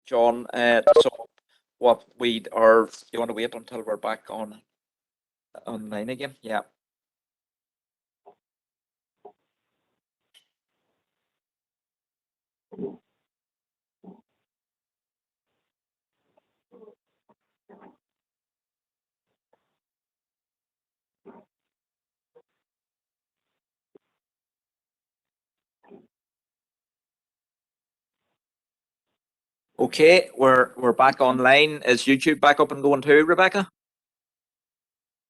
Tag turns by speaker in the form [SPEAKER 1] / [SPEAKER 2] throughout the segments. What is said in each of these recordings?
[SPEAKER 1] John, to sum up what we are. Do you want to wait until we're back online again? Yeah. Okay, we're back online. Is YouTube back up and going too, Rebecca?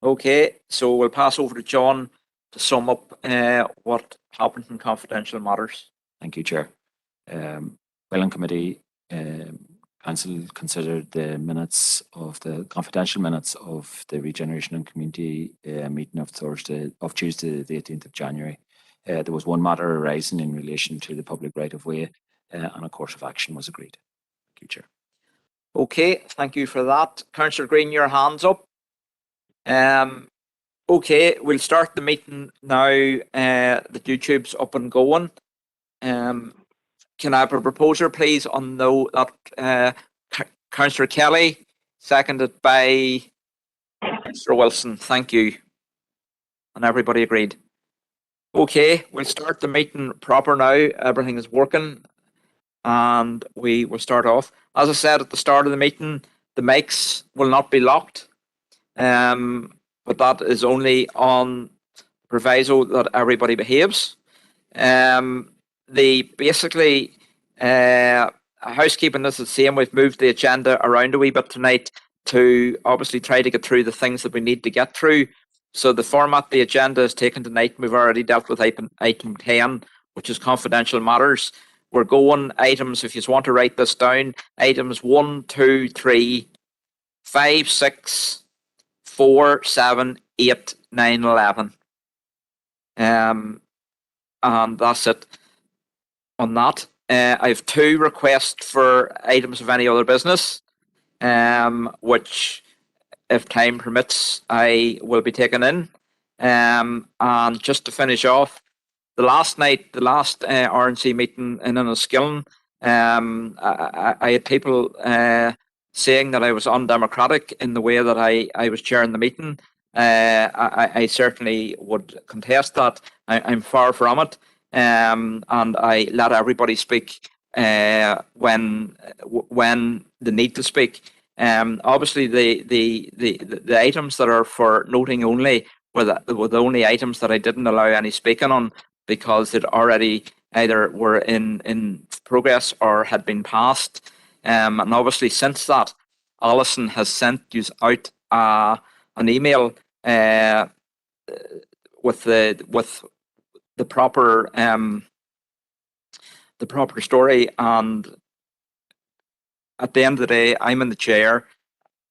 [SPEAKER 1] Okay, so we'll pass over to John to sum up what happened in confidential matters.
[SPEAKER 2] Thank you, Chair. Well, in committee, Council considered the minutes of the confidential minutes of the Regeneration and Community meeting of Tuesday, the 18th of January. There was one matter arising in relation to the public right of way, and a course of action was agreed. Thank you, Chair.
[SPEAKER 1] Okay, thank you for that. Councillor Green, your hand's up. Okay, we'll start the meeting now. The YouTube's up and going. Can I have a proposer, please, on that Councillor Kelly, seconded by Councillor Wilson. Thank you. And everybody agreed. Okay, we'll start the meeting proper now. Everything is working. And we will start off. As I said at the start of the meeting, the mics will not be locked. But that is only on proviso that everybody behaves. Basically housekeeping is the same. We've moved the agenda around a wee bit tonight to obviously try to get through the things that we need to get through. So the format the agenda is taken tonight, we've already dealt with item 10, which is confidential matters. We're going items, if you want to write this down, items 1, 2, 3, 5, 6, 4, 7, 8, 9, 11. And that's it on that. I have 2 requests for items of any other business, which, if time permits, I will be taking in. And just to finish off, the last RNC meeting in Enniskillen, I had people saying that I was undemocratic in the way that I was chairing the meeting. I certainly would contest that. I'm far from it. And I let everybody speak when they need to speak. Obviously, the items that are for noting only were the only items that I didn't allow any speaking on, because it already either were in progress or had been passed. And obviously, since that, Alison has sent you out an email with the proper story. And at the end of the day, I'm in the chair.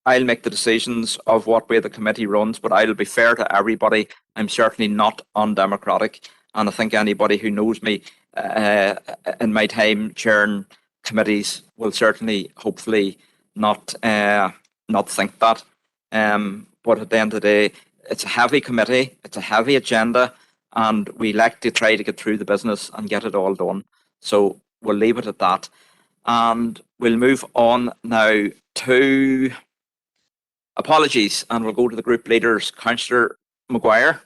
[SPEAKER 1] I'll make the decisions of what way the committee runs, but I'll be fair to everybody. I'm certainly not undemocratic. And I think anybody who knows me in my time chairing committees will certainly, hopefully, not think that. But at the end of the day, it's a heavy committee, it's a heavy agenda, and we like to try to get through the business and get it all done. So we'll leave it at that. And we'll move on now to apologies, and we'll go to the group leaders. Councillor Maguire.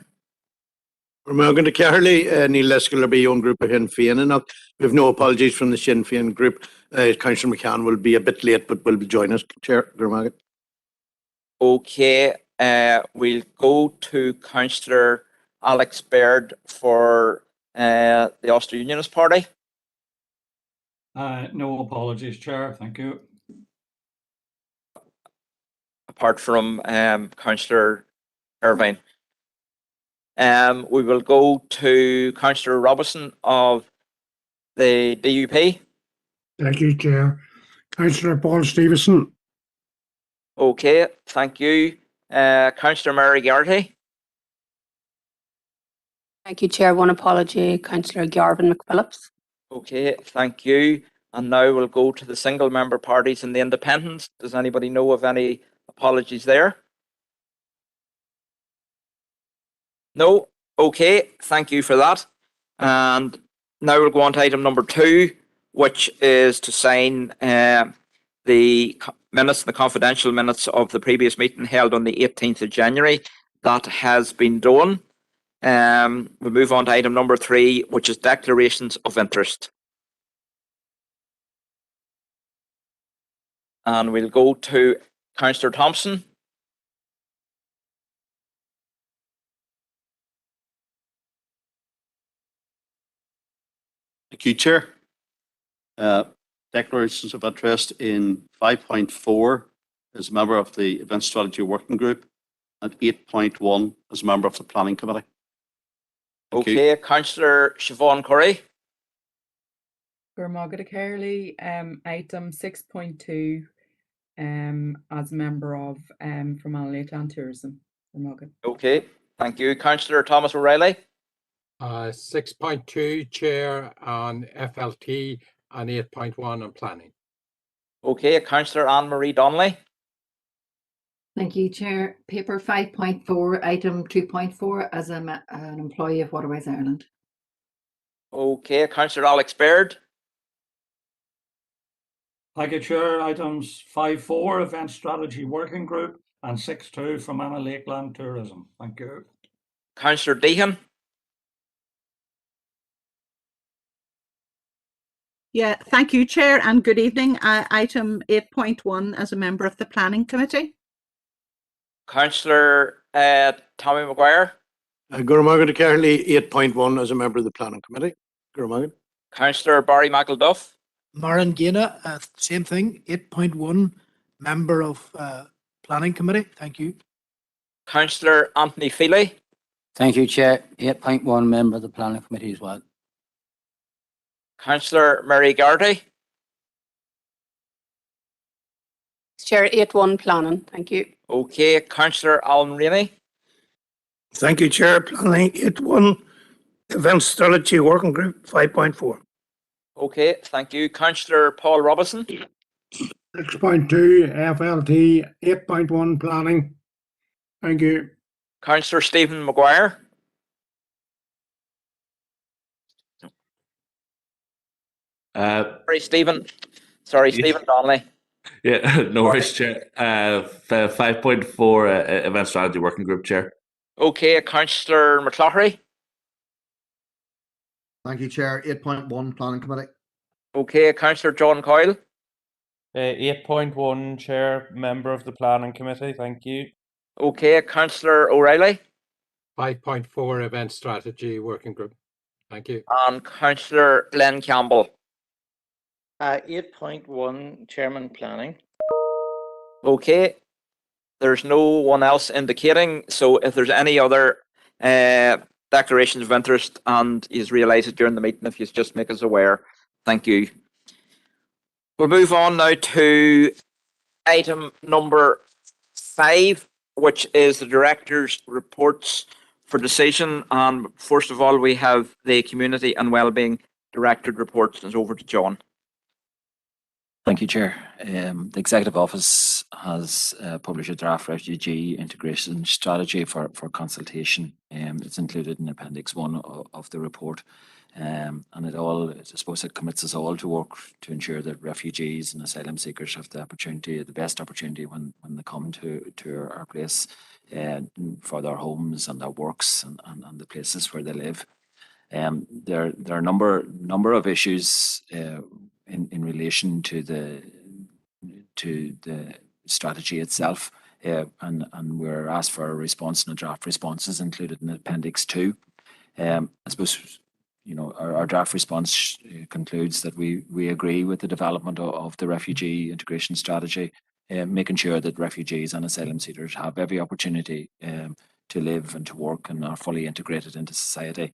[SPEAKER 3] We're going to Carly, Neil Leskill be own group of Sinn Féin, and we have no apologies from the Sinn Féin group. Councillor McCann will be a bit late, but will be joining us, Chair.
[SPEAKER 1] Okay, we'll go to Councillor Alex Baird for the Ulster Unionist Party.
[SPEAKER 4] No apologies, Chair. Thank you.
[SPEAKER 1] Apart from Councillor Irvine. We will go to Councillor Robinson of the DUP.
[SPEAKER 5] Thank you, Chair. Councillor Paul Stevenson.
[SPEAKER 1] Okay, thank you. Councillor Mary Garrity.
[SPEAKER 6] Thank you, Chair. One apology, Councillor Garvin McPhillips.
[SPEAKER 1] Okay, thank you. And now we'll go to the single member parties and the independents. Does anybody know of any apologies there? No? Okay, thank you for that. And now we'll go on to item number 2, which is to sign the minutes, the confidential minutes of the previous meeting held on the 18th of January. That has been done. We move on to item number 3, which is declarations of interest. And we'll go to Councillor Thompson.
[SPEAKER 7] Thank you, Chair. Declarations of interest in 5.4 as a member of the Event Strategy Working Group and 8.1 as a member of the Planning Committee. Thank you.
[SPEAKER 1] Okay, Councillor Siobhan Curry.
[SPEAKER 8] Gurmagad Carley, item 6.2, as a member of Fermanagh Lakeland Tourism. Gurmagad.
[SPEAKER 1] Okay, thank you. Councillor Thomas O'Reilly.
[SPEAKER 9] 6.2 Chair on FLT and 8.1 on planning.
[SPEAKER 1] Okay, Councillor Anne-Marie Donnelly.
[SPEAKER 10] Thank you, Chair. Paper 5.4, item 2.4 as an employee of Waterways Ireland.
[SPEAKER 1] Okay, Councillor Alex Baird.
[SPEAKER 4] Thank you, Chair. Items 5.4 Event Strategy Working Group and 6.2 from Fermanagh Lakeland Tourism. Thank you.
[SPEAKER 1] Councillor Deehan.
[SPEAKER 11] Yeah, thank you, Chair, and good evening. Item 8.1 as a member of the Planning Committee.
[SPEAKER 1] Councillor Tommy Maguire.
[SPEAKER 3] Gurmagad Carley, 8.1 as a member of the Planning Committee. Gurmagad.
[SPEAKER 1] Councillor Barry McElduff.
[SPEAKER 5] Maran Gaina, same thing, 8.1, member of Planning Committee. Thank you.
[SPEAKER 1] Councillor Anthony Feely.
[SPEAKER 12] Thank you, Chair. 8.1, member of the Planning Committee as well.
[SPEAKER 1] Councillor Mary Gardy.
[SPEAKER 6] Chair, 8.1 planning. Thank you.
[SPEAKER 1] Okay, Councillor Alan Rainey.
[SPEAKER 5] Thank you, Chair. Planning 8.1, Event Strategy Working Group 5.4.
[SPEAKER 1] Okay, thank you. Councillor Paul Robinson.
[SPEAKER 5] 6.2 FLT, 8.1 planning. Thank you.
[SPEAKER 1] Councillor Stephen Maguire. Sorry, Stephen. Sorry, Stephen Donnelly.
[SPEAKER 13] Yeah, no worries, Chair. 5.4 Event Strategy Working Group, Chair.
[SPEAKER 1] Okay, Councillor McCloughery.
[SPEAKER 14] Thank you, Chair. 8.1 Planning Committee.
[SPEAKER 1] Okay, Councillor John Coyle.
[SPEAKER 15] 8.1 Chair, member of the Planning Committee. Thank you.
[SPEAKER 1] Okay, Councillor O'Reilly.
[SPEAKER 9] 5.4 Event Strategy Working Group. Thank you.
[SPEAKER 1] And Councillor Glenn Campbell.
[SPEAKER 16] 8.1 Chairman Planning.
[SPEAKER 1] Okay, there's no one else indicating, so if there's any other declarations of interest and you realise it during the meeting, if you just make us aware. Thank you. We'll move on now to item number 5, which is the Director's Reports for Decision. And first of all, we have the Community and Wellbeing Director Reports. It's over to John.
[SPEAKER 2] Thank you, Chair. The Executive Office has published a draft refugee integration strategy for consultation. It's included in Appendix 1 of the report. And I suppose it commits us all to work to ensure that refugees and asylum seekers have the best opportunity when they come to our place for their homes and their works and the places where they live. There are a number of issues in relation to the strategy itself, and we're asked for a response, and a draft response is included in Appendix 2. I suppose our draft response concludes that we agree with the development of the refugee integration strategy, making sure that refugees and asylum seekers have every opportunity to live and to work and are fully integrated into society.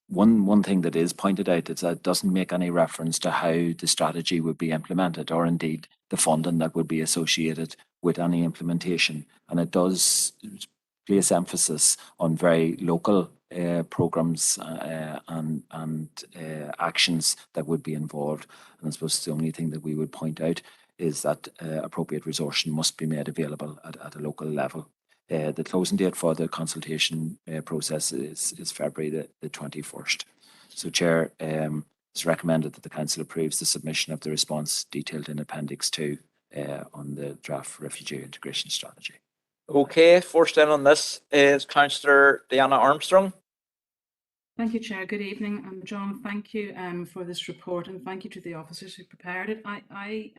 [SPEAKER 2] One thing that is pointed out is that it doesn't make any reference to how the strategy would be implemented, or indeed the funding that would be associated with any implementation. And it does place emphasis on very local programs and actions that would be involved. And I suppose the only thing that we would point out is that appropriate resourcing must be made available at a local level. The closing date for the consultation process is February the 21st. So, Chair, It's recommended that the Council approves the submission of the response detailed in Appendix 2 on the draft refugee integration strategy.
[SPEAKER 1] Okay, first in on this is Councillor Diana Armstrong.
[SPEAKER 17] Thank you, Chair. Good evening. John, thank you for this report, and thank you to the officers who prepared it. I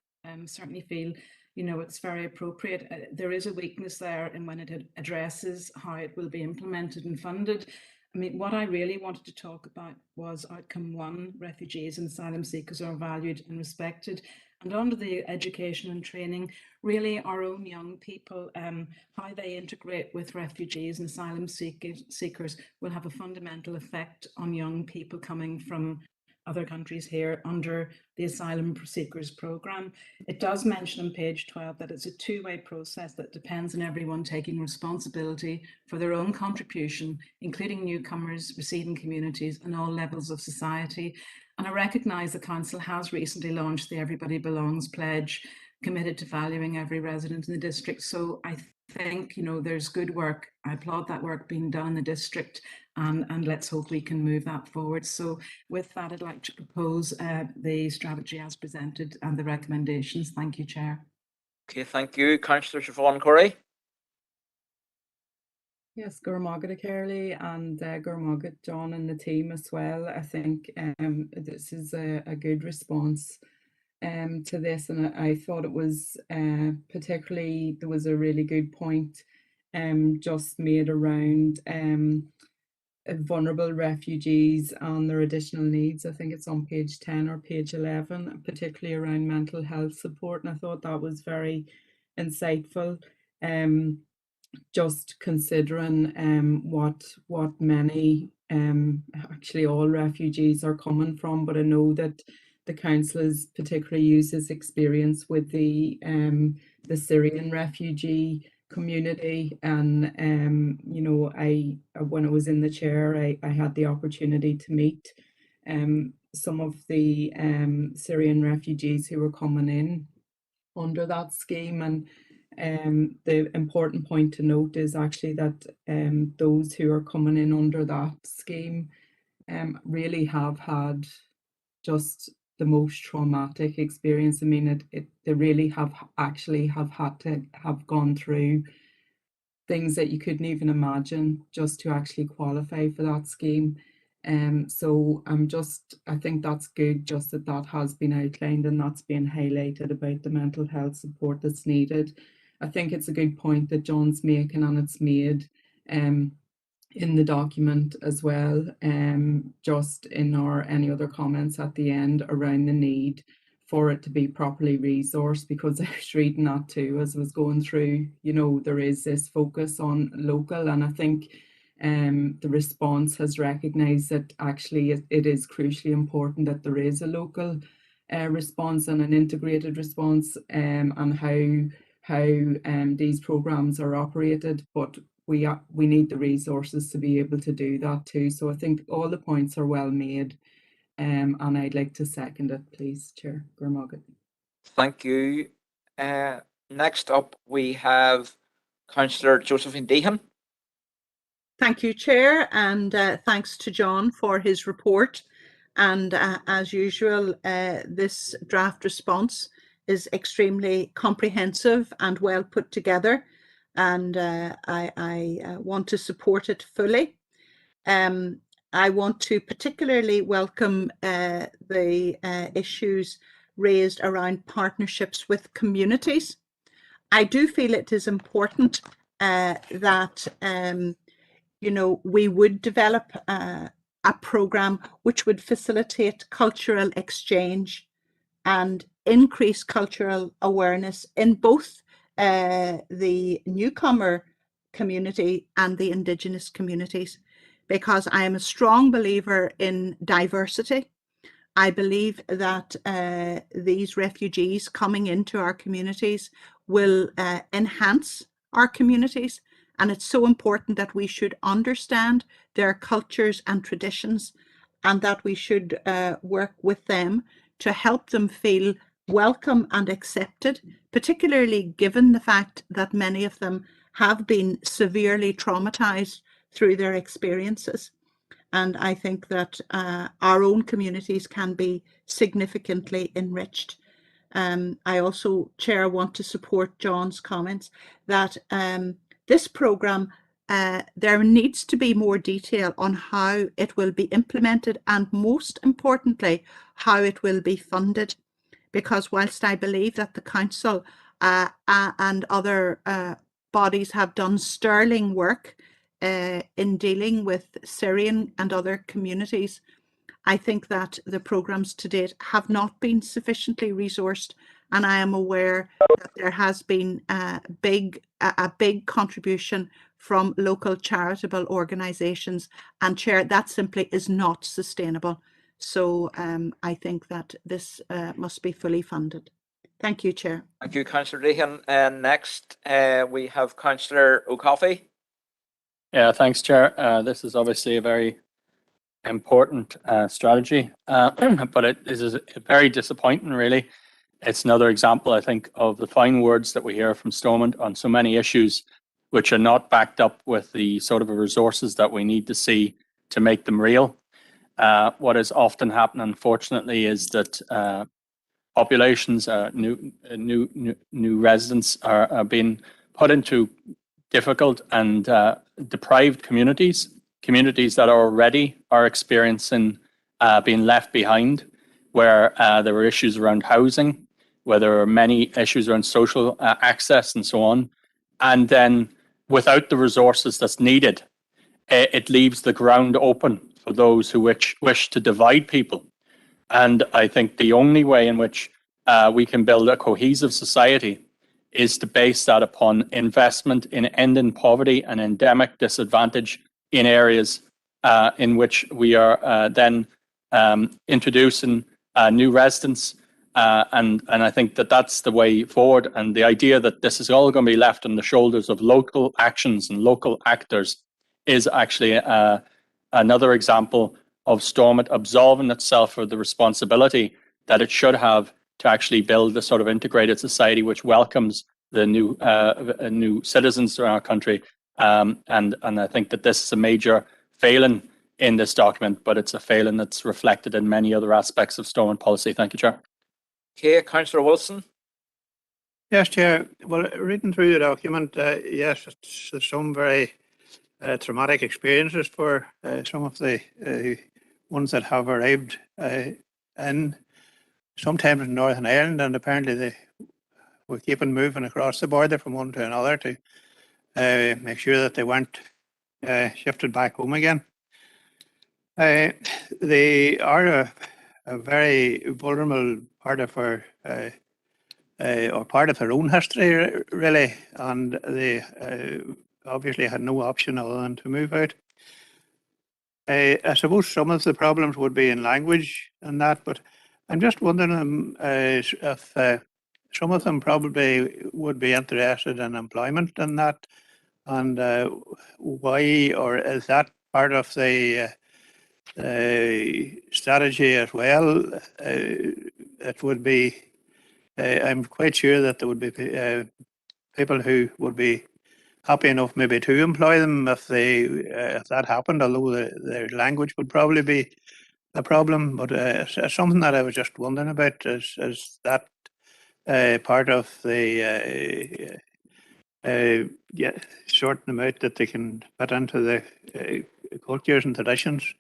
[SPEAKER 17] certainly feel, it's very appropriate. There is a weakness there in when it addresses how it will be implemented and funded. I mean, what I really wanted to talk about was outcome 1, refugees and asylum seekers are valued and respected. And under the education and training, really our own young people, how they integrate with refugees and asylum seekers will have a fundamental effect on young people coming from other countries here under the asylum seekers programme. It does mention on page 12 that it's a two-way process that depends on everyone taking responsibility for their own contribution, including newcomers, receiving communities and all levels of society. And I recognise the Council has recently launched the Everybody Belongs pledge, committed to valuing every resident in the district. So I think, there's good work. I applaud that work being done in the district, and let's hope we can move that forward. So with that, I'd like to propose the strategy as presented and the recommendations. Thank you, Chair.
[SPEAKER 1] Okay, thank you. Councillor Siobhan Corey.
[SPEAKER 8] Yes, Gurmagat Kerley and Gurmagat John and the team as well. I think this is a good response to this, and I thought it was particularly, there was a really good point just made around vulnerable refugees and their additional needs. I think it's on page 10 or page 11, particularly around mental health support, and I thought that was very insightful. Just considering what many, actually all refugees are coming from, but I know that the Council has particularly used its experience with the Syrian refugee community, and when I was in the chair, I had the opportunity to meet some of the Syrian refugees who were coming in under that scheme, and the important point to note is actually that those who are coming in under that scheme really have had just the most traumatic experience. I mean, they really have actually had to have gone through things that you couldn't even imagine just to actually qualify for that scheme. So I think that's good just that has been outlined and that's been highlighted about the mental health support that's needed. I think it's a good point that John's making, and it's made in the document as well, just in any other comments at the end around the need for it to be properly resourced, because I was reading that too as I was going through, there is this focus on local, and I think the response has recognised that actually it is crucially important that there is a local response and an integrated response, and how these programmes are operated, but we need the resources to be able to do that too. So I think all the points are well made, and I'd like to second it, please, Chair Gurmagat.
[SPEAKER 1] Thank you. Next up, we have Councillor Josephine Deehan.
[SPEAKER 11] Thank you, Chair, and thanks to John for his report. And as usual, this draft response is extremely comprehensive and well put together, and I want to support it fully. I want to particularly welcome the issues raised around partnerships with communities. I do feel it is important that we would develop a programme which would facilitate cultural exchange and increase cultural awareness in both the newcomer community and the Indigenous communities, because I am a strong believer in diversity. I believe that these refugees coming into our communities will enhance our communities, and it's so important that we should understand their cultures and traditions, and that we should work with them to help them feel welcome and accepted, particularly given the fact that many of them have been severely traumatized through their experiences. And I think that our own communities can be significantly enriched. I also, Chair, want to support John's comments that this programme, there needs to be more detail on how it will be implemented and, most importantly, how it will be funded. Because whilst I believe that the Council and other bodies have done sterling work in dealing with Syrian and other communities, I think that the programmes to date have not been sufficiently resourced, and I am aware that there has been a big contribution from local charitable organisations, and Chair, that simply is not sustainable. So I think that this must be fully funded. Thank you, Chair.
[SPEAKER 1] Thank you, Councillor Deehan. And next, we have Councillor O'Coffey.
[SPEAKER 12] Yeah, thanks, Chair. This is obviously a very important strategy, but it is very disappointing, really. It's another example, I think, of the fine words that we hear from Stormont on so many issues, which are not backed up with the sort of resources that we need to see to make them real. What is often happening, unfortunately, is that populations, new residents are being put into difficult and deprived communities that already are experiencing being left behind, where there were issues around housing, where there are many issues around social access and so on. And then without the resources that's needed, it leaves the ground open for those who wish to divide people. And I think the only way in which we can build a cohesive society is to base that upon investment in ending poverty and endemic disadvantage in areas in which we are then introducing new residents. And I think that that's the way forward. And the idea that this is all going to be left on the shoulders of local actions and local actors is actually another example of Stormont absolving itself of the responsibility that it should have to actually build a sort of integrated society which welcomes the new citizens to our country. And I think that this is a major failing in this document, but it's a failing that's reflected in many other aspects of Stormont policy. Thank you, Chair.
[SPEAKER 1] Okay, Councillor Wilson.
[SPEAKER 3] Yes, Chair. Well, reading through the document, yes, it's some very traumatic experiences for some of the ones that have arrived in sometimes in Northern Ireland, and apparently we're keeping moving across the border from one to another to make sure that they weren't shifted back home again. They are a very vulnerable part of our or part of their own history, really, and they obviously had no option other than to move out. I suppose some of the problems would be in language and that, but I'm just wondering if some of them probably would be interested in employment and that, and why, or is that part of the strategy as well? It would be, I'm quite sure that there would be people who would be happy enough maybe to employ them if that happened, although their language would probably be a problem. But something that I was just wondering about is that part of the sorting them out that they can fit into the cultures and traditions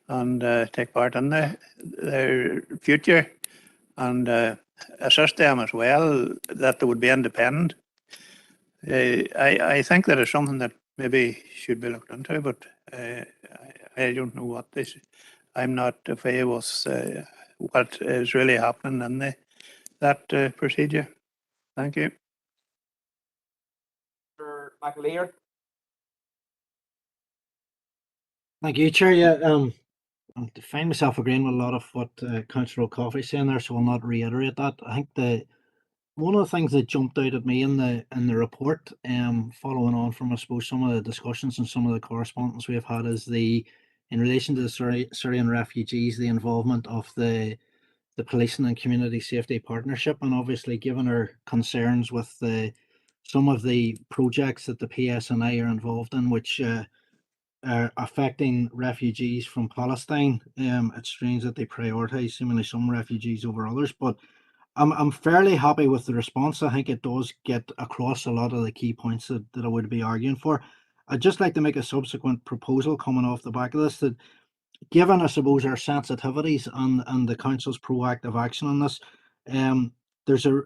[SPEAKER 3] and take part in their future, and assist them as well, that they would be independent. I think that is something that maybe should be looked into, but I don't know what this. I'm not aware with what is really happening in that procedure. Thank you.
[SPEAKER 1] McAleer.
[SPEAKER 18] Thank you, Chair. Yeah, I find myself agreeing with a lot of what Councillor O'Coffey is saying there, so I'll not reiterate that. I think one of the things that jumped out at me in the report, following on from, I suppose, some of the discussions and some of the correspondence we have had, is in relation to the Syrian refugees, the involvement of the policing and community safety partnership, and obviously given our concerns with some of the projects that the PSNI are involved in, which are affecting refugees from Palestine. It's strange that they prioritise seemingly some refugees over others, but I'm fairly happy with the response. I think it does get across a lot of the key points that I would be arguing for. I'd just like to make a subsequent proposal coming off the back of this, that given, I suppose, our sensitivities and the council's proactive action on this, there's a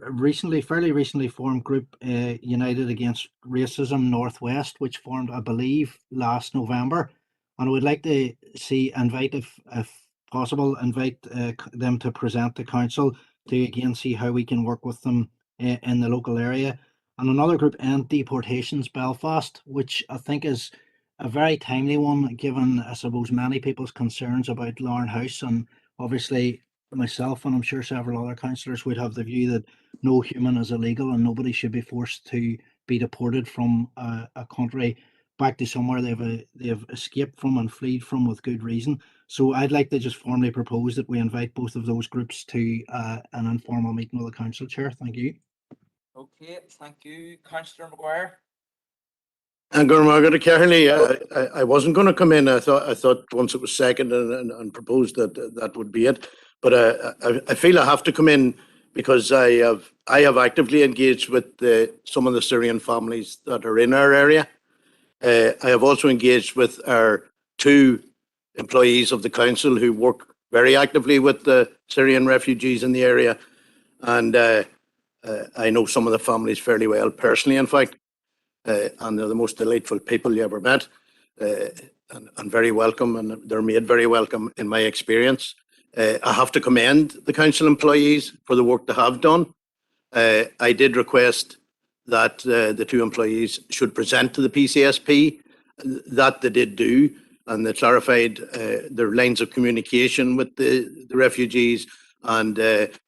[SPEAKER 18] fairly recently formed group, United Against Racism Northwest, which formed, I believe, last November, and I would like to invite, if possible, them to present to council to again see how we can work with them in the local area. And another group, End Deportations Belfast, which I think is a very timely one, given, I suppose, many people's concerns about Lauren House. And obviously, myself and I'm sure several other councillors would have the view that no human is illegal and nobody should be forced to be deported from a country back to somewhere they've escaped from and fled from with good reason. So I'd like to just formally propose that we invite both of those groups to an informal meeting with the council chair. Thank you.
[SPEAKER 1] Okay, thank you, Councillor Maguire.
[SPEAKER 19] And Margaret Kearney, I wasn't going to come in. I thought once it was seconded and proposed that would be it. But I feel I have to come in because I have actively engaged with some of the Syrian families that are in our area. I have also engaged with our 2 employees of the council who work very actively with the Syrian refugees in the area, and I know some of the families fairly well personally, in fact. And they're the most delightful people you ever met, and very welcome, and they're made very welcome in my experience. I have to commend the council employees for the work they have done. I did request that the 2 employees should present to the PCSP. That they did do, and they clarified their lines of communication with the refugees, and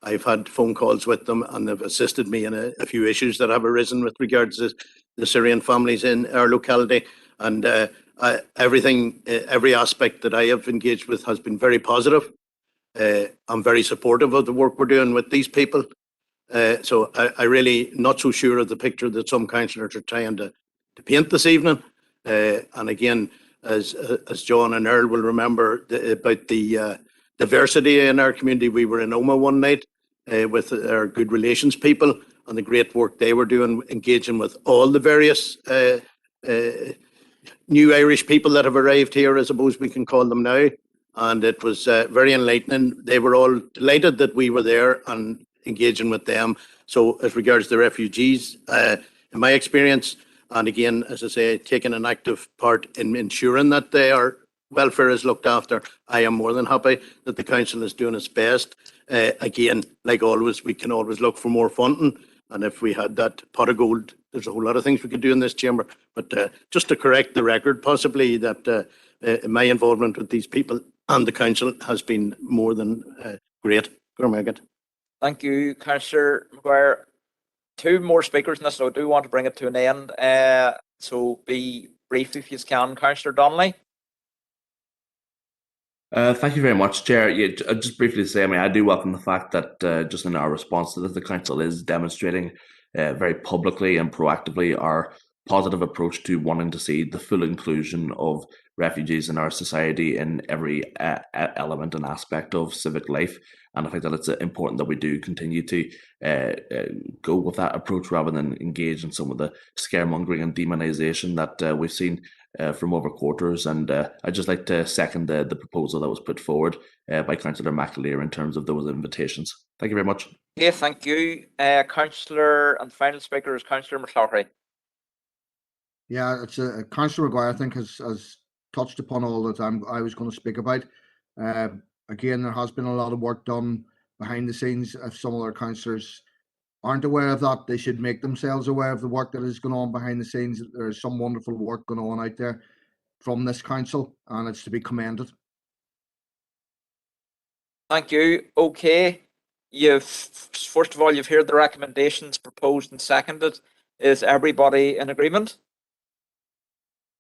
[SPEAKER 19] I've had phone calls with them, and they've assisted me in a few issues that have arisen with regards to the Syrian families in our locality. And every aspect that I have engaged with has been very positive. I'm very supportive of the work we're doing with these people. So I really not so sure of the picture that some councillors are trying to paint this evening. And again, as John and Earl will remember about the diversity in our community, we were in Oma one night with our good relations people and the great work they were doing, engaging with all the various new Irish people that have arrived here, I suppose we can call them now. And it was very enlightening. They were all delighted that we were there and engaging with them. So as regards the refugees, in my experience, and again, as I say, taking an active part in ensuring that their welfare is looked after, I am more than happy that the council is doing its best. Again, like always, we can always look for more funding. And if we had that pot of gold, there's a whole lot of things we could do in this chamber. But just to correct the record, possibly, that my involvement with these people and the council has been more than great.
[SPEAKER 1] Thank you, Councillor Maguire. 2 more speakers in this, so I do want to bring it to an end. So be brief if you can, Councillor Donnelly.
[SPEAKER 13] Thank you very much, Chair. Yeah, just briefly to say, I do welcome the fact that just in our response to this, the council is demonstrating very publicly and proactively our positive approach to wanting to see the full inclusion of refugees in our society in every element and aspect of civic life. And I think that it's important that we do continue to go with that approach rather than engage in some of the scaremongering and demonisation that we've seen from over quarters. And I'd just like to second the proposal that was put forward by Councillor McAleer in terms of those invitations. Thank you very much.
[SPEAKER 1] Yeah, thank you. Councillor, and the final speaker is Councillor McCloughery.
[SPEAKER 14] Yeah, it's Councillor Maguire, I think, has touched upon all that I was going to speak about. Again, there has been a lot of work done behind the scenes. If some of our councillors aren't aware of that, they should make themselves aware of the work that is going on behind the scenes. There is some wonderful work going on out there from this council, and it's to be commended.
[SPEAKER 1] Thank you. Okay. First of all, you've heard the recommendations proposed and seconded. Is everybody in agreement?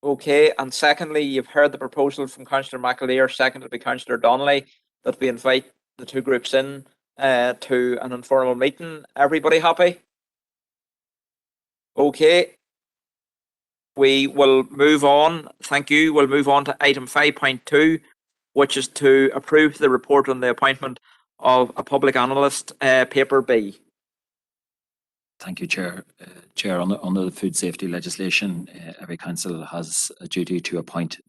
[SPEAKER 1] Okay. And secondly, you've heard the proposal from Councillor McAleer, seconded by Councillor Donnelly, that we invite the 2 groups in to an informal meeting. Everybody happy? Okay. We will move on. Thank you. We'll move on to item 5.2, which is to approve the report on the appointment of a public analyst, paper B.
[SPEAKER 2] Thank you, Chair. Chair, under the food safety legislation, every council has a duty to appoint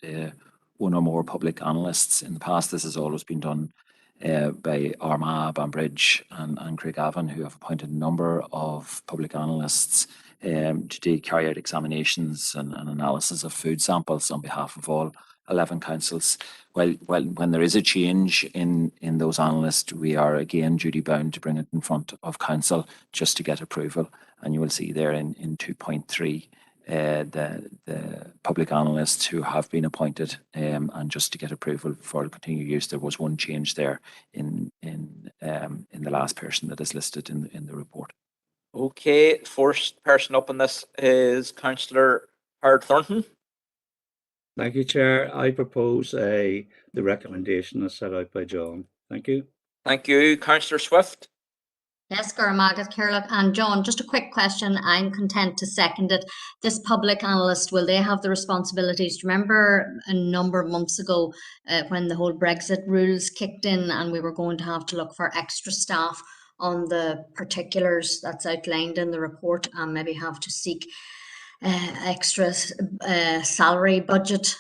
[SPEAKER 2] one or more public analysts. In the past, this has always been done by Armagh, Banbridge and Craigavon, who have appointed a number of public analysts to carry out examinations and analysis of food samples on behalf of all 11 councils. Well, when there is a change in those analysts, we are again duty bound to bring it in front of council just to get approval. And you will see there in 2.3 the public analysts who have been appointed, and just to get approval for continued use. There was one change there in the last person that is listed in the report.
[SPEAKER 1] Okay, first person up on this is Councillor Howard Thornton.
[SPEAKER 20] Thank you, Chair. I propose the recommendation as set out by John. Thank you.
[SPEAKER 1] Thank you. Councillor Swift.
[SPEAKER 21] Yes, Gurmagat, Kerlach and John, just a quick question. I'm content to second it. This public analyst, will they have the responsibilities? Do you remember a number of months ago when the whole Brexit rules kicked in and we were going to have to look for extra staff on the particulars that's outlined in the report and maybe have to seek extra salary budget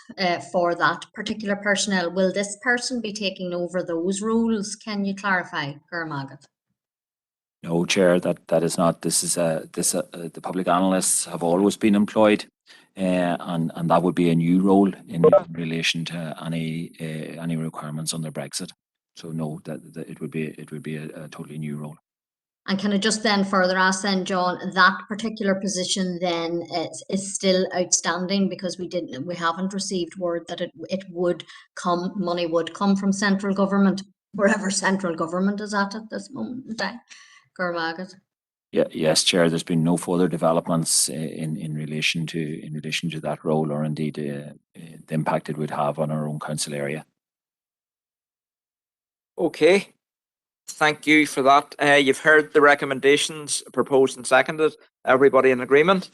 [SPEAKER 21] for that particular personnel? Will this person be taking over those roles? Can you clarify, Gurmagat?
[SPEAKER 2] No, Chair, that is not. This is the public analysts have always been employed, and that would be a new role in relation to any requirements under Brexit. So no, that it would be a totally new role.
[SPEAKER 21] And can I just then further ask then, John, that particular position then is still outstanding because we haven't received word that it would come, money would come from central government, wherever central government is at this moment in time. Gurmagat.
[SPEAKER 2] Yeah, yes, Chair. There's been no further developments in relation to that role, or indeed the impact it would have on our own council area.
[SPEAKER 1] Okay, thank you for that. You've heard the recommendations proposed and seconded. Everybody in agreement?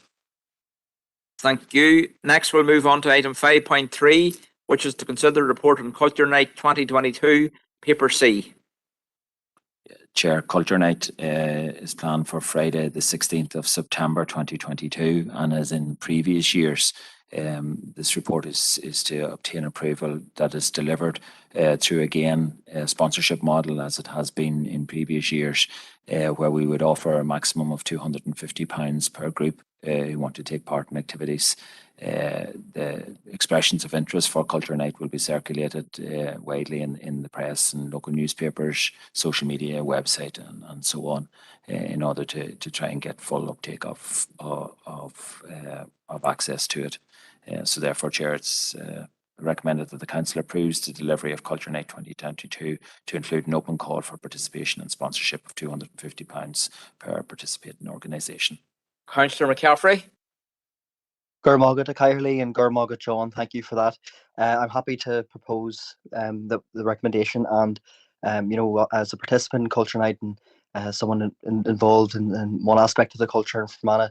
[SPEAKER 1] Thank you. Next, we'll move on to item 5.3, which is to consider the report on Culture Night 2022, paper C.
[SPEAKER 2] Chair, Culture Night is planned for Friday the 16th of September 2022, and as in previous years, this report is to obtain approval that is delivered through again a sponsorship model as it has been in previous years, where we would offer a maximum of £250 per group who want to take part in activities. The expressions of interest for Culture Night will be circulated widely in the press and local newspapers, social media, website, and so on, in order to try and get full uptake of access to it. So therefore, Chair, it's recommended that the Council approves the delivery of Culture Night 2022 to include an open call for participation and sponsorship of £250 per participating organisation.
[SPEAKER 1] Councillor McCaffrey.
[SPEAKER 22] Gurmagat Kyerly and Gurmagat John, thank you for that. I'm happy to propose the recommendation, and as a participant in Culture Night and someone involved in one aspect of the culture in Fermanagh,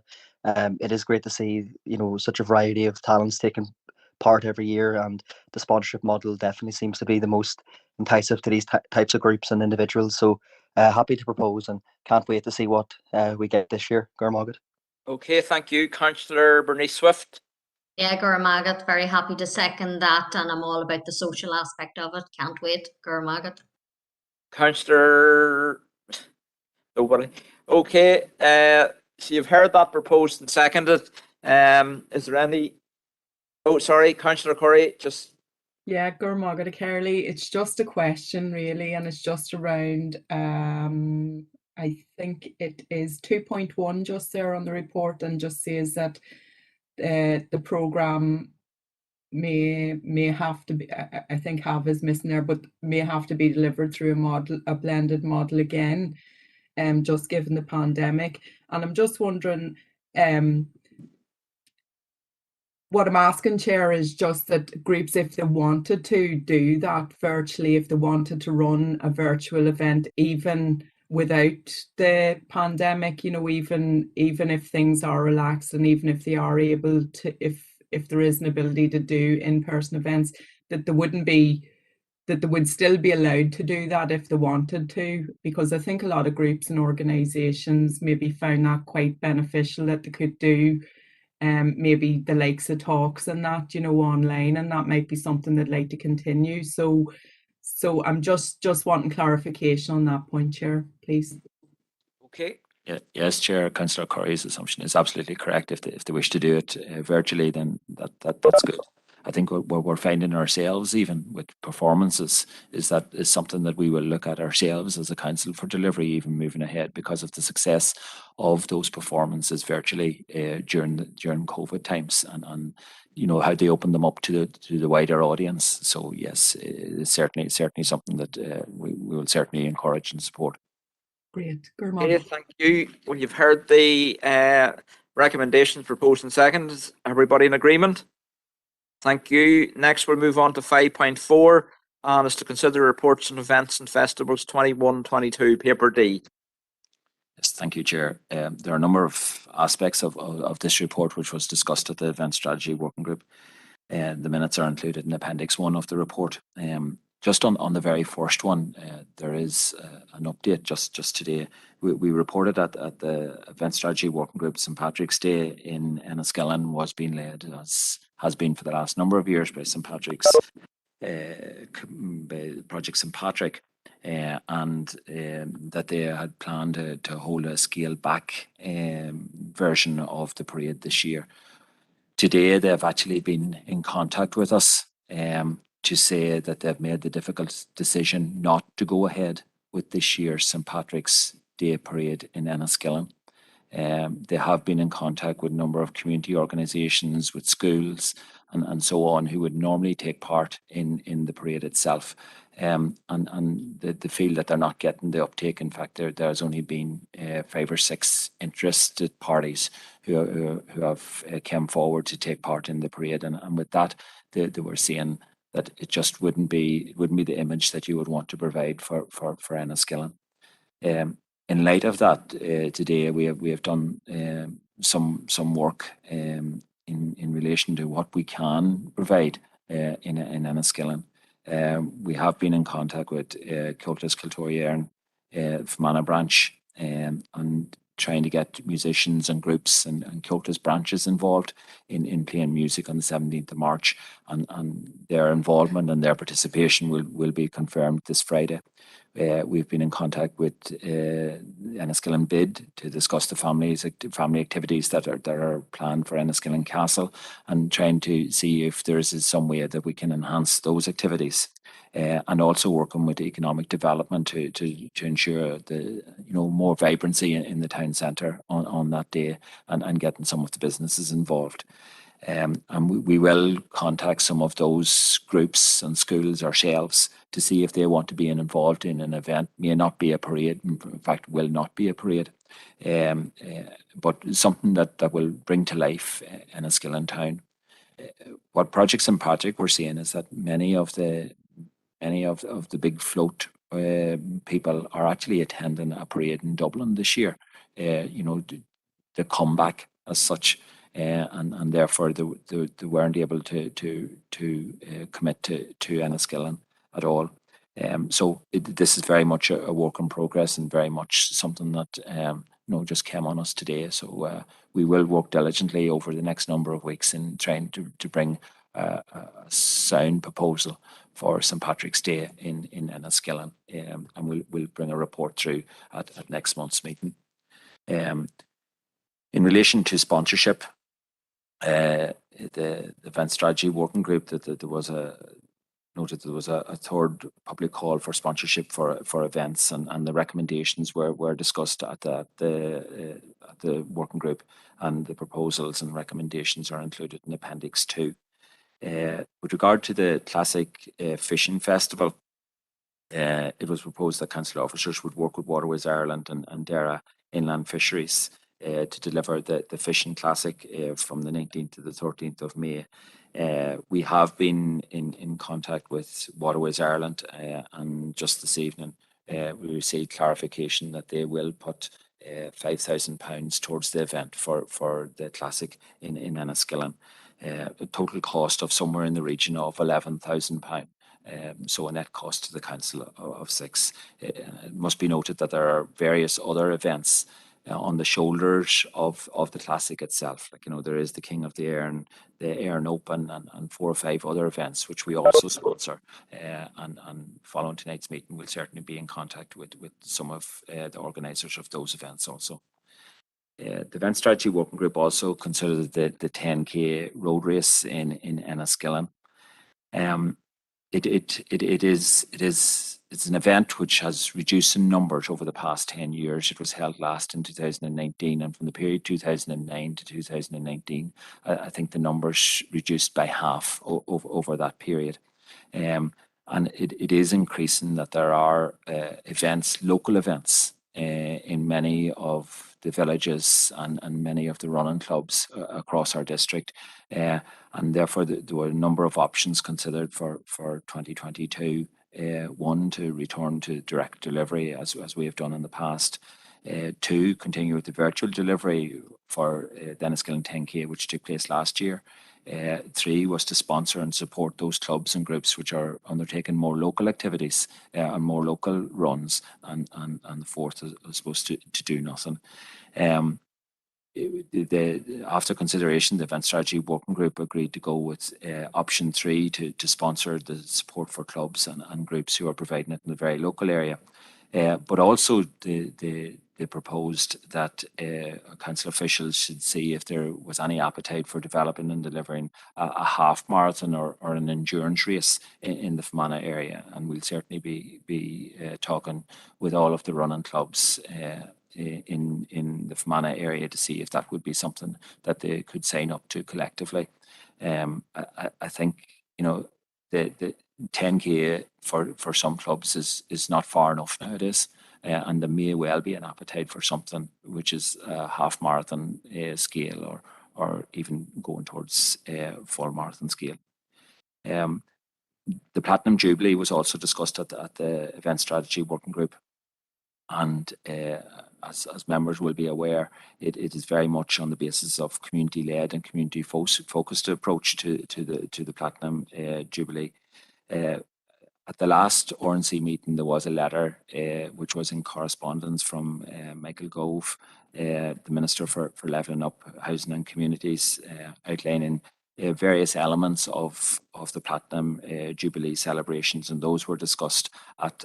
[SPEAKER 22] it is great to see such a variety of talents taking part every year, and the sponsorship model definitely seems to be the most enticing to these types of groups and individuals. So happy to propose and can't wait to see what we get this year. Gurmagat.
[SPEAKER 1] Okay, thank you. Councillor Bernice Swift.
[SPEAKER 21] Yeah, Gurmagat, very happy to second that, and I'm all about the social aspect of it. Can't wait, Gurmagat.
[SPEAKER 1] Councillor nobody. Okay, so you've heard that proposed and seconded. Is there any? Oh, sorry, Councillor Corey, just.
[SPEAKER 8] Yeah, Gurmagat Kerley. It's just a question, really, and it's just around. I think it is 2.1 just there on the report, and just says that the programme may have to be, I think have is missing there, but may have to be delivered through a blended model again, just given the pandemic. And I'm just wondering, what I'm asking, Chair, is just that groups, if they wanted to do that virtually, if they wanted to run a virtual event, even without the pandemic, even if things are relaxed and even if they are able to, if if there is an ability to do in-person events, that there wouldn't be, that they would still be allowed to do that if they wanted to, because I think a lot of groups and organisations maybe found that quite beneficial, that they could do maybe the likes of talks and that, you know, online, and that might be something they'd like to continue. So I'm just wanting clarification on that point, Chair, please.
[SPEAKER 1] Okay.
[SPEAKER 2] Yeah, yes, Chair. Councillor Curry's assumption is absolutely correct. If they wish to do it virtually, then that's good. I think what we're finding ourselves, even with performances, is something that we will look at ourselves as a council for delivery, even moving ahead, because of the success of those performances virtually during COVID times, and you know how they open them up to the wider audience. So yes, it's certainly something that we will certainly encourage and support.
[SPEAKER 8] Great.
[SPEAKER 1] Okay, thank you. Well, you've heard the recommendations proposed and seconded. Is everybody in agreement? Thank you. Next, we'll move on to 5.4, and is to consider reports on events and festivals 21-22, paper D.
[SPEAKER 2] Yes, thank you, Chair. There are a number of aspects of this report which was discussed at the Event Strategy Working Group. The minutes are included in Appendix 1 of the report. Just on the very first one, there is an update just today. We reported at the Event Strategy Working Group St. Patrick's Day in Enniskillen was being led, as has been for the last number of years, by St. Patrick's, by Project St. Patrick, and that they had planned to hold a scaled back version of the parade this year. Today, they've actually been in contact with us to say that they've made the difficult decision not to go ahead with this year's St. Patrick's Day parade in Enniskillen. They have been in contact with a number of community organisations, with schools and so on, who would normally take part in the parade itself. And they feel that they're not getting the uptake. In fact, there's only been 5 or 6 interested parties who have come forward to take part in the parade. And with that, they were saying that it just wouldn't be the image that you would want to provide for Enniskillen. In light of that, today we have done some work in relation to what we can provide in Enniskillen. We have been in contact with Cultus Kiltorian Fermanagh branch and trying to get musicians and groups and Cultus branches involved in playing music on the 17th of March, and their involvement and their participation will be confirmed this Friday. We've been in contact with Enniskillen Bid to discuss the family activities that are planned for Enniskillen Castle, and trying to see if there is some way that we can enhance those activities, and also working with economic development to ensure the more vibrancy in the town centre on that day, and getting some of the businesses involved. And we will contact some of those groups and schools ourselves to see if they want to be involved in an event. May not be a parade, in fact will not be a parade, but something that will bring to life Enniskillen town. What Project St. Patrick we're seeing is that many of the big float people are actually attending a parade in Dublin this year. The comeback as such. And therefore they weren't able to commit to Enniskillen at all. So this is very much a work in progress, and very much something that just came on us today. So we will work diligently over the next number of weeks in trying to bring a sound proposal for St. Patrick's Day in Enniskillen, and we'll bring a report through at next month's meeting. In relation to sponsorship, the Event Strategy Working Group, that there was a third public call for sponsorship for events, and the recommendations were discussed at the working group, and the proposals and recommendations are included in Appendix 2. With regard to the Classic Fishing Festival, it was proposed that council officers would work with Waterways Ireland and Dara Inland Fisheries to deliver the Fishing Classic from the 19th to the 13th of May. We have been in contact with Waterways Ireland, and just this evening we received clarification that they will put £5,000 towards the event for the Classic in Enniskillen. a total cost of somewhere in the region of £11,000. So a net cost to the council of 6. It must be noted that there are various other events on the shoulders of the classic itself. Like, there is the King of the Airn, the Airn Open, and 4 or 5 other events which we also sponsor. And following tonight's meeting, we'll certainly be in contact with some of the organisers of those events also. The Event Strategy Working Group also considered the 10K road race in Enniskillen. It's an event which has reduced in numbers over the past 10 years. It was held last in 2019, and from the period 2009 to 2019, I think the numbers reduced by half over that period. And it is increasing that there are events, local events, in many of the villages and many of the running clubs across our district. And therefore, there were a number of options considered for 2022. One, to return to direct delivery as we have done in the past. 2, continue with the virtual delivery for the Enniskillen 10K, which took place last year. 3 was to sponsor and support those clubs and groups which are undertaking more local activities and more local runs. And the 4th is supposed to do nothing. After consideration, the Event Strategy Working Group agreed to go with option 3 to sponsor the support for clubs and groups who are providing it in the very local area. But also they proposed that council officials should see if there was any appetite for developing and delivering a half marathon or an endurance race in the Fermanagh area. And we'll certainly be talking with all of the running clubs in the Fermanagh area to see if that would be something that they could sign up to collectively. I think, the 10K for some clubs is not far enough nowadays. And there may well be an appetite for something which is a half marathon scale or even going towards full marathon scale. The Platinum Jubilee was also discussed at the Event Strategy Working Group. And as members will be aware, it is very much on the basis of community-led and community-focused approach to the Platinum Jubilee. At the last RNC meeting, there was a letter which was in correspondence from Michael Gove, the Minister for Levelling Up Housing and Communities, outlining various elements of the Platinum Jubilee celebrations, and those were discussed at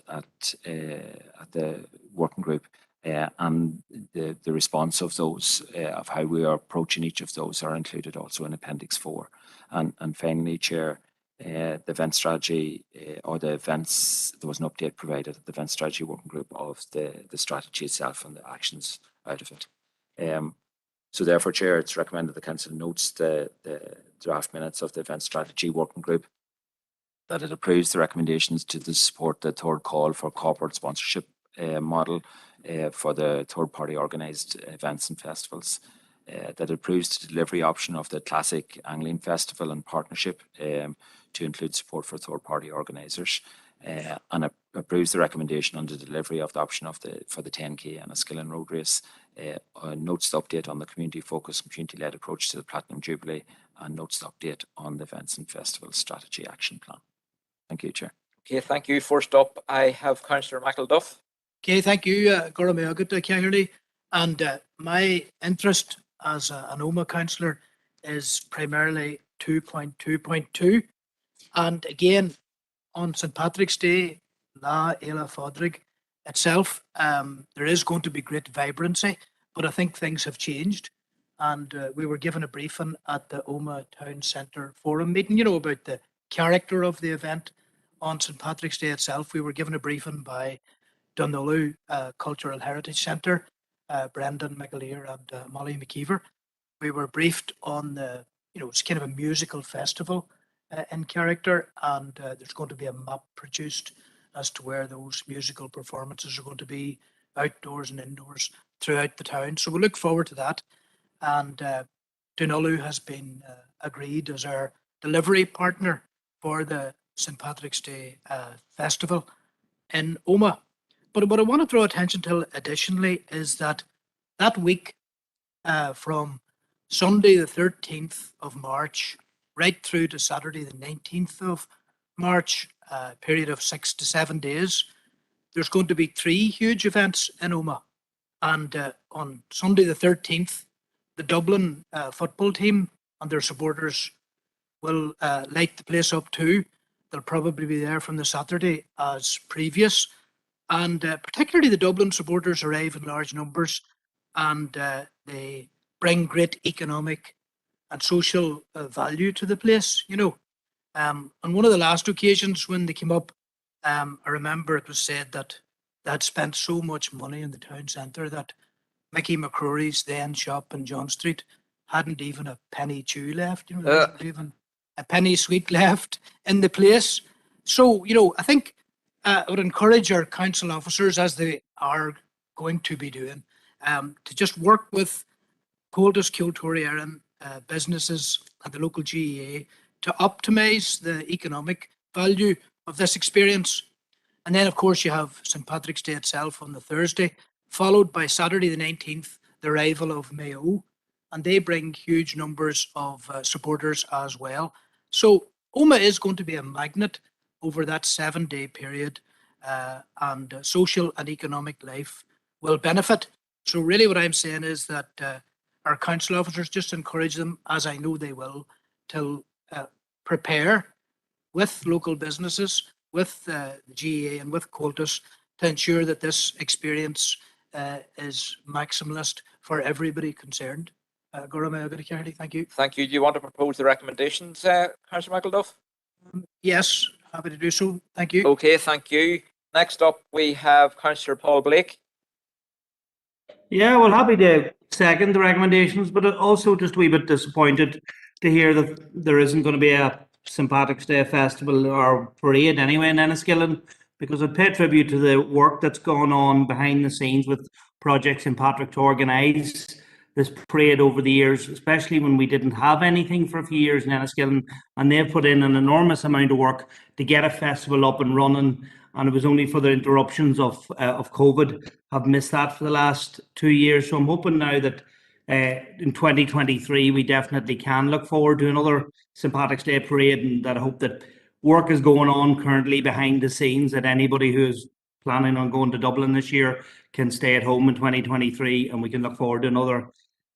[SPEAKER 2] the working group. And the response of those, of how we are approaching each of those, are included also in Appendix 4. And finally, Chair, the event strategy or the events, there was an update provided at the event strategy working group of the strategy itself and the actions out of it. So therefore, Chair, it's recommended the Council notes the draft minutes of the event strategy working group, that it approves the recommendations to support the third call for corporate sponsorship model for the third party organised events and festivals, that approves the delivery option of the Classic Angling Festival and partnership to include support for third-party organisers, and approves the recommendation on the delivery of the option for the 10K and Enniskillen road race, notes the update on the community-focused and community-led approach to the Platinum Jubilee, and notes the update on the events and festivals strategy action plan. Thank you, Chair.
[SPEAKER 1] Okay, thank you. First up, I have Councillor McElduff.
[SPEAKER 5] Okay, thank you, Gora Meagat Kearney. And my interest as an OMA councillor is primarily 2.2.2. And again, on St. Patrick's Day, La Ela Fodrig itself, there is going to be great vibrancy, but I think things have changed. And we were given a briefing at the Omagh Town Centre Forum meeting, about the character of the event on St. Patrick's Day itself. We were given a briefing by Dunollu Cultural Heritage Centre, Brendan McAleer and Molly McKeever. We were briefed on it's kind of a musical festival in character, and there's going to be a map produced as to where those musical performances are going to be, outdoors and indoors throughout the town. So we look forward to that. And Dunollu has been agreed as our delivery partner for the St. Patrick's Day Festival in Omagh. But what I want to draw attention to additionally is that week from Sunday the 13th of March, right through to Saturday the 19th of March, a period of 6 to 7 days. There's going to be 3 huge events in Omagh. And on Sunday the 13th, the Dublin football team and their supporters will light the place up too. They'll probably be there from the Saturday as previous. And particularly the Dublin supporters arrive in large numbers, and they bring great economic and social value to the place, you know. On one of the last occasions when they came up, I remember it was said that they had spent so much money in the town centre that Mickey McCrory's then shop in John Street hadn't even a penny chew left, you know, there wasn't even a penny sweet left in the place. So, you know, I think I would encourage our council officers, as they are going to be doing, to just work with Coldest Kiltory Erin businesses and the local GEA to optimise the economic value of this experience. And then, of course, you have St Patrick's Day itself on the Thursday, followed by Saturday the 19th, the arrival of Mayo, and they bring huge numbers of supporters as well. So Omagh is going to be a magnet over that 7-day period, and social and economic life will benefit. So really what I'm saying is that our council officers, just encourage them, as I know they will, to prepare with local businesses, with the GEA and with Coltus to ensure that this experience is maximalist for everybody concerned. Thank you.
[SPEAKER 1] Thank you. Do you want to propose the recommendations, Councillor Michael Duff?
[SPEAKER 5] Yes, happy to do so. Thank you.
[SPEAKER 1] Okay, thank you. Next up, we have Councillor Paul Blake.
[SPEAKER 7] Yeah, well, happy to second the recommendations, but also just a wee bit disappointed to hear that there isn't going to be a St Patrick's Day festival or parade anyway in Enniskillen, because I'd pay tribute to the work that's gone on behind the scenes with Project St Patrick to organise this parade over the years, especially when we didn't have anything for a few years in Enniskillen, and they've put in an enormous amount of work to get a festival up and running. And it was only for the interruptions of COVID, have missed that for the last 2 years. So I'm hoping now that in 2023 we definitely can look forward to another St Patrick's Day parade, and that I hope that work is going on currently behind the scenes, that anybody who is planning on going to Dublin this year can stay at home in 2023, and we can look forward to another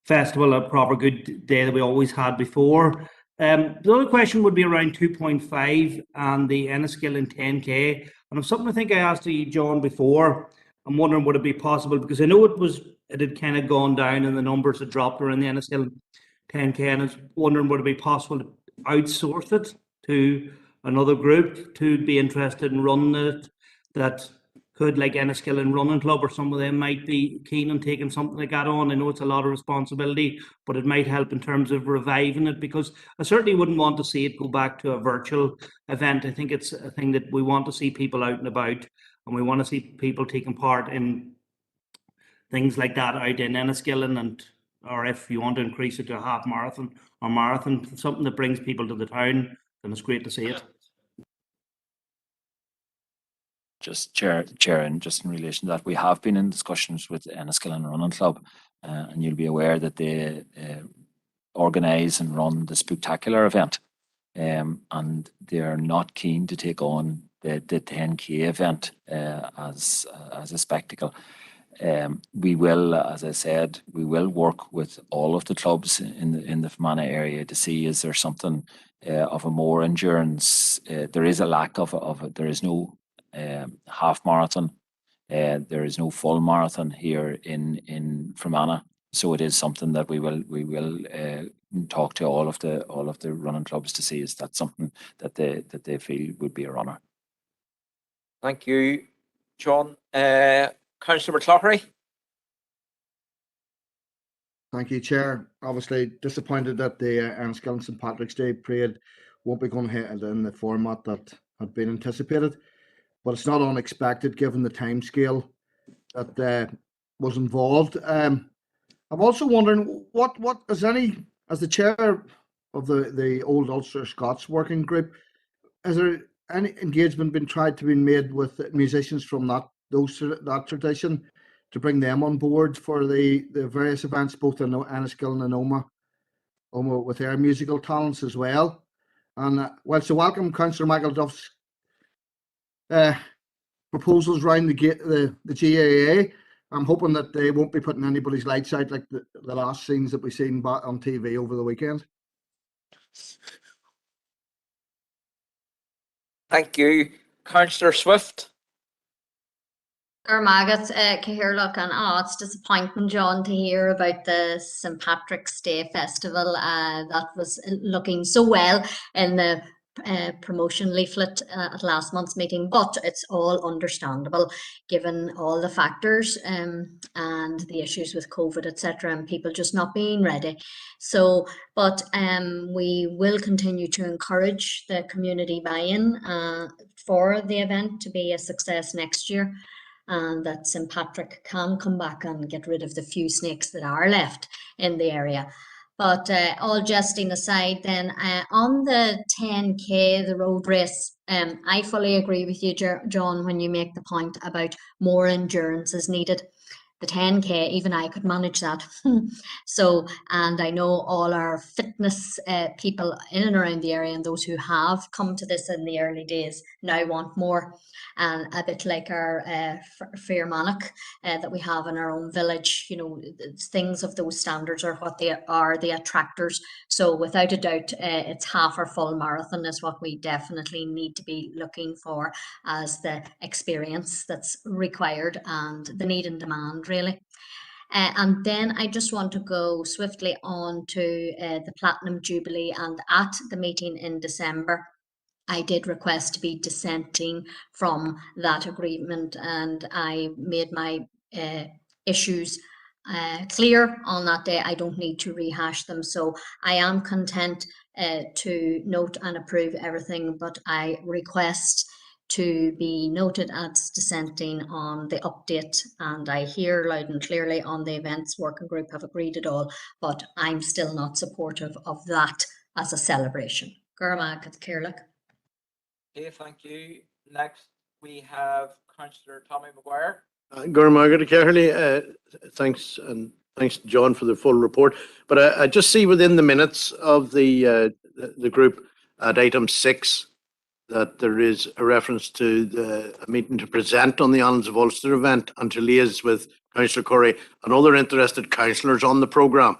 [SPEAKER 7] festival, a proper good day that we always had before. The other question would be around 2.5 and the Enniskillen 10K. And it's something I think I asked you, John, before. I'm wondering, would it be possible, because I know it had kind of gone down and the numbers had dropped around the Enniskillen 10K, and I was wondering, would it be possible to outsource it to another group to be interested in running it, that could, like Enniskillen Running Club or some of them, might be keen on taking something like that on. I know it's a lot of responsibility, but it might help in terms of reviving it, because I certainly wouldn't want to see it go back to a virtual event. I think it's a thing that we want to see people out and about, and we want to see people taking part in things like that out in Enniskillen, and or if you want to increase it to a half marathon or marathon, something that brings people to the town, then it's great to see it.
[SPEAKER 2] Just Chair, and just in relation to that, we have been in discussions with Enniskillen Running Club, and you'll be aware that they organise and run the spectacular event, and they are not keen to take on the 10K event as a spectacle. We will, as I said, we will work with all of the clubs in the Fermanagh area to see, is there something of a more endurance. There is a lack of it. There is no half marathon. There is no full marathon here in Fermanagh. So it is something that we will talk to all of the running clubs to see, is that something that they feel would be a runner.
[SPEAKER 1] Thank you, John. Councillor McCloughery.
[SPEAKER 14] Thank you, Chair. Obviously disappointed that the Enniskillen St Patrick's Day parade won't be going ahead in the format that had been anticipated, but it's not unexpected given the timescale that was involved. I'm also wondering what is any, as the chair of the Old Ulster Scots Working Group, has there any engagement been tried to be made with musicians from that tradition to bring them on board for the various events both in Enniskillen and Omagh with their musical talents as well. And whilst I welcome Councillor McElduff's proposals around the GAA, I'm hoping that they won't be putting anybody's lights out like the last scenes that we've seen on TV over the weekend.
[SPEAKER 1] Thank you. Councillor Swift.
[SPEAKER 21] Maggots, Cahirlock, and it's disappointing, John, to hear about the St. Patrick's Day festival. That was looking so well in the promotion leaflet at last month's meeting, but it's all understandable given all the factors and the issues with COVID, etc., and people just not being ready. So, but we will continue to encourage the community buy-in for the event to be a success next year, and that St. Patrick can come back and get rid of the few snakes that are left in the area. But all jesting aside, then on the 10K, the road race, I fully agree with you, John, when you make the point about more endurance is needed. The 10K, even I could manage that. So, and I know all our fitness people in and around the area and those who have come to this in the early days now want more. And a bit like our Fairmannock that we have in our own village, you know, things of those standards are what they are, the attractors. So without a doubt, it's half our full marathon is what we definitely need to be looking for as the experience that's required and the need and demand, really. And then I just want to go swiftly on to the Platinum Jubilee, and at the meeting in December, I did request to be dissenting from that agreement, and I made my issues clear on that day. I don't need to rehash them, so I am content to note and approve everything, but I request to be noted as dissenting on the update, and I hear loud and clearly on the events working group have agreed it all, but I'm still not supportive of that as a celebration. Gurmag at Kirlock.
[SPEAKER 1] Okay, thank you. Next, we have Councillor Tommy Maguire.
[SPEAKER 19] Gurmag Kearley, thanks, and thanks to John for the full report. But I just see within the minutes of the group at item 6 that there is a reference to a meeting to present on the Islands of Ulster event and to liaise with Councillor Curry and other interested councillors on the programme.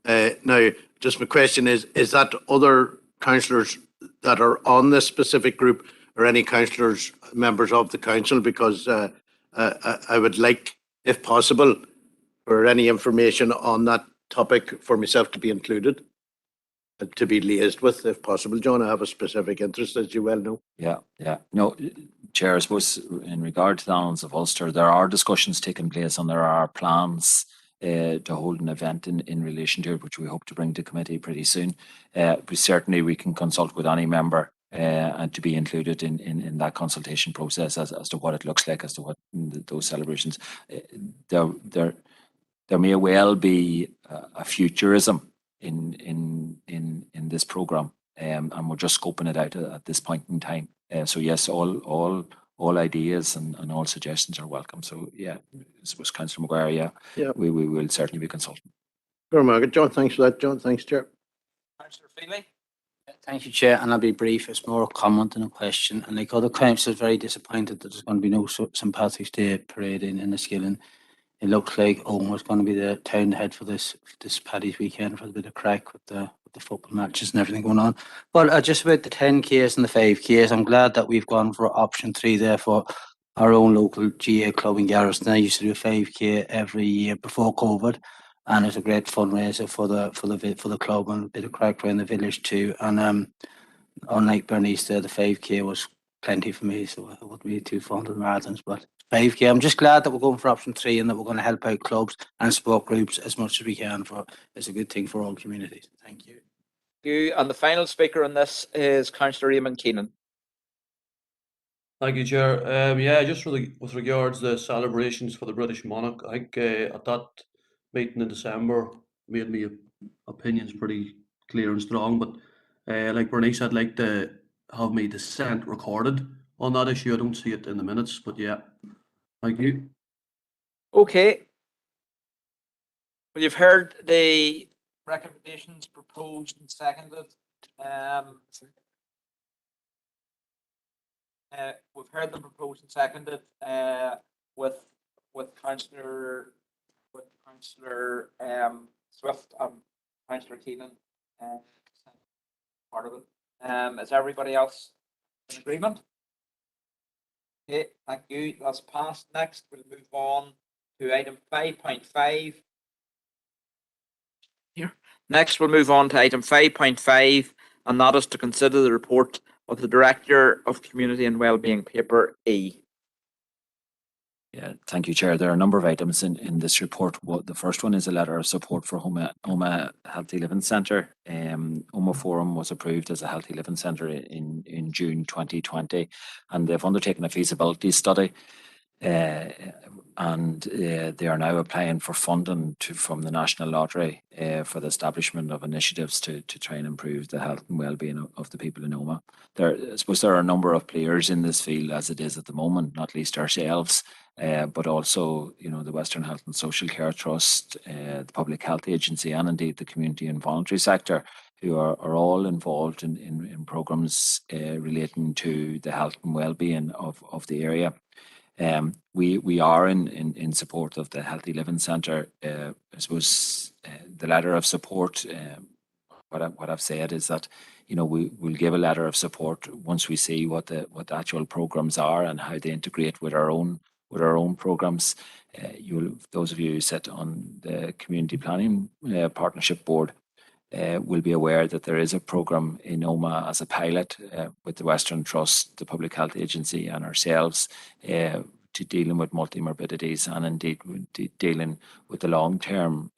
[SPEAKER 19] Now, just my question is that other councillors that are on this specific group or any councillors, members of the council? Because I would like, if possible, for any information on that topic for myself to be included, to be liaised with, if possible. John, I have a specific interest, as you well know.
[SPEAKER 2] Yeah. No, Chair, I suppose in regard to the Islands of Ulster, there are discussions taking place and there are plans to hold an event in relation to it, which we hope to bring to committee pretty soon. We can consult with any member and to be included in that consultation process as to what it looks like, as to what those celebrations. There may well be a futurism in this programme, and we're just scoping it out at this point in time. So yes, all ideas and all suggestions are welcome. So yeah, this was Councillor Maguire.
[SPEAKER 19] Yeah,
[SPEAKER 2] we will certainly be consulting.
[SPEAKER 19] John, thanks for that. John, thanks, Chair.
[SPEAKER 1] Councillor Feely.
[SPEAKER 4] Thank you, Chair, and I'll be brief. It's more a comment than a question. And like other councillors, very disappointed that there's going to be no St. Patrick's Day parade in Enniskillen. It looks like Owen's going to be the town head for this Paddy's weekend for a bit of crack with the football matches and everything going on. But just about the 10Ks and the 5Ks, I'm glad that we've gone for option 3 there for our own local GA club in Garrison. I used to do a 5K every year before COVID, and it's a great fundraiser for the club and a bit of crack around the village too. And unlike Bernice there, the 5K was plenty for me, so I wouldn't be too fond of marathons, but 5K. I'm just glad that we're going for option 3 and that we're going to help out clubs and support groups as much as we can. It's a good thing for all communities. Thank you.
[SPEAKER 1] And the final speaker on this is Councillor Eamon Keenan.
[SPEAKER 10] Thank you, Chair. Just really with regards to the celebrations for the British monarch, I think at that meeting in December made me opinions pretty clear and strong. But like Bernice, I'd like to have my dissent recorded on that issue. I don't see it in the minutes, but yeah. Thank you.
[SPEAKER 1] Okay. Well, you've heard the recommendations proposed and seconded. We've heard them proposed and seconded with Councillor Swift and Councillor Keenan part of it. Is everybody else in agreement? Okay, thank you. That's passed. Next, we'll move on to item 5.5. Here. Next, we'll move on to item 5.5, and that is to consider the report of the Director of Community and Wellbeing, paper E.
[SPEAKER 2] Yeah, thank you, Chair. There are a number of items in this report. The first one is a letter of support for Oma Healthy Living Centre. Oma Forum was approved as a Healthy Living Centre in June 2020, and they've undertaken a feasibility study. And they are now applying for funding from the National Lottery for the establishment of initiatives to try and improve the health and well-being of the people in Oma. I suppose there are a number of players in this field as it is at the moment, not least ourselves, but also, you know, the Western Health and Social Care Trust, the Public Health Agency, and indeed the community and voluntary sector, who are all involved in programmes relating to the health and well-being of the area. We are in support of the Healthy Living Centre. I suppose the letter of support, what I've said is that, you know, we'll give a letter of support once we see what the actual programmes are and how they integrate with our own programmes. Those of you who sit on the Community Planning Partnership Board will be aware that there is a programme in Oma as a pilot with the Western Trust, the Public Health Agency, and ourselves to dealing with multi-morbidities and indeed dealing with the long-term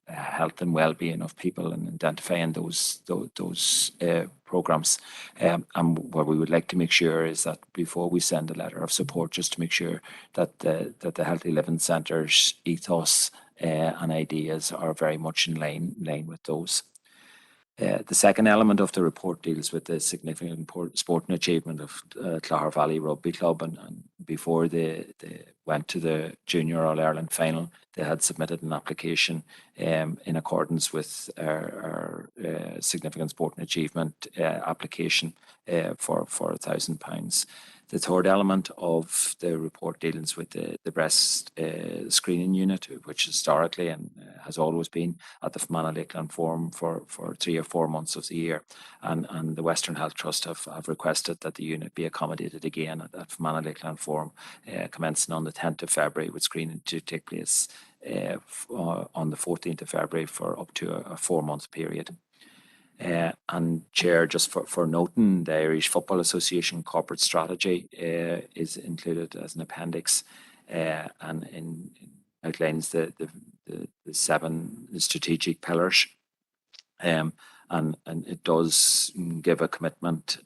[SPEAKER 2] health and well-being of people and identifying those programmes. And what we would like to make sure is that before we send a letter of support, just to make sure that the Healthy Living Centre's ethos and ideas are very much in line with those. The second element of the report deals with the significant sporting achievement of Clogher Valley Rugby Club, and before they went to the Junior All-Ireland final, they had submitted an application in accordance with our significant sporting achievement application for £1,000. The third element of the report deals with the breast screening unit, which historically and has always been at the Fermanagh Lakeland Forum for 3 or 4 months of the year. And the Western Health Trust have requested that the unit be accommodated again at Fermanagh Lakeland Forum, commencing on the 10th of February, with screening to take place on the 14th of February for up to a 4-month period. And Chair, just for noting, the Irish Football Association corporate strategy is included as an appendix and outlines the 7 strategic pillars. And it does give a commitment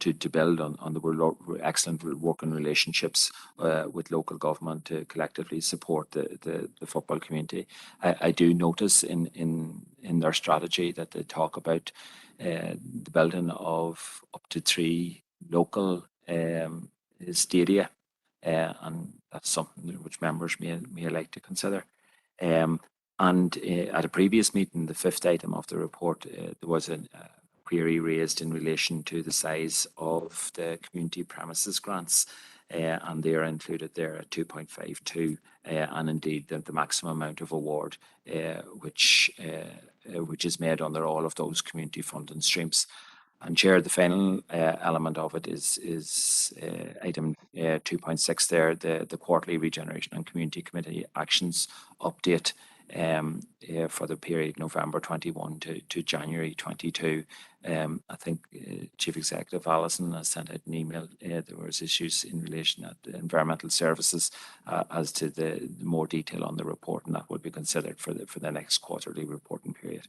[SPEAKER 2] to build on the excellent working relationships with local government to collectively support the football community. I do notice in their strategy that they talk about the building of up to 3 local stadia, and that's something which members may like to consider. And at a previous meeting, the 5th item of the report, there was a query raised in relation to the size of the community premises grants, and they are included there at 2.52, and indeed the maximum amount of award, which is made under all of those community funding streams. And Chair, the final element of it is item 2.6 there, the quarterly Regeneration and Community Committee actions update for the period November 21 to January 22. I think Chief Executive Allison has sent out an email. There was issues in relation to environmental services as to the more detail on the report, and that will be considered for the next quarterly reporting period.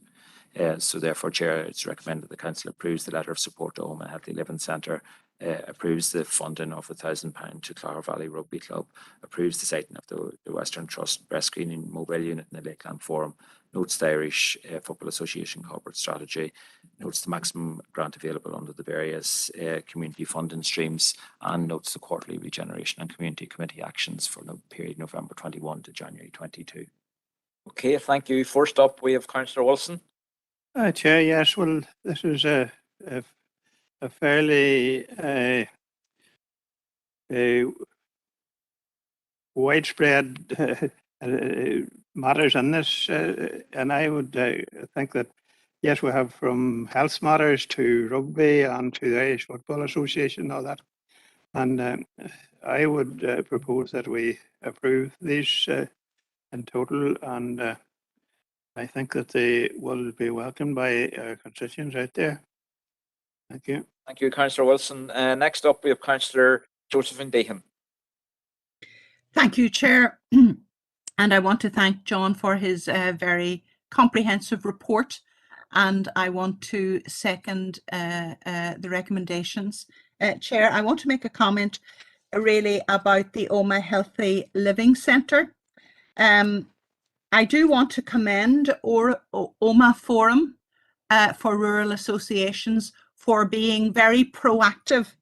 [SPEAKER 2] So therefore, Chair, it's recommended the Council approves the letter of support to Oma Healthy Living Centre, approves the funding of £1,000 to Clogher Valley Rugby Club, approves the siting of the Western Trust breast screening mobile unit in the Lakeland Forum, notes the Irish Football Association corporate strategy, notes the maximum grant available under the various community funding streams, and notes the quarterly Regeneration and Community Committee actions for the period November 21 to January 22.
[SPEAKER 1] Okay, thank you. First up, we have Councillor Wilson.
[SPEAKER 3] Chair, yes, well, this is a fairly widespread matters in this, and I would think that, yes, we have from health matters to rugby and to the Irish Football Association and all that. And I would propose that we approve these in total, and I think that they will be welcomed by our constituents out there. Thank you.
[SPEAKER 1] Thank you, Councillor Wilson. Next up, we have Councillor Josephine Dehan.
[SPEAKER 11] Thank you, Chair. And I want to thank John for his very comprehensive report. And I want to second the recommendations. Chair, I want to make a comment really about the Omagh Healthy Living Centre. I do want to commend Omagh Forum for Rural Associations for being very proactive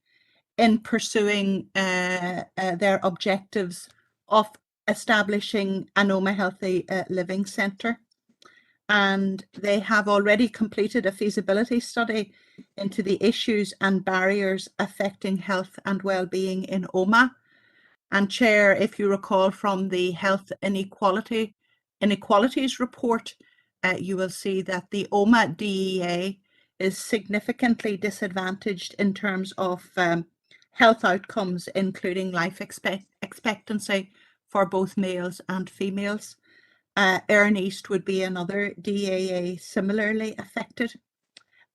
[SPEAKER 11] in pursuing their objectives of establishing an Omagh Healthy Living Centre. And they have already completed a feasibility study into the issues and barriers affecting health and well-being in Omagh. And Chair, if you recall from the Health Inequalities report, you will see that the Omagh DEA is significantly disadvantaged in terms of health outcomes, including life expectancy for both males and females. Erne East would be another DAA similarly affected.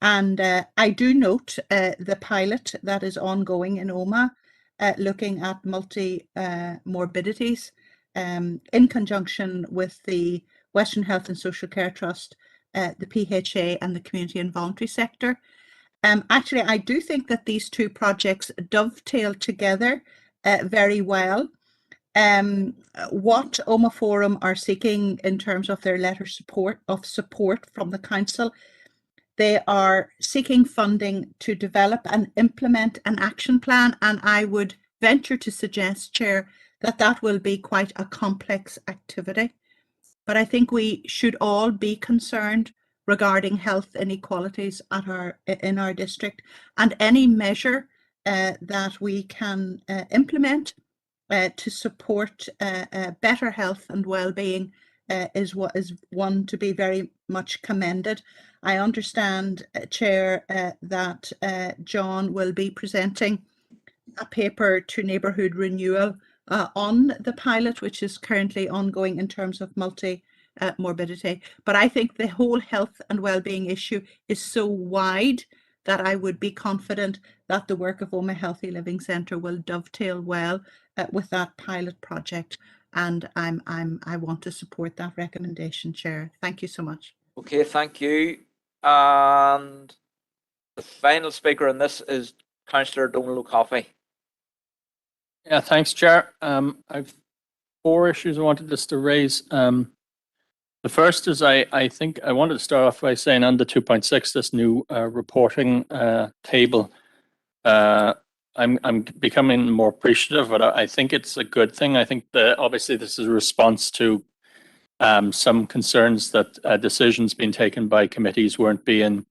[SPEAKER 11] And I do note the pilot that is ongoing in Omagh, looking at multi-morbidities in conjunction with the Western Health and Social Care Trust, the PHA and the community and voluntary sector. Actually, I do think that these two projects dovetail together very well. What Omagh Forum are seeking in terms of their letter of support from the council, they are seeking funding to develop and implement an action plan, and I would venture to suggest, Chair, that that will be quite a complex activity. But I think we should all be concerned regarding health inequalities in our district, and any measure that we can implement to support better health and well-being is one to be very much commended. I understand, Chair, that John will be presenting a paper to Neighbourhood Renewal on the pilot, which is currently ongoing in terms of morbidity. But I think the whole health and well-being issue is so wide that I would be confident that the work of Omagh Healthy Living Centre will dovetail well with that pilot project, and I want to support that recommendation, Chair. Thank you so much.
[SPEAKER 1] Okay, thank you. And the final speaker on this is Councillor Donald O'Coffey.
[SPEAKER 12] Yeah, thanks, Chair. I've 4 issues I wanted just to raise. The first is I think I wanted to start off by saying under 2.6, this new reporting table, I'm becoming more appreciative, but I think it's a good thing. I think that obviously this is a response to some concerns that decisions being taken by committees weren't being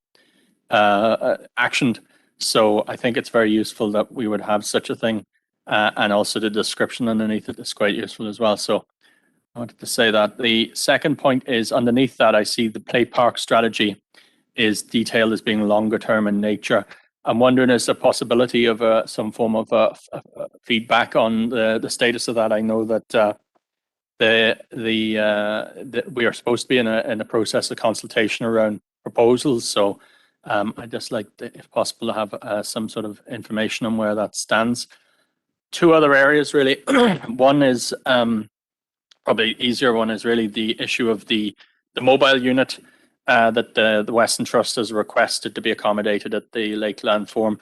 [SPEAKER 12] actioned. So I think it's very useful that we would have such a thing, and also the description underneath it is quite useful as well. So I wanted to say that. The second point is underneath that, I see the play park strategy is detailed as being longer term in nature. I'm wondering, is there a possibility of some form of feedback on the status of that? I know that we are supposed to be in a process of consultation around proposals. So I'd just like, if possible, to have some sort of information on where that stands. 2 other areas really. One is probably easier one is really the issue of the mobile unit that the Western Trust has requested to be accommodated at the Lakeland Forum.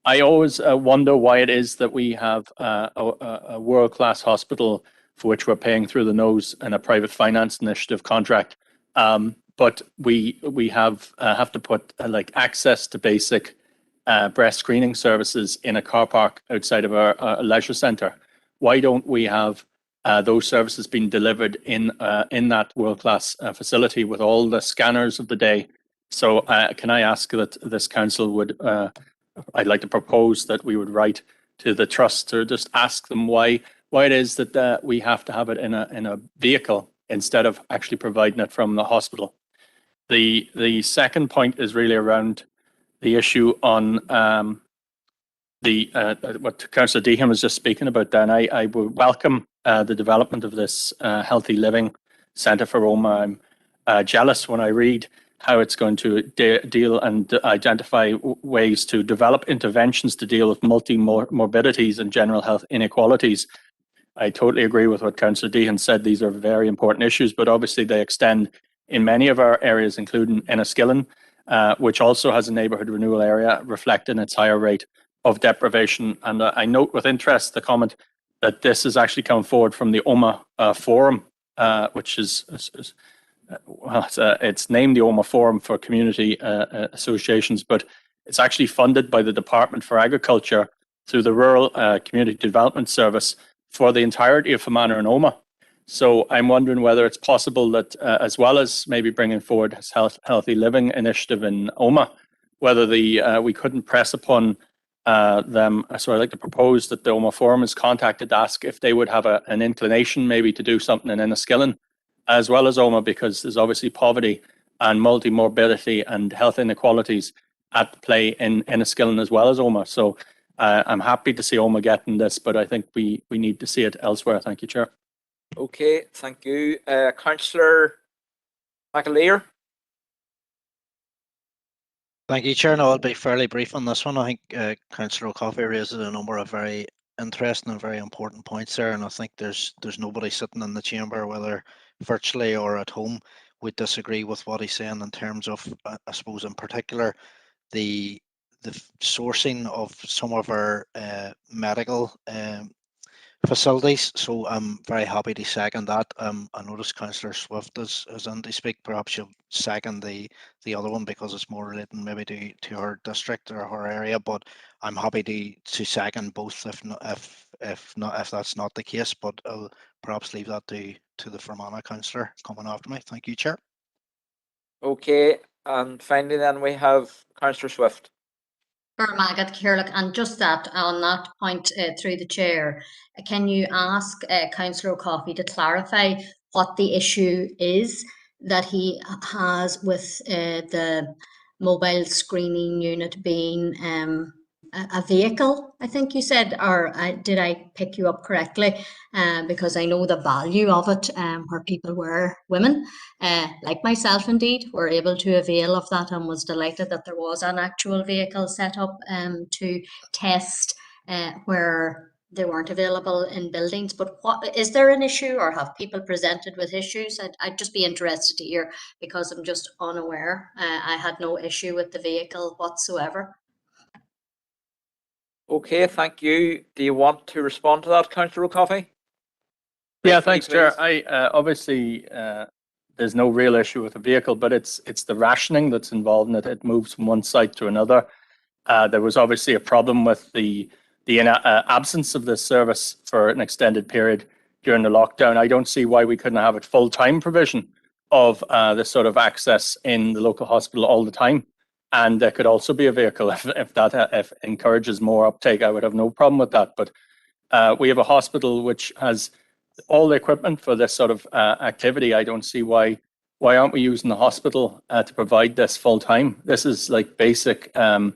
[SPEAKER 12] I always wonder why it is that we have a world-class hospital for which we're paying through the nose in a private finance initiative contract, but we have to put like access to basic breast screening services in a car park outside of our leisure centre. Why don't we have those services being delivered in that world-class facility with all the scanners of the day. So can I ask that this council would, I'd like to propose that we would write to the trust to just ask them why it is that we have to have it in a vehicle instead of actually providing it from the hospital. The second point is really around the issue on what Councillor Deehan was just speaking about. Dan, I would welcome the development of this healthy living centre for Roma. I'm jealous when I read how it's going to deal and identify ways to develop interventions to deal with multi-morbidities and general health inequalities. I totally agree with what Councillor Deehan said. These are very important issues, but obviously they extend in many of our areas, including Enniskillen, which also has a neighbourhood renewal area reflecting its higher rate of deprivation. And I note with interest the comment that this has actually come forward from the OMA Forum, which is well, it's named the OMA Forum for Community Associations, but it's actually funded by the Department for Agriculture through the Rural Community Development Service for the entirety of Fermanagh and Omagh. So I'm wondering whether it's possible that, as well as maybe bringing forward this healthy living initiative in Omagh, whether we couldn't press upon them. So I'd like to propose that the Omagh Forum is contacted to ask if they would have an inclination maybe to do something in Enniskillen, as well as Omagh, because there's obviously poverty and multi-morbidity and health inequalities at play in Enniskillen as well as Omagh. So I'm happy to see Omagh getting this, but I think we need to see it elsewhere. Thank you, Chair.
[SPEAKER 1] Okay, thank you. Councillor McAleer.
[SPEAKER 18] Thank you, Chair. No, I'll be fairly brief on this one. I think Councillor O'Coffey raises a number of very interesting and very important points there, and I think there's nobody sitting in the chamber, whether virtually or at home, would disagree with what he's saying in terms of, I suppose, in particular, the sourcing of some of our medical facilities. So I'm very happy to second that. I noticed Councillor Swift is in to speak. Perhaps you'll second the other one because it's more relating maybe to her district or her area. But I'm happy to second both if that's not the case. But I'll perhaps leave that to the Fermanagh councillor coming after me. Thank you, Chair.
[SPEAKER 1] Okay, and finally then we have Councillor Swift.
[SPEAKER 21] And just that on that point through the chair, can you ask Councillor O'Coffey to clarify what the issue is that he has with the mobile screening unit being a vehicle, I think you said, or did I pick you up correctly? Because I know the value of it, where people were women, like myself indeed, were able to avail of that and was delighted that there was an actual vehicle set up to test where they weren't available in buildings. But what is there an issue, or have people presented with issues? I'd just be interested to hear, because I'm just unaware. I had no issue with the vehicle whatsoever.
[SPEAKER 1] Okay, thank you. Do you want to respond to that, Councillor O'Coffey?
[SPEAKER 12] Yeah, thanks, Chair. I obviously there's no real issue with the vehicle, but it's the rationing that's involved in it. It moves from one site to another. There was obviously a problem with the absence of this service for an extended period during the lockdown. I don't see why we couldn't have it full-time provision of this sort of access in the local hospital all the time. And there could also be a vehicle if that encourages more uptake. I would have no problem with that. But we have a hospital which has all the equipment for this sort of activity. I don't see why aren't we using the hospital to provide this full time. This is like basic. I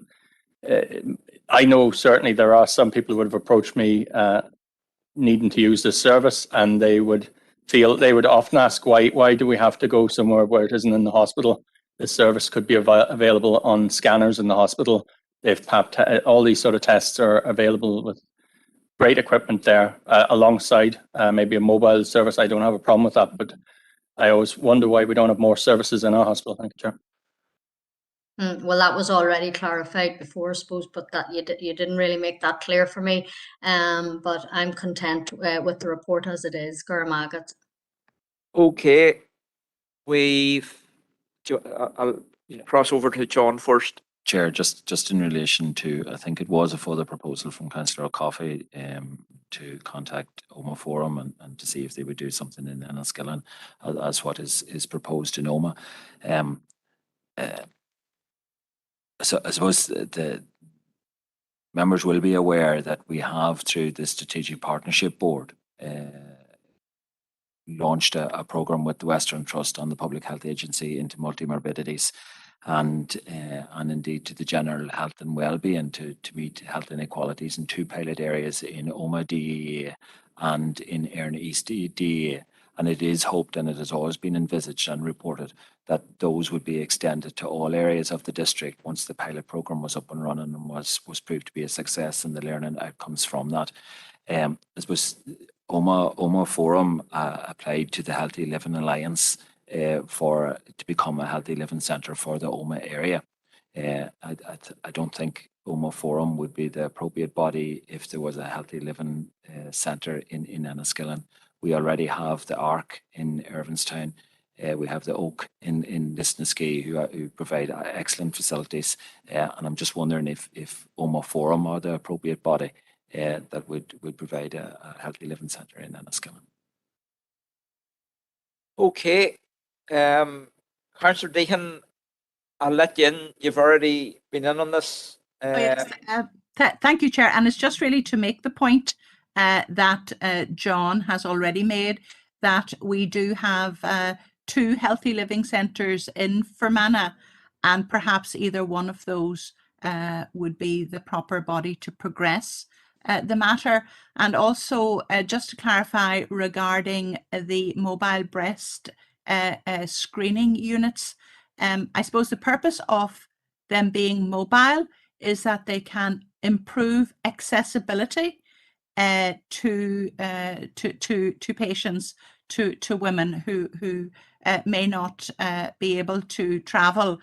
[SPEAKER 12] know certainly there are some people who would have approached me needing to use this service, and they would often ask why do we have to go somewhere where it isn't in the hospital. This service could be available on scanners in the hospital. They've all these sort of tests are available with great equipment there alongside maybe a mobile service. I don't have a problem with that, but I always wonder why we don't have more services in our hospital. Thank you, Chair.
[SPEAKER 21] Well, that was already clarified before, I suppose, but that you didn't really make that clear for me. But I'm content with the report as it is. Gurmagat.
[SPEAKER 1] Okay, I'll cross over to John first.
[SPEAKER 2] Chair, just in relation to, I think it was a further proposal from Councillor O'Coffey to contact Oma Forum and to see if they would do something in Enniskillen as what is proposed in Oma. So I suppose the members will be aware that we have, through the Strategic Partnership Board, launched a programme with the Western Trust on the Public Health Agency into multimorbidities and indeed to the general health and well-being to meet health inequalities in 2 pilot areas in Oma DEA and in Erne East DEA. And it is hoped, and it has always been envisaged and reported, that those would be extended to all areas of the district once the pilot programme was up and running and was proved to be a success and the learning outcomes from that. I suppose Oma Forum applied to the Healthy Living Alliance to become a healthy living centre for the Oma area. I don't think Oma Forum would be the appropriate body if there was a healthy living centre in Enniskillen. We already have the ARC in Irvinstown. We have the Oak in Lisnaskea who provide excellent facilities. And I'm just wondering if Oma Forum are the appropriate body that would provide a healthy living centre in Enniskillen.
[SPEAKER 1] Okay. Councillor Deacon, I'll let you in. You've already been in on this.
[SPEAKER 11] Thank you, Chair. And it's just really to make the point that John has already made, that we do have 2 healthy living centres in Fermanagh, and perhaps either one of those would be the proper body to progress the matter. And also, just to clarify regarding the mobile breast screening units, I suppose the purpose of them being mobile is that they can improve accessibility to patients, to women who may not be able to travel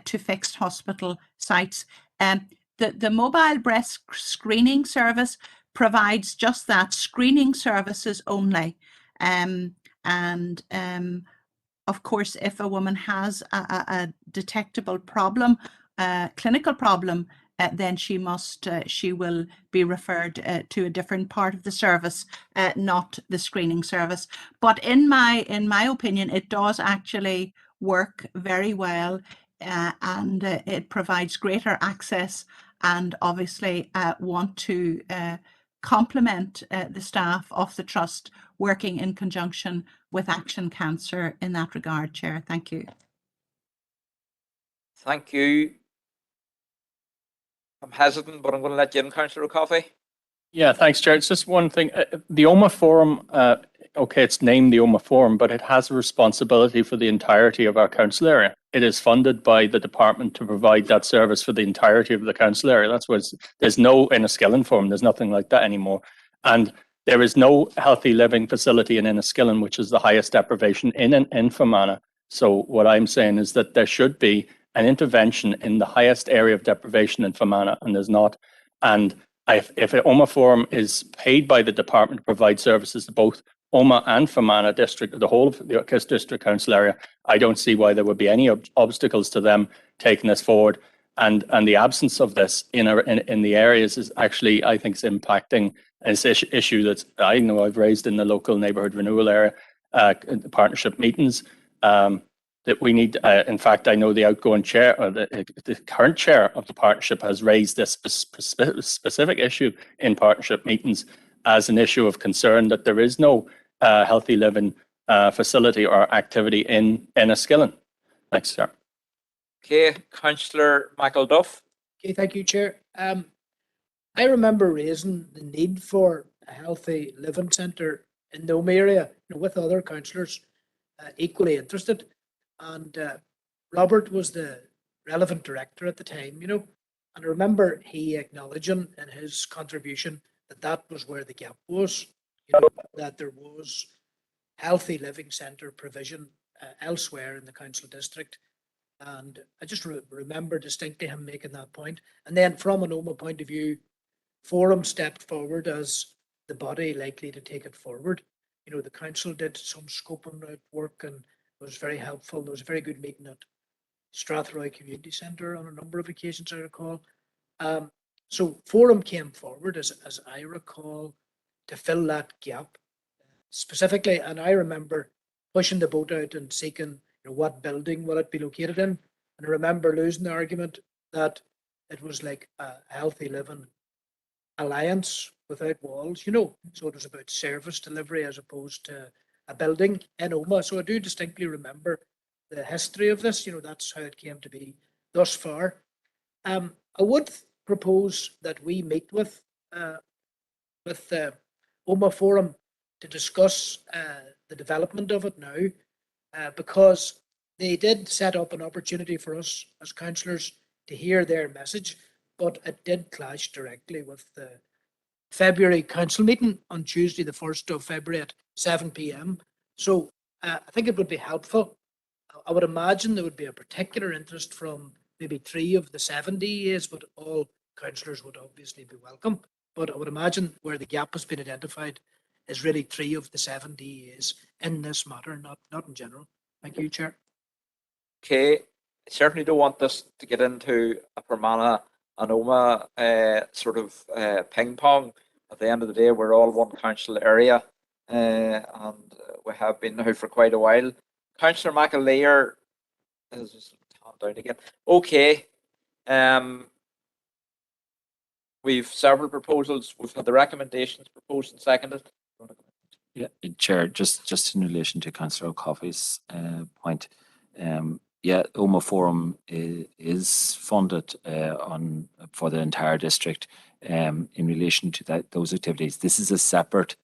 [SPEAKER 11] to fixed hospital sites. The mobile breast screening service provides just that, screening services only. Of course, if a woman has a detectable problem, clinical problem, then she will be referred to a different part of the service, not the screening service. But in my opinion, it does actually work very well, and it provides greater access. And obviously, want to complement the staff of the Trust working in conjunction with Action Cancer in that regard, Chair. Thank you.
[SPEAKER 1] Thank you. I'm hesitant, but I'm going to let you in, Councillor O'Coffey.
[SPEAKER 12] Yeah, thanks, Chair. It's just one thing. The Oma Forum, okay, it's named the Oma Forum, but it has a responsibility for the entirety of our council area. It is funded by the department to provide that service for the entirety of the council area. That's what there's no Enniskillen Forum. There's nothing like that anymore. And there is no healthy living facility in Enniskillen, which is the highest deprivation in Fermanagh. So what I'm saying is that there should be an intervention in the highest area of deprivation in Fermanagh, and there's not. And if Oma Forum is paid by the department to provide services to both Oma and Fermanagh district, the whole of the Kiss District Council area, I don't see why there would be any obstacles to them taking this forward. And the absence of this in the areas is actually, I think, is impacting this issue that I know I've raised in the local neighbourhood renewal area partnership meetings. That we need, in fact, I know the outgoing chair, or the current chair of the partnership has raised this specific issue in partnership meetings as an issue of concern, that there is no healthy living facility or activity in Enniskillen. Thanks, sir.
[SPEAKER 1] Okay, Councillor Michael Duff.
[SPEAKER 5] Okay, thank you, Chair. I remember raising the need for a healthy living centre in the Oma area, with other councillors equally interested. And Robert was the relevant director at the time, and I remember he acknowledging in his contribution that was where the gap was, that there was healthy living centre provision elsewhere in the council district. And I just remember distinctly him making that point. And then from an Oma point of view, Forum stepped forward as the body likely to take it forward. The council did some scoping out work, and it was very helpful. There was a very good meeting at Strathroy Community Centre on a number of occasions, I recall. So Forum came forward, as I recall, to fill that gap specifically. And I remember pushing the boat out and seeking, what building will it be located in. And I remember losing the argument that it was like a healthy living alliance without walls, so it was about service delivery as opposed to a building in Oma. So I do distinctly remember the history of this. That's how it came to be thus far. I would propose that we meet with the Oma Forum to discuss the development of it now, because they did set up an opportunity for us as councillors to hear their message, but it did clash directly with the February council meeting on Tuesday, the 1st of February at 7 p.m. So I think it would be helpful. I would imagine there would be a particular interest from maybe 3 of the 7 DEAs, but all councillors would obviously be welcome. But I would imagine where the gap has been identified is really 3 of the 7 DEAs in this matter, not in general. Thank you, Chair.
[SPEAKER 1] Okay, I certainly don't want this to get into a Fermanagh and Oma sort of ping pong. At the end of the day, we're all one council area, and we have been now for quite a while. Councillor McAleer is just down again. Okay, we've several proposals. We've had the recommendations proposed and seconded.
[SPEAKER 2] Yeah, Chair, just in relation to Councillor O'Coffey's point, yeah, Oma Forum is funded for the entire district in relation to those activities. This is a separate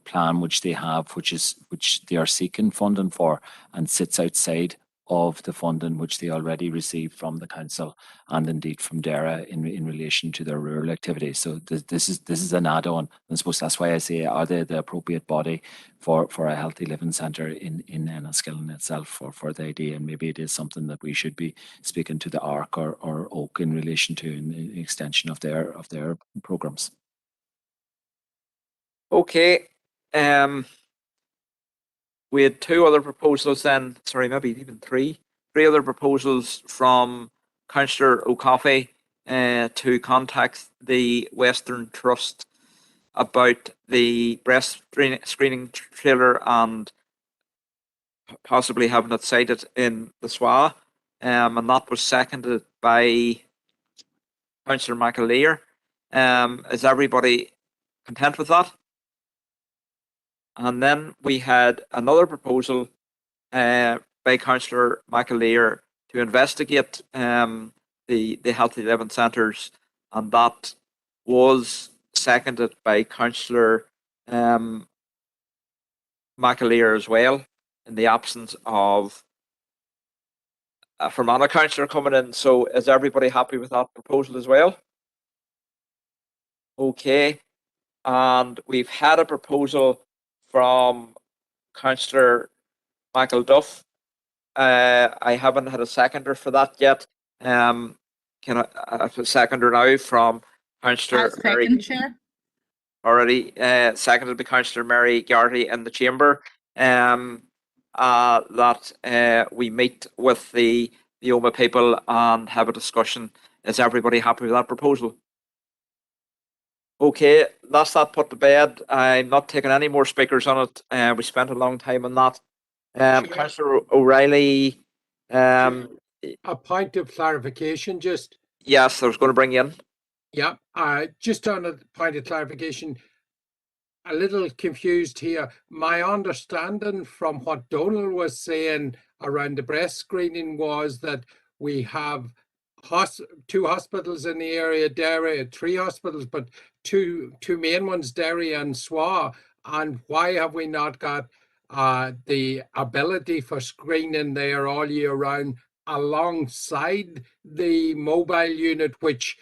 [SPEAKER 2] plan which they have, which they are seeking funding for, and sits outside of the funding which they already received from the council and indeed from DERA in relation to their rural activities. So this is an add-on. I suppose that's why I say, are they the appropriate body for a healthy living centre in Enniskillen itself for the idea? And maybe it is something that we should be speaking to the ARC or Oak in relation to an extension of their programmes.
[SPEAKER 1] Okay. We had 2 other proposals then, sorry, maybe even 3 other proposals from Councillor O'Coffey to contact the Western Trust about the breast screening trailer and possibly having it sited in the SWA. And that was seconded by Councillor McAleer. Is everybody content with that? And then we had another proposal by Councillor McAleer to investigate the healthy living centres, and that was seconded by Councillor McAleer as well, in the absence of a Fermanagh councillor coming in. So is everybody happy with that proposal as well? Okay, and we've had a proposal from Councillor Michael Duff. I haven't had a seconder for that yet. Can I have a seconder now from Councillor Mary?
[SPEAKER 11] Second, Chair.
[SPEAKER 1] Already seconded by Councillor Mary Garrity in the chamber. That we meet with the Oma people and have a discussion. Is everybody happy with that proposal? Okay, that's that put to bed. I'm not taking any more speakers on it. We spent a long time on that. Councillor O'Reilly.
[SPEAKER 9] A point of clarification, just.
[SPEAKER 1] Yes, I was going to bring you in.
[SPEAKER 9] Yeah, just on a point of clarification, a little confused here. My understanding from what Donald was saying around the breast screening was that we have 2 hospitals in the area, Derry, 3 hospitals, but two main ones, Derry and SWA. And why have we not got the ability for screening there all year round alongside the mobile unit, which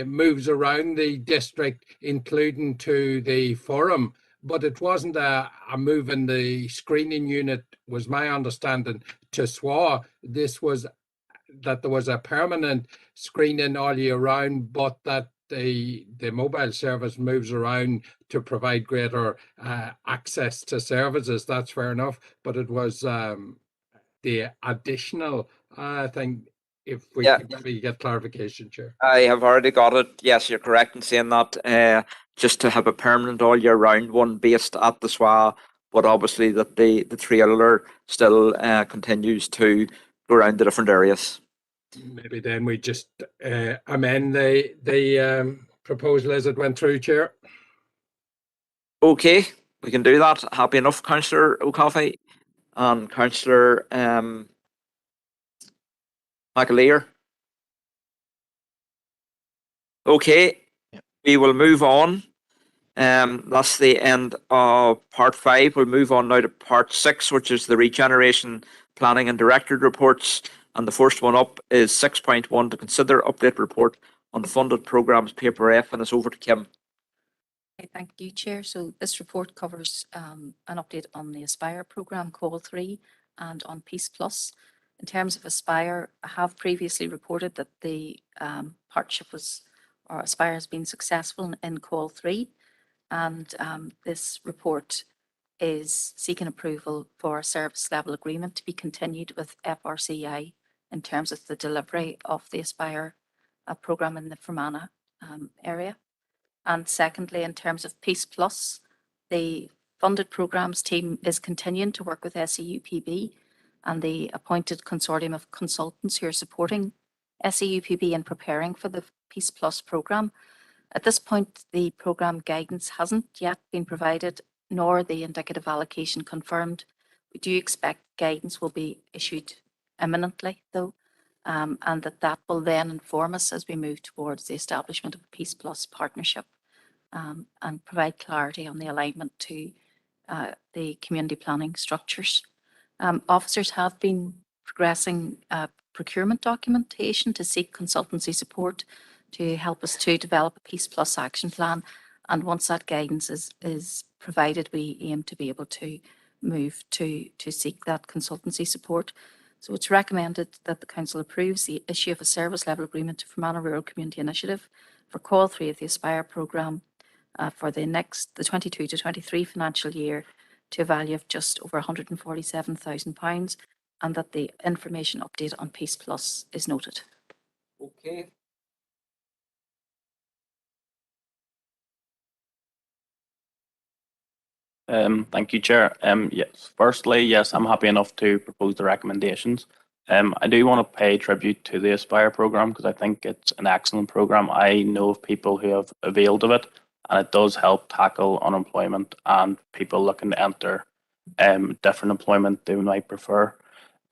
[SPEAKER 9] moves around the district, including to the forum? But it wasn't a move in the screening unit, was my understanding, to SWA. This was that there was a permanent screening all year round, but that the mobile service moves around to provide greater access to services. That's fair enough, but it was the additional thing, if we
[SPEAKER 1] Yeah.
[SPEAKER 9] could maybe get clarification, Chair.
[SPEAKER 1] I have already got it. Yes, you're correct in saying that. Just to have a permanent all year round one based at the SWA, but obviously that the trailer still continues to go around the different areas.
[SPEAKER 9] Maybe then we just amend the proposal as it went through, Chair.
[SPEAKER 1] Okay, we can do that. Happy enough, Councillor O'Coffey and Councillor McAleer. Okay, we will move on. That's the end of part 5. We'll move on now to part 6, which is the regeneration planning and directorate reports. And the first one up is 6.1 to consider update report on the funded programmes paper F, and it's over to Kim.
[SPEAKER 6] Okay, thank you, Chair. So this report covers an update on the Aspire programme, Call 3, and on Peace Plus. In terms of Aspire, I have previously reported that the partnership or Aspire has been successful in Call 3, and this report is seeking approval for a service level agreement to be continued with FRCI in terms of the delivery of the Aspire programme in the Fermanagh area. And secondly, in terms of Peace Plus, the funded programmes team is continuing to work with SEUPB and the appointed consortium of consultants who are supporting SEUPB in preparing for the Peace Plus programme. At this point, the programme guidance hasn't yet been provided, nor the indicative allocation confirmed. We do expect guidance will be issued imminently, though, and that will then inform us as we move towards the establishment of a Peace Plus partnership and provide clarity on the alignment to the community planning structures. Officers have been progressing procurement documentation to seek consultancy support to help us to develop a Peace Plus action plan. And once that guidance is provided, we aim to be able to move to seek that consultancy support. So it's recommended that the Council approves the issue of a service level agreement to Fermanagh Rural Community Initiative for Call 3 of the Aspire programme for the 22 to 23 financial year to a value of just over £147,000, and that the information update on Peace Plus is noted.
[SPEAKER 1] Okay.
[SPEAKER 12] Thank you, Chair. Yes, firstly, yes, I'm happy enough to propose the recommendations. I do want to pay tribute to the Aspire programme because I think it's an excellent programme. I know of people who have availed of it, and it does help tackle unemployment and people looking to enter different employment they might prefer.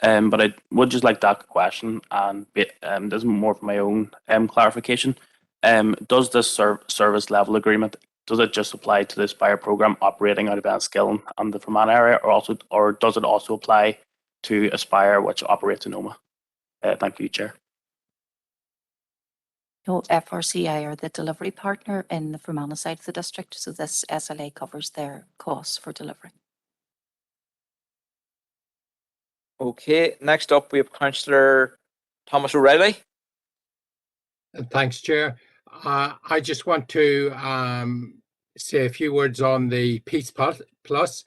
[SPEAKER 12] But I would just like to ask a question, and this is more for my own clarification. Does this service level agreement, does it just apply to the Aspire programme operating out of Enniskillen and the Fermanagh area, or does it also apply to Aspire, which operates in Omagh? Thank you, Chair.
[SPEAKER 6] No, FRCI are the delivery partner in the Fermanagh side of the district, so this SLA covers their costs for delivery.
[SPEAKER 1] Okay, next up we have Councillor Thomas O'Reilly.
[SPEAKER 9] Thanks, Chair. I just want to say a few words on the Peace Plus.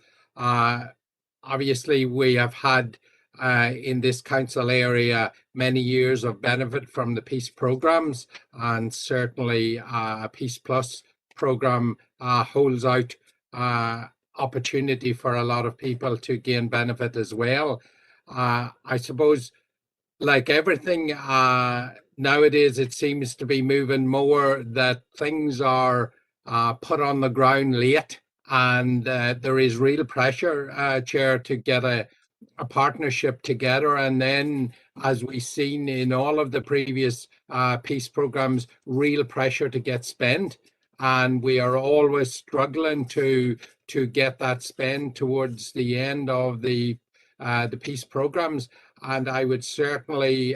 [SPEAKER 9] Obviously, we have had in this council area many years of benefit from the peace programs, and certainly a Peace Plus program holds out opportunity for a lot of people to gain benefit as well. I suppose, like everything nowadays, it seems to be moving more that things are put on the ground late, and there is real pressure, Chair, to get a partnership together. And then, as we've seen in all of the previous peace programs, real pressure to get spent. And we are always struggling to get that spend towards the end of the peace programs. And I would certainly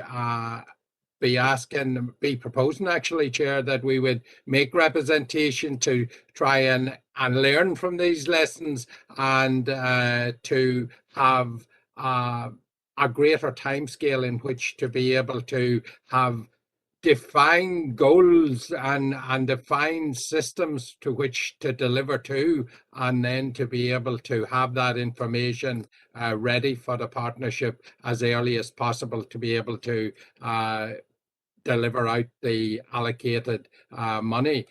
[SPEAKER 9] be proposing actually, Chair, that we would make representation to try and learn from these lessons, and to have a greater timescale in which to be able to have define goals and define systems to which to deliver to, and then to be able to have that information ready for the partnership as early as possible to be able to deliver out the allocated money.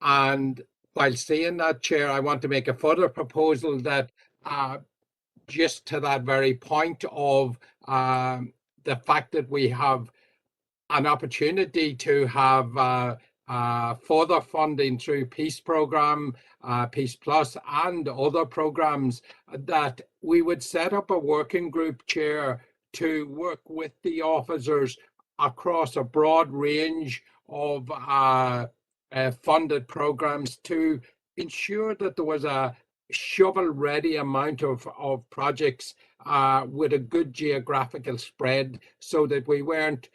[SPEAKER 9] And while saying that, Chair, I want to make a further proposal that just to that very point of the fact that we have an opportunity to have further funding through Peace Programme, Peace Plus, and other programs, that we would set up a working group, Chair, to work with the officers across a broad range of funded programs to ensure that there was a shovel-ready amount of projects with a good geographical spread, so that we weren't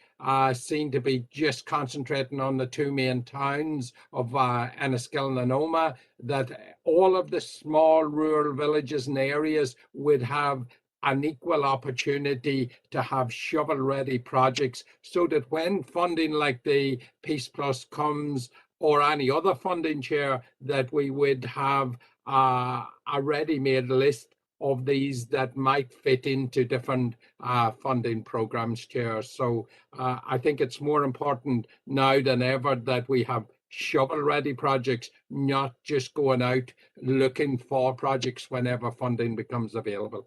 [SPEAKER 9] seen to be just concentrating on the two main towns of Enniskillen and Omagh, that all of the small rural villages and areas would have an equal opportunity to have shovel-ready projects, so that when funding like the Peace Plus comes, or any other funding, Chair, that we would have a ready-made list of these that might fit into different funding programs, Chair. So I think it's more important now than ever that we have shovel-ready projects, not just going out looking for projects whenever funding becomes available.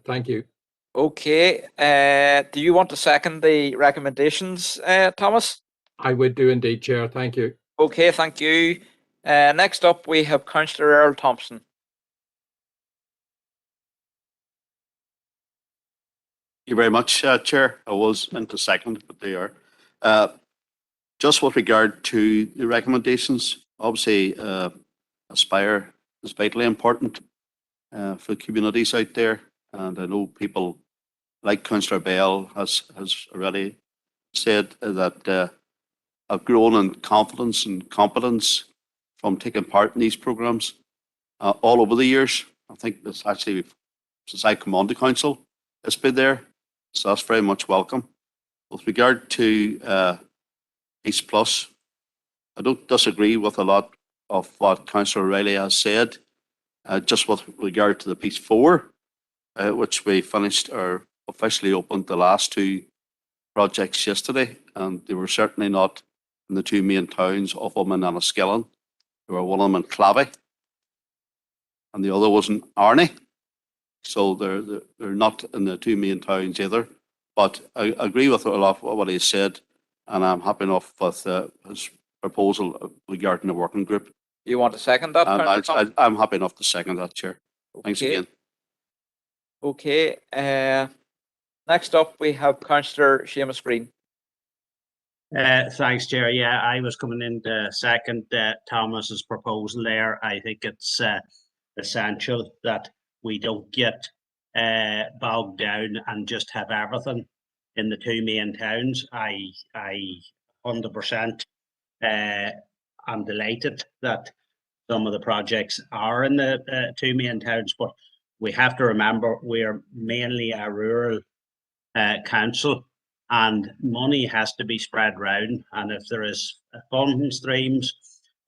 [SPEAKER 9] Thank you.
[SPEAKER 1] Okay. Do you want to second the recommendations, Thomas?
[SPEAKER 9] I would do indeed, Chair. Thank you.
[SPEAKER 1] Okay, thank you. Next up, we have Councillor Earl Thompson.
[SPEAKER 15] Thank you very much, Chair. I was meant to second, but they are. Just with regard to the recommendations, obviously, Aspire is vitally important for the communities out there, and I know people like Councillor Bell has already said that have grown in confidence and competence from taking part in these programs all over the years. I think that's actually, since I come on to council, it's been there, so that's very much welcome. With regard to Peace Plus, I don't disagree with a lot of what Councillor Riley has said. Just with regard to the Peace 4, which we finished or officially opened the last two projects yesterday, and they were certainly not in the two main towns of Ormond and Enniskillen. There were one of them in Clavey, and the other was in Arney. So they're not in the two main towns either. But I agree with a lot of what he said, and I'm happy enough with his proposal regarding the working group.
[SPEAKER 1] You want to second that?
[SPEAKER 15] I'm happy enough to second that, Chair. Thanks again.
[SPEAKER 1] Okay. Next up, we have Councillor Seamus Green.
[SPEAKER 16] Thanks, Chair. Yeah, I was coming in to second Thomas's proposal there. I think it's essential that we don't get bogged down and just have everything in the two main towns. I 100% I'm delighted that some of the projects are in the two main towns, but we have to remember we're mainly a rural council, and money has to be spread around. And if there is funding streams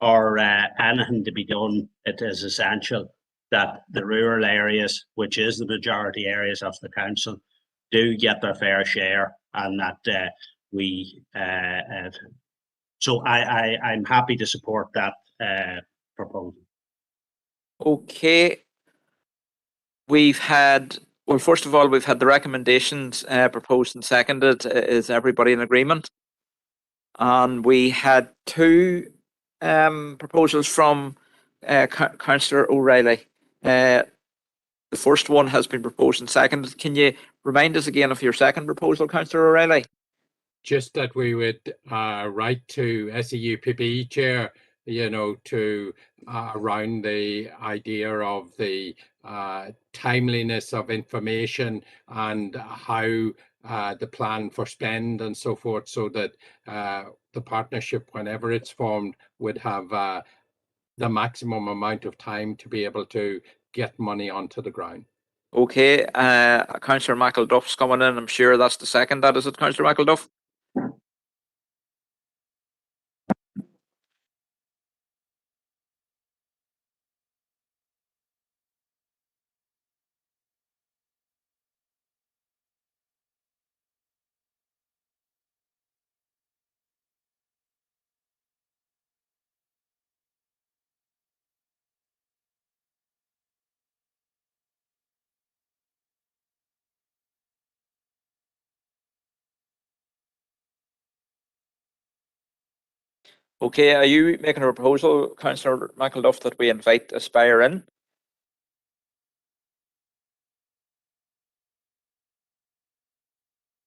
[SPEAKER 16] or anything to be done, it is essential that the rural areas, which is the majority areas of the council, do get their fair share, and that we. So I'm happy to support that proposal.
[SPEAKER 1] Okay. We've had, well, first of all, we've had the recommendations proposed and seconded. Is everybody in agreement? And we had two proposals from Councillor O'Reilly. The first one has been proposed and seconded. Can you remind us again of your second proposal, Councillor O'Reilly?
[SPEAKER 9] Just that we would write to SEUPP, Chair, to around the idea of the timeliness of information and how the plan for spend and so forth, so that the partnership, whenever it's formed, would have the maximum amount of time to be able to get money onto the ground.
[SPEAKER 1] Okay, Councillor McElduff's coming in. I'm sure that's the second. That is it, Councillor McElduff? Okay, are you making a proposal, Councillor McElduff, that we invite Aspire in?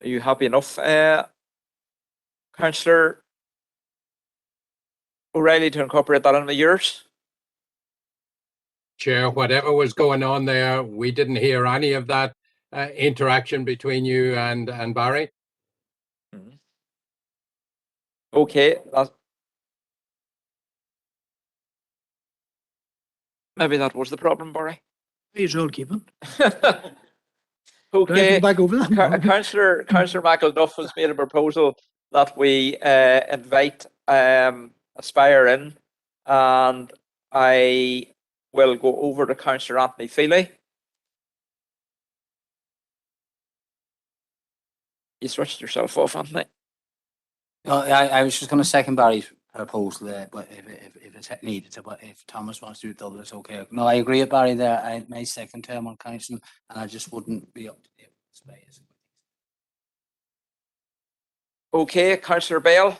[SPEAKER 1] Are you happy enough, Councillor O'Reilly, to incorporate that into yours?
[SPEAKER 9] Chair, whatever was going on there, we didn't hear any of that interaction between you and Barry.
[SPEAKER 1] Okay, maybe that was the problem, Barry.
[SPEAKER 5] He's all keeping.
[SPEAKER 1] Okay,
[SPEAKER 5] back over that.
[SPEAKER 1] Councillor McElduff has made a proposal that we invite Aspire in, and I will go over to Councillor Anthony Feely. You switched yourself off, Anthony.
[SPEAKER 4] No, I was just going to second Barry's proposal there, but if it's needed, but if Thomas wants to do double, it's okay. No, I agree with Barry there. I my second term on council, and I just wouldn't be up to date with space.
[SPEAKER 1] Okay, Councillor Bale.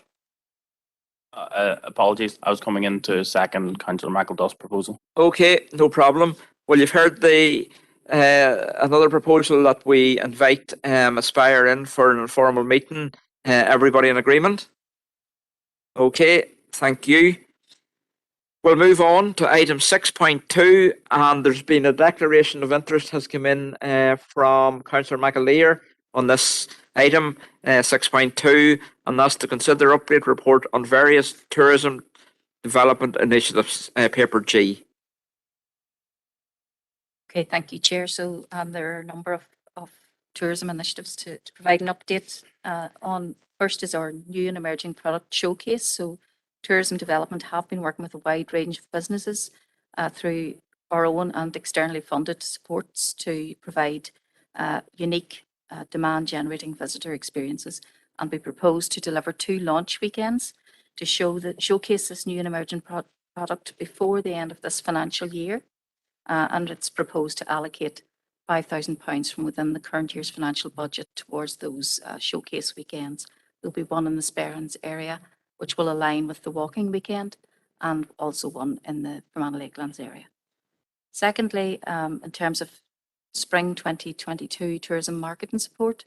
[SPEAKER 13] Apologies, I was coming in to second Councillor McElduff's proposal.
[SPEAKER 1] Okay, no problem. Well, you've heard the another proposal that we invite Aspire in for an informal meeting. Everybody in agreement? Okay, thank you. We'll move on to item 6.2, and there's been a declaration of interest has come in from Councillor McAleer on this item 6.2, and that's to consider update report on various tourism development initiatives, paper G.
[SPEAKER 6] Okay, thank you, Chair. So there are a number of tourism initiatives to provide an update on. First is our new and emerging product showcase. So tourism development have been working with a wide range of businesses through our own and externally funded supports to provide unique demand generating visitor experiences. And we propose to deliver 2 launch weekends to showcase this new and emerging product before the end of this financial year. And it's proposed to allocate £5,000 from within the current year's financial budget towards those showcase weekends. There'll be one in the Sperrins area, which will align with the walking weekend, and also one in the Fermanagh Lakelands area. Secondly, in terms of Spring 2022 tourism marketing support,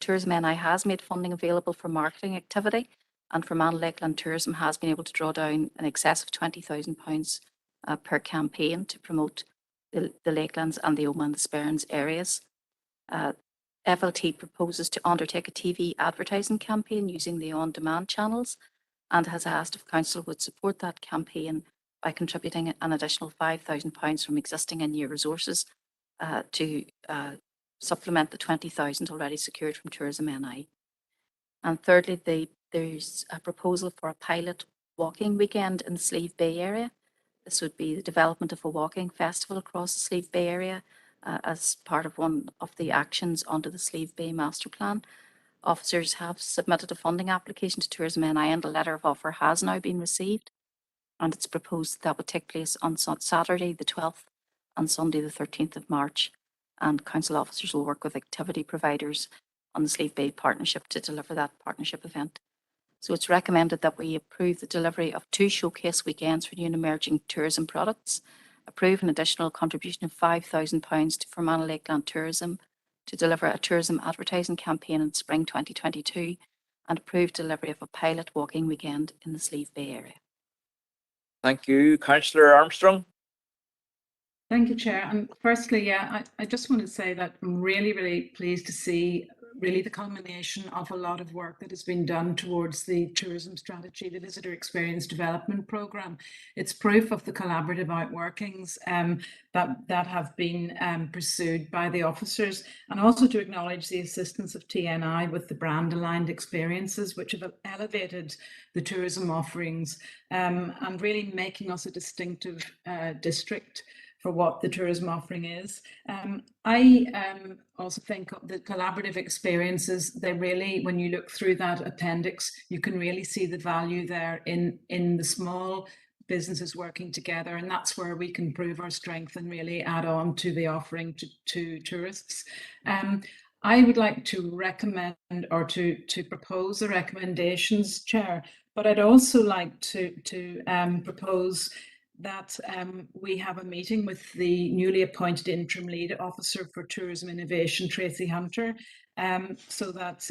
[SPEAKER 6] Tourism NI has made funding available for marketing activity, and Fermanagh Lakeland Tourism has been able to draw down in excess of £20,000 per campaign to promote the Lakelands and the Omagh and the Sperrins areas. FLT proposes to undertake a TV advertising campaign using the on-demand channels, and has asked if Council would support that campaign by contributing an additional £5,000 from existing in-year resources to supplement the £20,000 already secured from Tourism NI. And thirdly, there's a proposal for a pilot walking weekend in the Slieve Bay area. This would be the development of a walking festival across the Slieve Bay area as part of one of the actions under the Slieve Bay Master Plan. Officers have submitted a funding application to Tourism NI, and a letter of offer has now been received. And it's proposed that would take place on Saturday the 12th and Sunday the 13th of March. And council officers will work with activity providers on the Slieve Bay Partnership to deliver that partnership event. So it's recommended that we approve the delivery of 2 showcase weekends for new and emerging tourism products, approve an additional contribution of £5,000 to Fermanagh Lakeland Tourism to deliver a tourism advertising campaign in spring 2022, and approve delivery of a pilot walking weekend in the Slieve Bay area.
[SPEAKER 1] Thank you. Councillor Armstrong.
[SPEAKER 8] Thank you, Chair. And firstly, I just want to say that I'm really, really pleased to see really the culmination of a lot of work that has been done towards the tourism strategy, the visitor experience development programme. It's proof of the collaborative outworkings that have been pursued by the officers, and also to acknowledge the assistance of TNI with the brand aligned experiences, which have elevated the tourism offerings and really making us a distinctive district for what the tourism offering is. I also think the collaborative experiences, they really, when you look through that appendix, you can really see the value there in the small businesses working together, and that's where we can prove our strength and really add on to the offering to tourists. I would like to recommend or to propose the recommendations, Chair, But I'd also like to propose that we have a meeting with the newly appointed interim lead officer for tourism innovation, Tracy Hunter, so that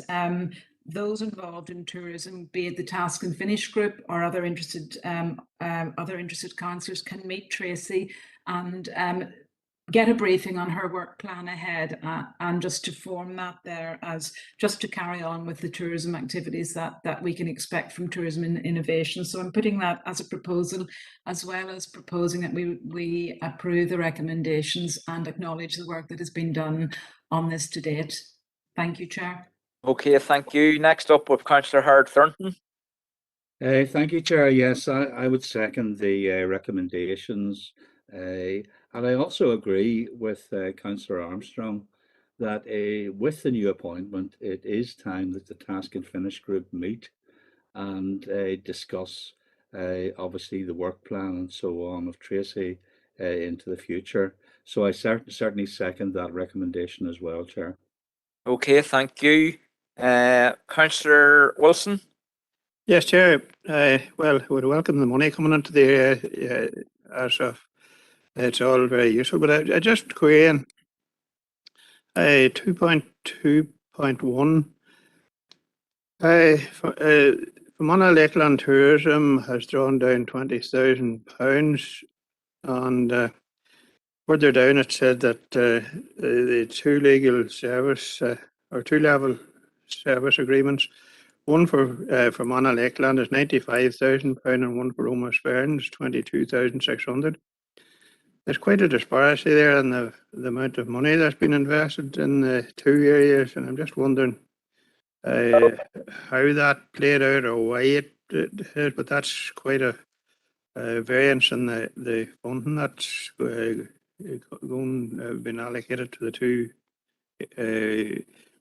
[SPEAKER 8] those involved in tourism, be it the Task and Finish group or other interested councillors, can meet Tracy and get a briefing on her work plan ahead, and just to form that there as just to carry on with the tourism activities that we can expect from tourism innovation. So I'm putting that as a proposal, as well as proposing that we approve the recommendations and acknowledge the work that has been done on this to date. Thank you, Chair.
[SPEAKER 1] Okay, thank you. Next up with Councillor Howard Thornton.
[SPEAKER 17] Thank you, Chair. Yes, I would second the recommendations. And I also agree with Councillor Armstrong that with the new appointment, it is time that the Task and Finish group meet and discuss obviously the work plan and so on of Tracy into the future. So I certainly second that recommendation as well, Chair.
[SPEAKER 1] Okay, thank you. Councillor Wilson.
[SPEAKER 3] Yes, Chair. Well, I would welcome the money coming into the area as of. It's all very useful, but I just querying 2.2.1. Fermanagh Lakeland Tourism has drawn down £20,000, and further down it said that the two legal service or two-level service agreements, one for Fermanagh Lakeland is £95,000, and one for Roma Sperrin is £22,600. There's quite a disparity there in the amount of money that's been invested in the two areas, and I'm just wondering how that played out or why it is, but that's quite a variance in the funding that's been allocated to the two,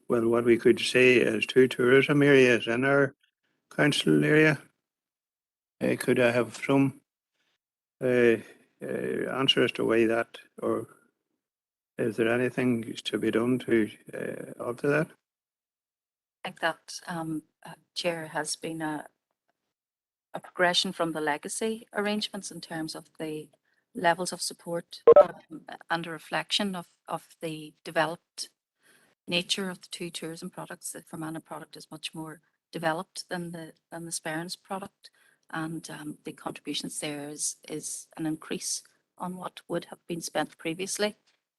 [SPEAKER 3] well, what we could say as two tourism areas in our council area. Could I have some answer as to why that, or is there anything to be done to alter that?
[SPEAKER 6] I think that Chair has been a progression from the legacy arrangements in terms of the levels of support and a reflection of the developed nature of the two tourism products. The Fermanagh product is much more developed than the Sperrin's product, and the contributions there is an increase on what would have been spent previously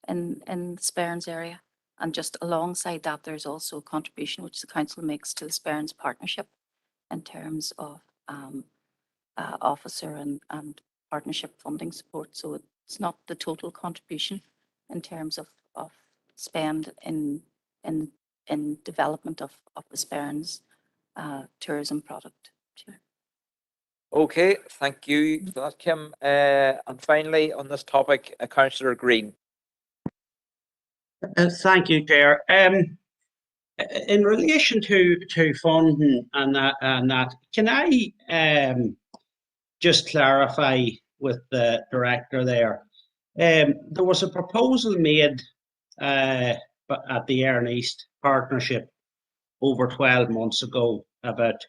[SPEAKER 6] in the Sperrin's area. And just alongside that, there's also a contribution which the council makes to the Sperrin's partnership in terms of officer and partnership funding support. So it's not the total contribution in terms of spend in development of the Sperrin's tourism product. Chair.
[SPEAKER 1] Okay, thank you for that, Kim. And finally, on this topic, Councillor Green.
[SPEAKER 16] Thank you, Chair. In relation to funding and that, can I just clarify with the director there? There was a proposal made at the Air and East partnership over 12 months ago about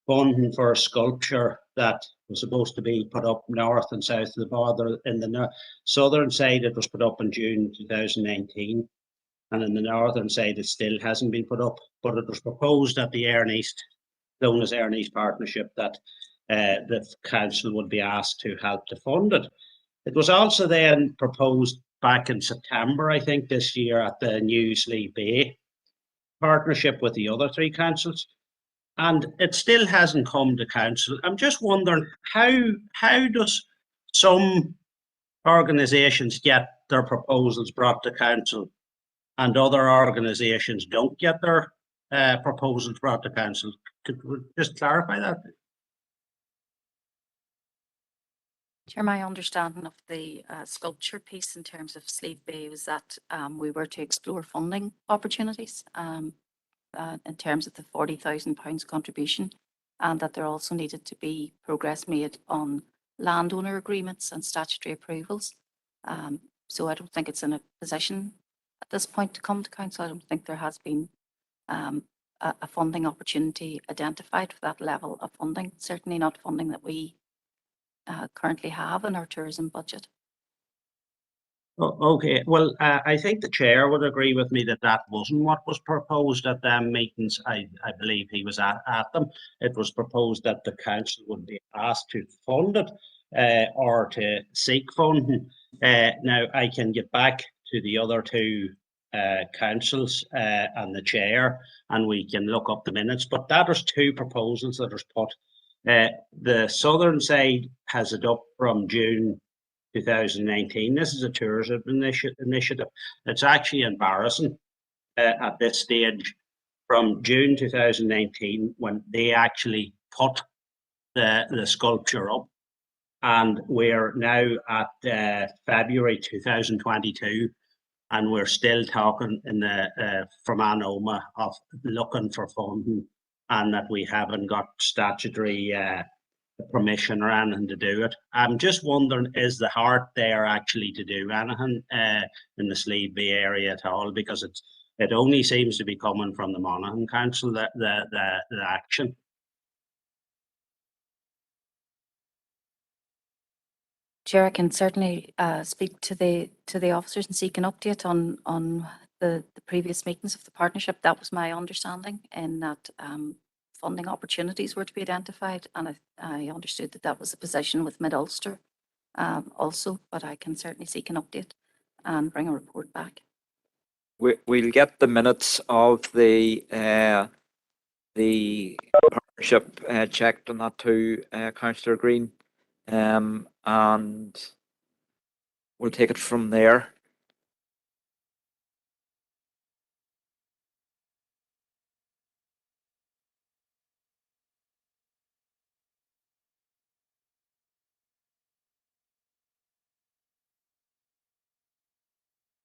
[SPEAKER 16] funding for a sculpture that was supposed to be put up north and south of the border. In the southern side, it was put up in June 2019. And in the northern side, it still hasn't been put up, but it was proposed at the Air and East, known as Air and East Partnership, that the council would be asked to help to fund it. It was also then proposed back in September, I think, this year at the Newsley Bay partnership with the other three councils, and it still hasn't come to council. I'm just wondering how does some organisations get their proposals brought to council and other organisations don't get their proposals brought to council? Could we just clarify that?
[SPEAKER 6] Chair, my understanding of the sculpture piece in terms of Slieve Bay was that we were to explore funding opportunities in terms of the £40,000 contribution, and that there also needed to be progress made on landowner agreements and statutory approvals. So I don't think it's in a position at this point to come to council. I don't think there has been a funding opportunity identified for that level of funding. Certainly not funding that we currently have in our tourism budget.
[SPEAKER 16] Okay, well, I think the chair would agree with me that that wasn't what was proposed at them meetings. I believe he was at them. It was proposed that the council would be asked to fund it or to seek funding. Now, I can get back to the other two councils and the chair, and we can look up the minutes, but that is two proposals that are put. The southern side has it up from June 2019. This is a tourism initiative. It's actually embarrassing at this stage from June 2019 when they actually put the sculpture up, and we're now at February 2022, and we're still talking in the from Anoma of looking for funding, and that we haven't got statutory permission or anything to do it. I'm just wondering, is the heart there actually to do anything in the Slieve Bay area at all? Because it only seems to be coming from the Monaghan Council, the action.
[SPEAKER 6] Chair, I can certainly speak to the officers and seek an update on the previous meetings of the partnership. That was my understanding, in that funding opportunities were to be identified, and I understood that that was the position with Mid-Ulster also, but I can certainly seek an update and bring a report back.
[SPEAKER 1] We'll get the minutes of the partnership checked on that too, Councillor Green, and we'll take it from there.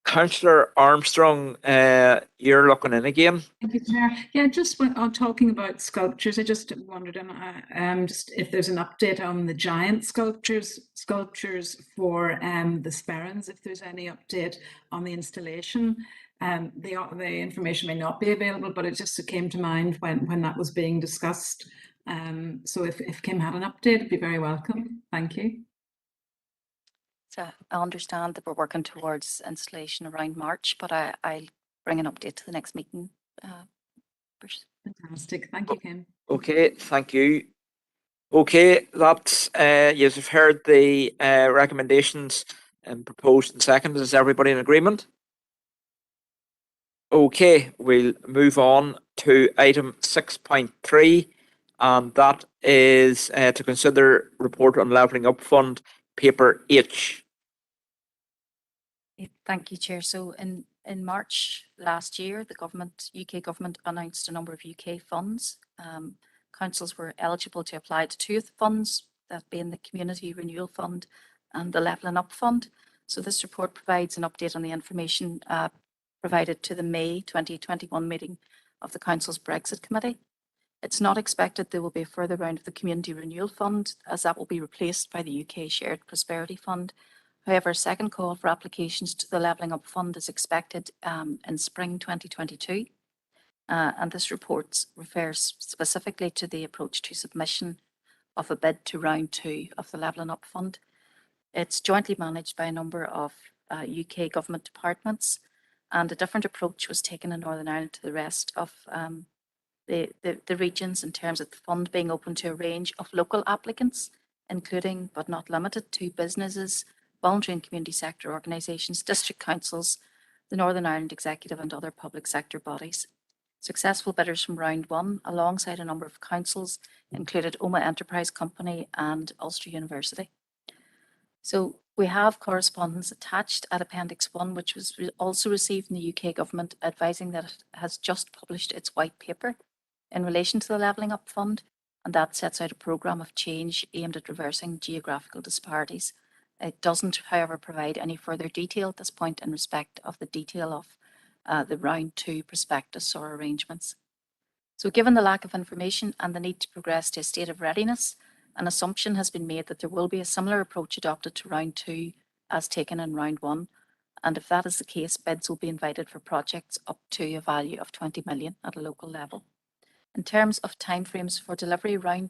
[SPEAKER 1] Councillor Armstrong, you're looking in again.
[SPEAKER 8] Thank you, Chair. Yeah, just when talking about sculptures, I just wondered just if there's an update on the giant sculptures for the Sperrins, if there's any update on the installation. The information may not be available, but it just came to mind when that was being discussed. So if Kim had an update, it'd be very welcome. Thank you.
[SPEAKER 6] So I understand that we're working towards installation around March, but I'll bring an update to the next meeting.
[SPEAKER 8] Fantastic. Thank you, Kim.
[SPEAKER 1] Okay, thank you. Okay, that's you've heard the recommendations proposed and seconded. Is everybody in agreement? Okay, we'll move on to item 6.3, and that is to consider report on levelling up fund, paper H.
[SPEAKER 6] Thank you, Chair. So in March last year, the UK government announced a number of UK funds. Councils were eligible to apply to two of the funds, that being the Community Renewal Fund and the Levelling Up Fund. So this report provides an update on the information provided to the May 2021 meeting of the Council's Brexit Committee. It's not expected there will be a further round of the Community Renewal Fund, as that will be replaced by the UK Shared Prosperity Fund. However, a second call for applications to the Levelling Up Fund is expected in spring 2022. And this report refers specifically to the approach to submission of a bid to round 2 of the Levelling Up Fund. It's jointly managed by a number of UK government departments, and a different approach was taken in Northern Ireland to the rest of the regions, in terms of the fund being open to a range of local applicants, including but not limited to businesses, voluntary and community sector organisations, district councils, the Northern Ireland Executive and other public sector bodies. Successful bidders from round 1, alongside a number of councils, included Oma Enterprise Company and Ulster University. So we have correspondence attached at Appendix 1, which was also received from the UK government, advising that it has just published its white paper in relation to the Levelling Up Fund, and that sets out a programme of change aimed at reversing geographical disparities. It doesn't, however, provide any further detail at this point in respect of the detail of the round 2 prospectus or arrangements. So given the lack of information and the need to progress to a state of readiness, an assumption has been made that there will be a similar approach adopted to round 2 as taken in round 1. And if that is the case, bids will be invited for projects up to a value of 20 million at a local level. In terms of timeframes for delivery, round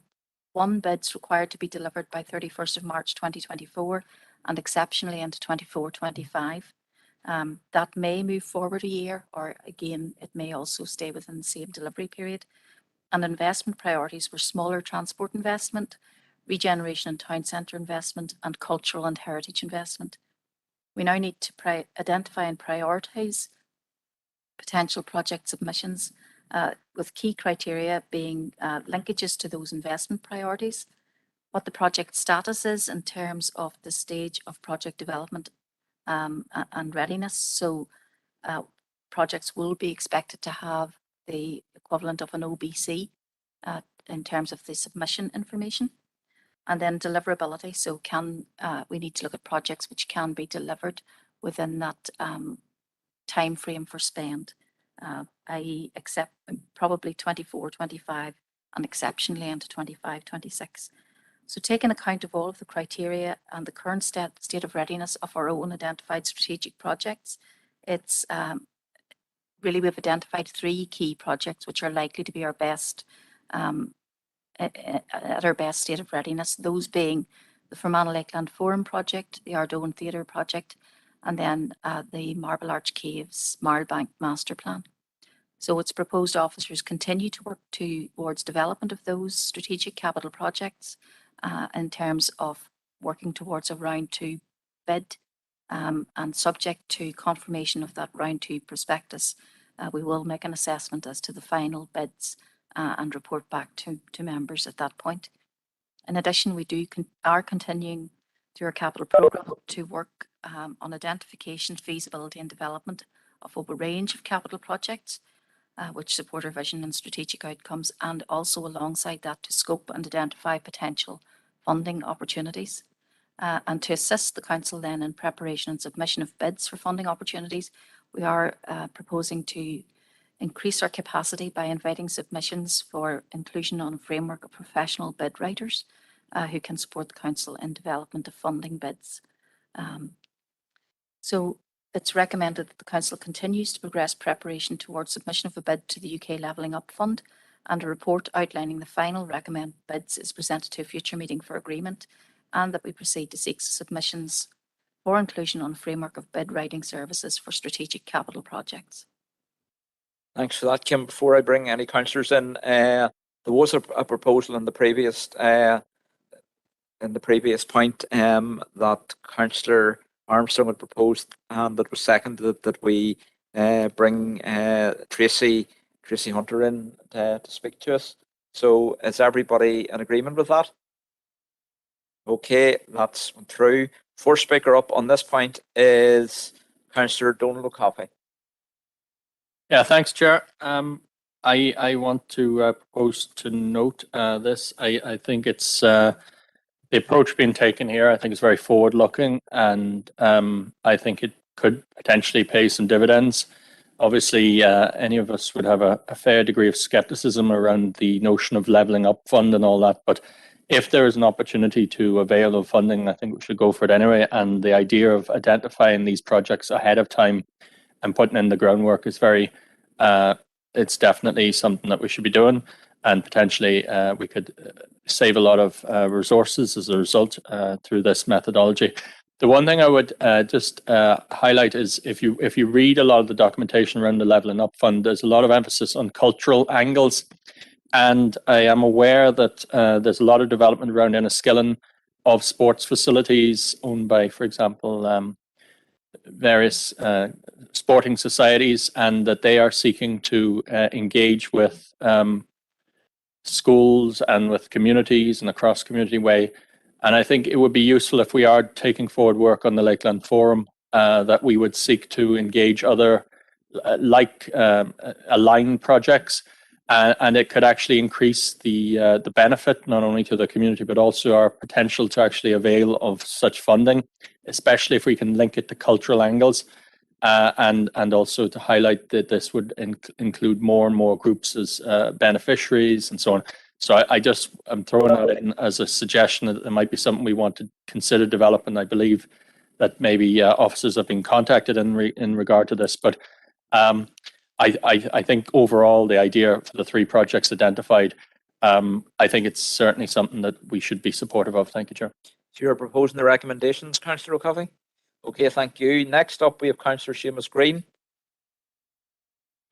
[SPEAKER 6] 1 bids required to be delivered by 31st of March 2024 and exceptionally into 24-25. That may move forward a year, or again, it may also stay within the same delivery period. And investment priorities were smaller transport investment, regeneration and town centre investment, and cultural and heritage investment. We now need to identify and prioritise potential project submissions, with key criteria being linkages to those investment priorities, what the project status is in terms of the stage of project development and readiness. So projects will be expected to have the equivalent of an OBC in terms of the submission information. And then deliverability. So we need to look at projects which can be delivered within that time frame for spend, i.e. except probably 24-25 and exceptionally into 25-26. So taking account of all of the criteria and the current state of readiness of our own identified strategic projects, it's really we've identified 3 key projects which are likely to be our best at our best state of readiness, those being the Fermanagh Lakeland Forum project, the Ardone Theatre project, and then the Marble Arch Caves Marlbank Master Plan. So its proposed officers continue to work towards development of those strategic capital projects in terms of working towards a round 2 bid, and subject to confirmation of that round 2 prospectus, we will make an assessment as to the final bids and report back to members at that point. In addition, we are continuing through our capital programme to work on identification, feasibility and development of a range of capital projects which support our vision and strategic outcomes, and also alongside that to scope and identify potential funding opportunities. And to assist the Council then in preparation and submission of bids for funding opportunities, we are proposing to increase our capacity by inviting submissions for inclusion on a framework of professional bid writers who can support the Council in development of funding bids. So it's recommended that the Council continues to progress preparation towards submission of a bid to the UK Levelling Up Fund, and a report outlining the final recommended bids is presented to a future meeting for agreement, and that we proceed to seek submissions for inclusion on a framework of bid writing services for strategic capital projects.
[SPEAKER 1] Thanks for that, Kim. Before I bring any councillors in, there was a proposal in the previous point that Councillor Armstrong had proposed, and that was seconded, that we bring Tracy Hunter in to speak to us. So is everybody in agreement with that? Okay, that's through. First speaker up on this point is Councillor Donald O'Coffey.
[SPEAKER 12] Yeah, thanks, Chair. I want to propose to note this. I think it's the approach being taken here, I think is very forward-looking, and I think it could potentially pay some dividends. Obviously, any of us would have a fair degree of skepticism around the notion of levelling up fund and all that, but if there is an opportunity to avail of funding, I think we should go for it anyway. And the idea of identifying these projects ahead of time and putting in the groundwork is it's definitely something that we should be doing, and potentially we could save a lot of resources as a result through this methodology. The one thing I would just highlight is if you read a lot of the documentation around the Levelling Up Fund, there's a lot of emphasis on cultural angles, and I am aware that there's a lot of development around Enniskillen of sports facilities owned by, for example, various sporting societies, and that they are seeking to engage with schools and with communities in a cross-community way. And I think it would be useful if we are taking forward work on the Lakeland Forum that we would seek to engage other aligned projects, and it could actually increase the benefit not only to the community but also our potential to actually avail of such funding, especially if we can link it to cultural angles, and also to highlight that this would include more and more groups as beneficiaries and so on. So I'm throwing that in as a suggestion that there might be something we want to consider developing. I believe that maybe officers have been contacted in regard to this, but I think overall the idea for the 3 projects identified, I think it's certainly something that we should be supportive of. Thank you, Chair.
[SPEAKER 1] So you're proposing the recommendations, Councillor O'Covey? Okay, thank you. Next up, we have Councillor Seamus Green.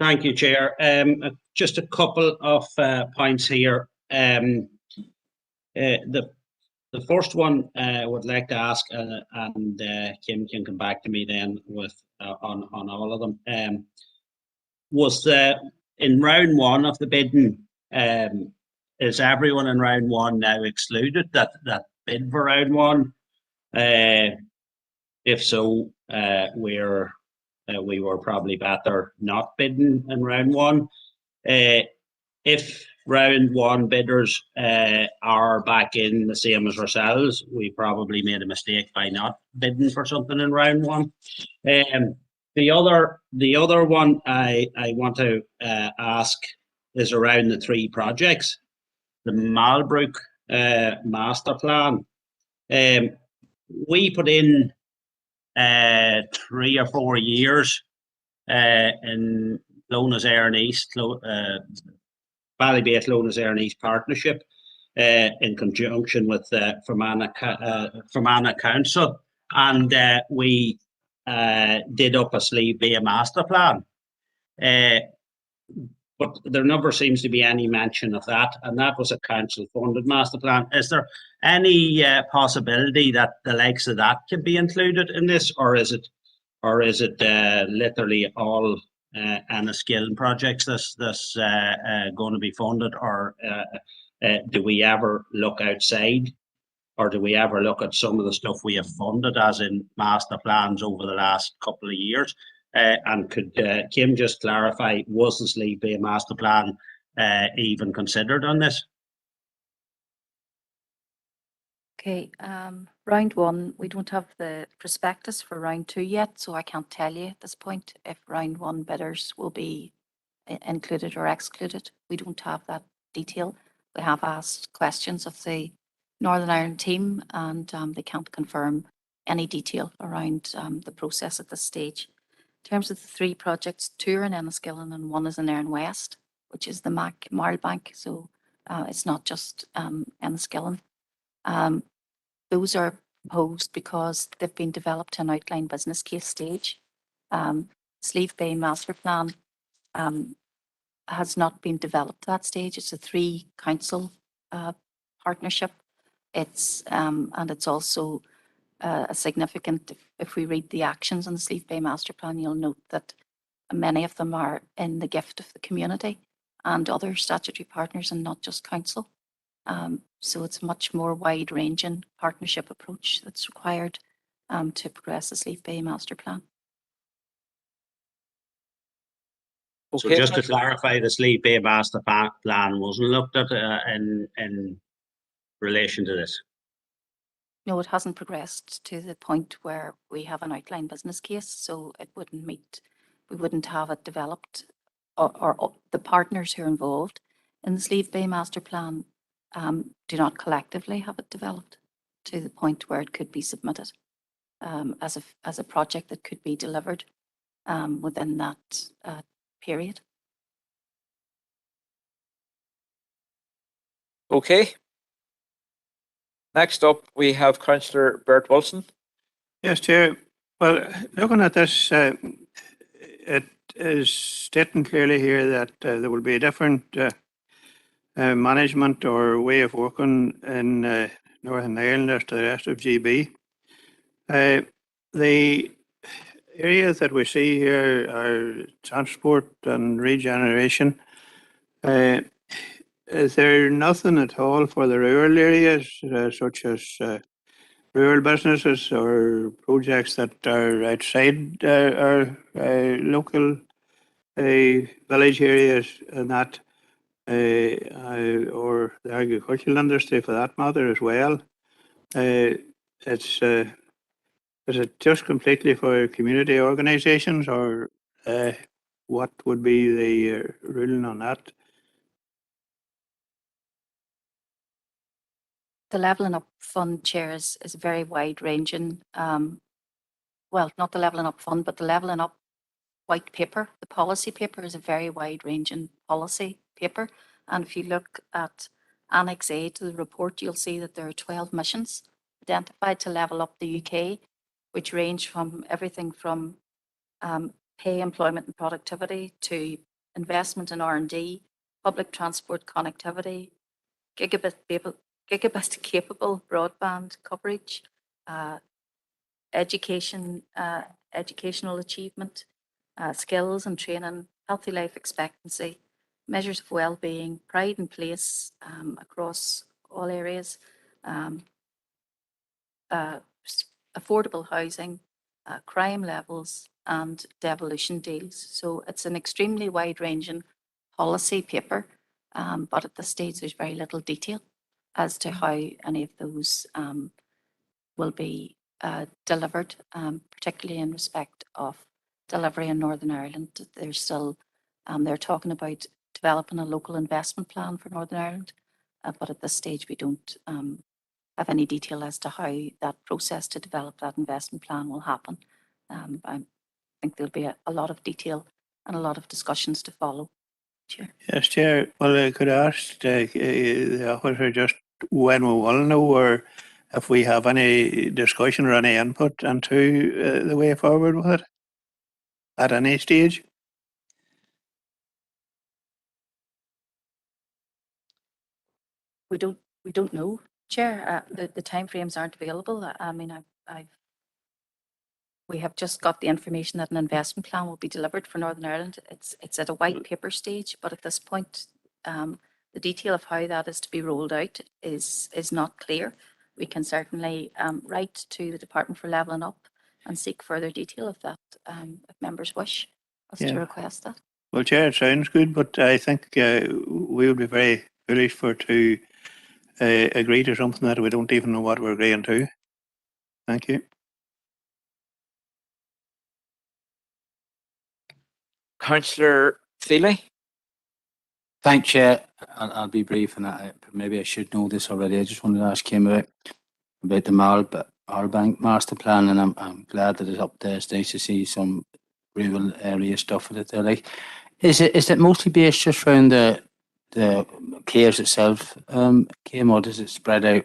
[SPEAKER 16] Thank you, Chair. Just a couple of points here. The first one I would like to ask, and Kim can come back to me then with on all of them. Was in round 1 of the bidding, is everyone in round 1 now excluded that bid for round 1? If so, we were probably better not bidding in round 1. If round 1 bidders are back in the same as ourselves, we probably made a mistake by not bidding for something in round 1. The other one I want to ask is around the 3 projects. The Malbrook master plan. We put in 3 or 4 years in Lona's Air and East, Ballybait Lona's Air and East partnership in conjunction with Fermanagh Council, and we did up a Slieve Bay master plan. But there never seems to be any mention of that, and that was a council-funded master plan. Is there any possibility that the likes of that can be included in this, or is it literally all Enniskillen projects that's going to be funded, or do we ever look outside, or do we ever look at some of the stuff we have funded, as in master plans over the last couple of years? And could Kim just clarify, was the Slieve Bay master plan even considered on this?
[SPEAKER 6] Okay, round 1, we don't have the prospectus for round 2 yet, so I can't tell you at this point if round 1 bidders will be included or excluded. We don't have that detail. We have asked questions of the Northern Ireland team, and they can't confirm any detail around the process at this stage. In terms of the 3 projects, 2 are in Enniskillen and 1 is in Erin West, which is the Marlbank, so it's not just Enniskillen. Those are proposed because they've been developed to an outline business case stage. Slieve Bay master plan has not been developed to that stage. It's a 3 council partnership. It's and it's also a significant, if we read the actions on the Slieve Bay master plan, you'll note that many of them are in the gift of the community and other statutory partners, and not just council. So it's a much more wide-ranging partnership approach that's required to progress the Slieve Bay master plan.
[SPEAKER 16] So just to clarify, the Slieve Bay master plan wasn't looked at in relation to this?
[SPEAKER 6] No, it hasn't progressed to the point where we have an outline business case, so it wouldn't meet, we wouldn't have it developed, or the partners who are involved in the Slieve Bay master plan do not collectively have it developed to the point where it could be submitted as a project that could be delivered within that period.
[SPEAKER 1] Okay. Next up, we have Councillor Bert Wilson.
[SPEAKER 3] Yes, Chair. Well, looking at this, it is stating clearly here that there will be a different management or way of working in Northern Ireland as to the rest of GB. The areas that we see here are transport and regeneration. Is there nothing at all for the rural areas, such as rural businesses or projects that are outside our local village areas, and that, or the agricultural industry for that matter as well? Is it just completely for community organisations, or what would be the ruling on that?
[SPEAKER 6] The Levelling Up Fund, Chair, is very wide-ranging. Well, not the Levelling Up Fund, but the Levelling Up white paper. The policy paper is a very wide-ranging policy paper. And if you look at Annex A to the report, you'll see that there are 12 missions identified to level up the UK, which range from everything from pay, employment and productivity to investment in R&D, public transport connectivity, gigabit capable broadband coverage, educational achievement, skills and training, healthy life expectancy, measures of well-being, pride and place across all areas, affordable housing, crime levels, and devolution deals. So it's an extremely wide-ranging policy paper, but at this stage there's very little detail as to how any of those will be delivered, particularly in respect of delivery in Northern Ireland. There's still, they're talking about developing a local investment plan for Northern Ireland, but at this stage we don't have any detail as to how that process to develop that investment plan will happen. I think there'll be a lot of detail and a lot of discussions to follow. Chair.
[SPEAKER 3] Yes, Chair. Well, I could ask the officer just when we will know, or if we have any discussion or any input into the way forward with it at any stage.
[SPEAKER 6] We don't know, Chair. The timeframes aren't available. I mean, we have just got the information that an investment plan will be delivered for Northern Ireland. It's at a white paper stage, but at this point, the detail of how that is to be rolled out is not clear. We can certainly write to the Department for Levelling Up and seek further detail of that if members wish us to request that.
[SPEAKER 3] Well, Chair, it sounds good, but I think we would be very foolish to agree to something that we don't even know what we're agreeing to. Thank you.
[SPEAKER 1] Councillor Feely.
[SPEAKER 4] Thank you, Chair. I'll be brief, and maybe I should know this already. I just wanted to ask him about the Marlbank master plan, and I'm glad that it's up there. It's nice to see some rural area stuff with it there. Like, is it mostly based just around the caves itself, Kim, or does it spread out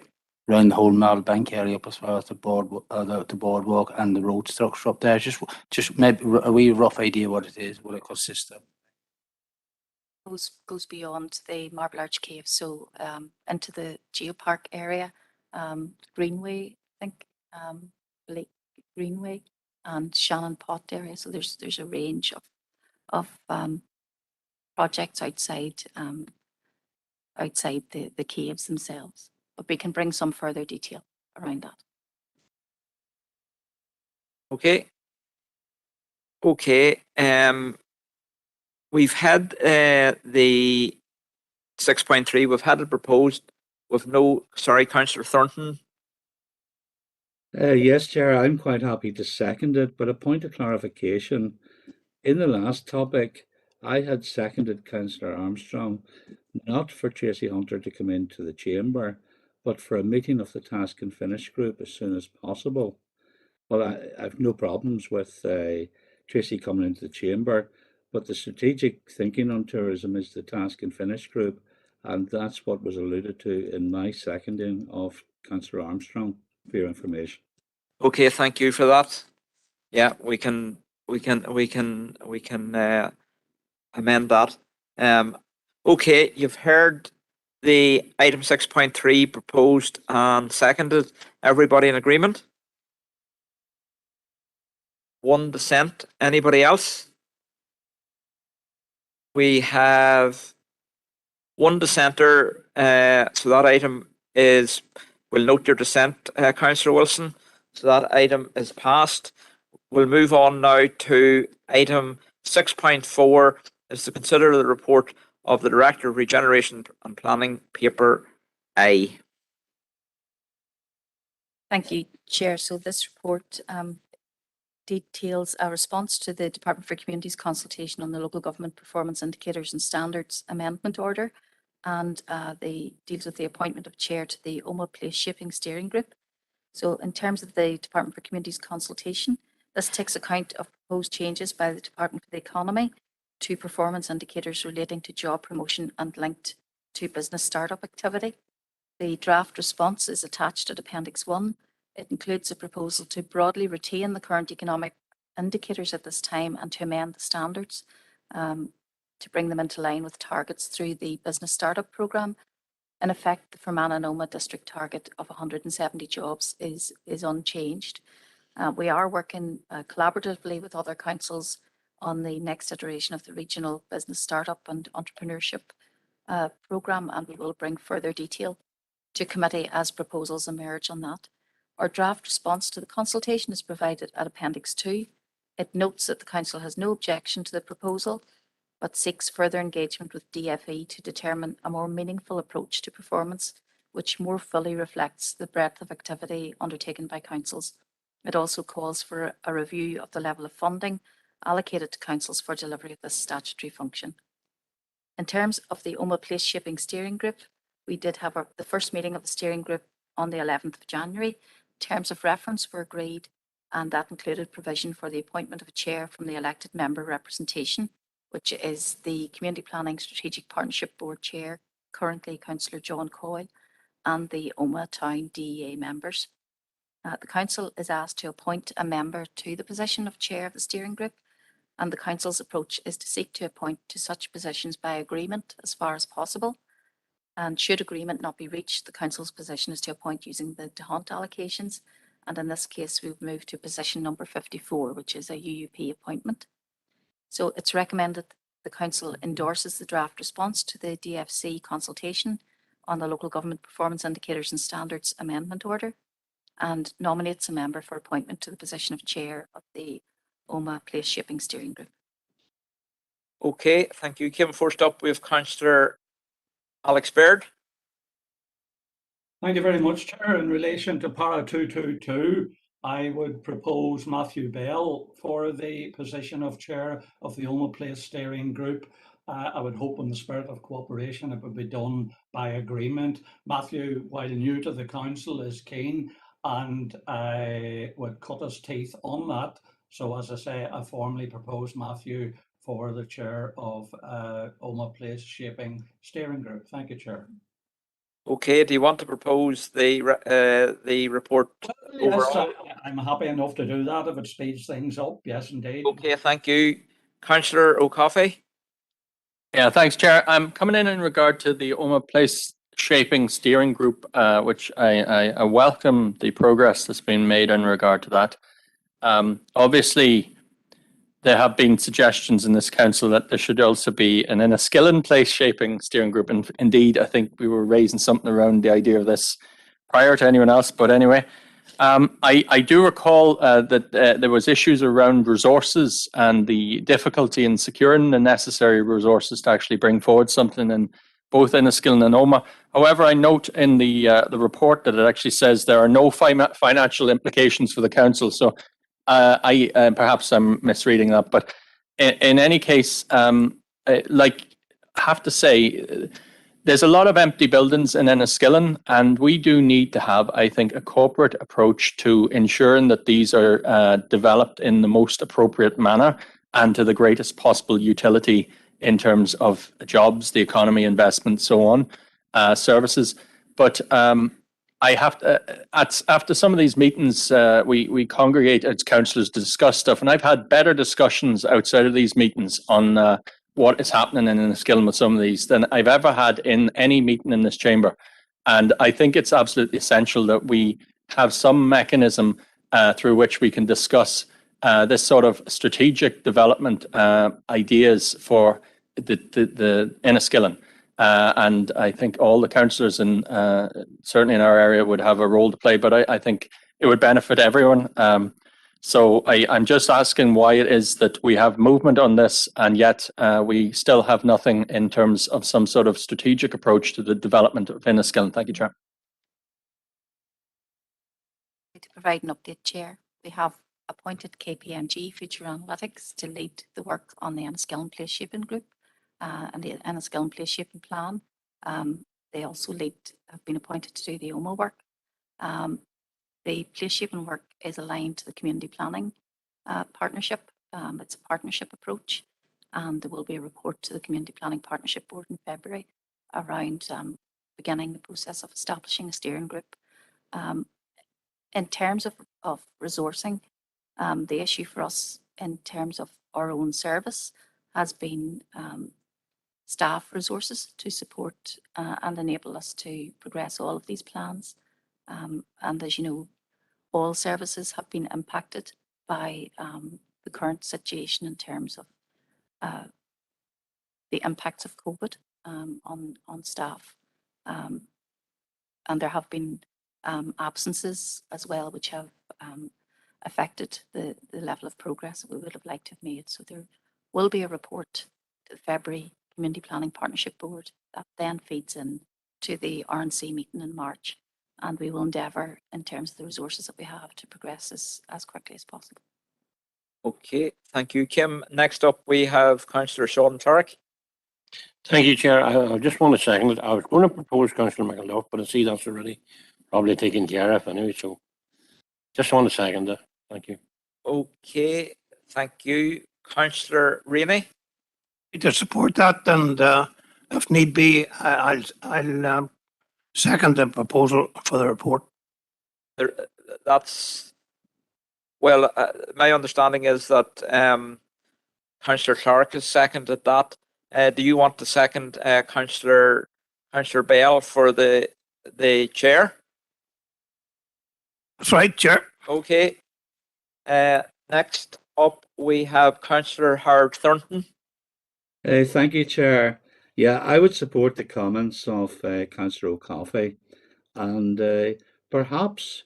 [SPEAKER 4] around the whole Marlbank area up as far as the boardwalk and the road structure up there? Just maybe a wee rough idea what it is, what it consists of.
[SPEAKER 6] Goes beyond the Marble Arch Cave, so into the Geopark area, Greenway, I think, Lake Greenway and Shannon Pot area. So there's a range of projects outside the caves themselves, but we can bring some further detail around that.
[SPEAKER 1] Okay. We've had the 6.3, we've had it proposed with no, sorry, Councillor Thornton.
[SPEAKER 17] Yes, Chair, I'm quite happy to second it, but a point of clarification. In the last topic, I had seconded Councillor Armstrong, not for Tracy Hunter to come into the chamber, but for a meeting of the Task and Finish group as soon as possible. Well, I've no problems with Tracy coming into the chamber, but the strategic thinking on tourism is the Task and Finish group, and that's what was alluded to in my seconding of Councillor Armstrong, for your information.
[SPEAKER 1] Okay, thank you for that. Yeah, we can amend that. Okay, you've heard the item 6.3 proposed and seconded. Everybody in agreement? One dissent. Anybody else? We have one dissenter, so that item is, we'll note your dissent, Councillor Wilson. So that item is passed. We'll move on now to item 6.4, is to consider the report of the Director of Regeneration and Planning, paper A.
[SPEAKER 6] Thank you, Chair. So this report details a response to the Department for Communities consultation on the Local Government Performance Indicators and Standards Amendment Order, and deals with the appointment of chair to the Oma Place Shaping Steering Group. So in terms of the Department for Communities consultation, This takes account of proposed changes by the Department for the Economy to performance indicators relating to job promotion and linked to business startup activity. The draft response is attached at Appendix 1. It includes a proposal to broadly retain the current economic indicators at this time and to amend the standards to bring them into line with targets through the Business Startup Programme. In effect, the Fermanagh and Omagh district target of 170 jobs is unchanged. We are working collaboratively with other councils on the next iteration of the Regional Business Startup and Entrepreneurship Programme, and we will bring further detail to committee as proposals emerge on that. Our draft response to the consultation is provided at Appendix 2. It notes that the Council has no objection to the proposal, but seeks further engagement with DFE to determine a more meaningful approach to performance, which more fully reflects the breadth of activity undertaken by councils. It also calls for a review of the level of funding allocated to councils for delivery of this statutory function. In terms of the Omagh Place Shaping Steering Group, we did have the first meeting of the steering group on the 11th of January. Terms of reference were agreed, and that included provision for the appointment of a chair from the elected member representation, which is the Community Planning Strategic Partnership Board Chair, currently Councillor John Coyle, and the Omagh Town DEA members. The Council is asked to appoint a member to the position of Chair of the Steering Group, and the Council's approach is to seek to appoint to such positions by agreement as far as possible. And should agreement not be reached, the Council's position is to appoint using the DeHunt allocations, and in this case we've moved to position number 54, which is a UUP appointment. So it's recommended the Council endorses the draft response to the DFC consultation on the Local Government Performance Indicators and Standards Amendment Order, and nominates a member for appointment to the position of Chair of the Omagh Place Shaping Steering Group.
[SPEAKER 1] Okay, thank you, Kim. First up, we have Councillor Alex Baird.
[SPEAKER 20] Thank you very much, Chair. In relation to Para 222, I would propose Matthew Bell for the position of Chair of the Omagh Place Steering Group. I would hope in the spirit of cooperation it would be done by agreement. Matthew, while new to the Council, is keen and would cut his teeth on that. So as I say, I formally propose Matthew for the Chair of Omagh Place Shaping Steering Group. Thank you, Chair.
[SPEAKER 1] Okay, do you want to propose the report overall?
[SPEAKER 20] Yes, I'm happy enough to do that if it speeds things up. Yes, indeed.
[SPEAKER 1] Okay, thank you. Councillor O'Coffey.
[SPEAKER 12] Yeah, thanks, Chair. I'm coming in regard to the Omagh Place Shaping Steering Group, which I welcome the progress that's been made in regard to that. Obviously, there have been suggestions in this council that there should also be an Enniskillen Place Shaping Steering Group. And indeed, I think we were raising something around the idea of this prior to anyone else. But anyway, I do recall that there was issues around resources and the difficulty in securing the necessary resources to actually bring forward something in both Enniskillen and Omagh. However, I note in the report that it actually says there are no financial implications for the council. So perhaps I'm misreading that, but in any case, like I have to say, there's a lot of empty buildings in Enniskillen, and we do need to have, I think, a corporate approach to ensuring that these are developed in the most appropriate manner and to the greatest possible utility in terms of jobs, the economy, investment, so on, services. But I have to, after some of these meetings, we congregate as councillors to discuss stuff, and I've had better discussions outside of these meetings on what is happening in Enniskillen with some of these than I've ever had in any meeting in this chamber. And I think it's absolutely essential that we have some mechanism through which we can discuss this sort of strategic development ideas for the Enniskillen. And I think all the councillors and certainly in our area would have a role to play, but I think it would benefit everyone. So I'm just asking why it is that we have movement on this and yet we still have nothing in terms of some sort of strategic approach to the development of Enniskillen. Thank you, Chair.
[SPEAKER 6] To provide an update, Chair, we have appointed KPMG Future Analytics to lead the work on the Enniskillen Place Shaping Group and the Enniskillen Place Shaping Plan. They also have been appointed to do the Omagh work. The place shaping work is aligned to the community planning partnership. It's a partnership approach, and there will be a report to the Community Planning Partnership Board in February around beginning the process of establishing a steering group. In terms of resourcing, the issue for us in terms of our own service has been staff resources to support and enable us to progress all of these plans. And as you know, all services have been impacted by the current situation in terms of the impacts of COVID on staff. And there have been absences as well, which have affected the level of progress that we would have liked to have made. So there will be a report to the February Community Planning Partnership Board that then feeds in to the RNC meeting in March. And we will endeavour, in terms of the resources that we have, to progress as quickly as possible.
[SPEAKER 1] Okay, thank you, Kim. Next up, we have Councillor Sean Turek.
[SPEAKER 7] Thank you, Chair. I just want to second it. I was going to propose Councillor McElduff, but I see that's already probably taken care of anyway, so just want to second it. Thank you.
[SPEAKER 1] Okay, thank you. Councillor Rainey.
[SPEAKER 18] To support that, and if need be, I'll second the proposal for the report.
[SPEAKER 1] That's, well, my understanding is that Councillor Clark has seconded that. Do you want to second Councillor Bell for the chair?
[SPEAKER 18] That's right, Chair.
[SPEAKER 1] Okay. Next up, we have Councillor Howard Thornton.
[SPEAKER 17] Thank you, Chair. Yeah, I would support the comments of Councillor O'Coffey, and perhaps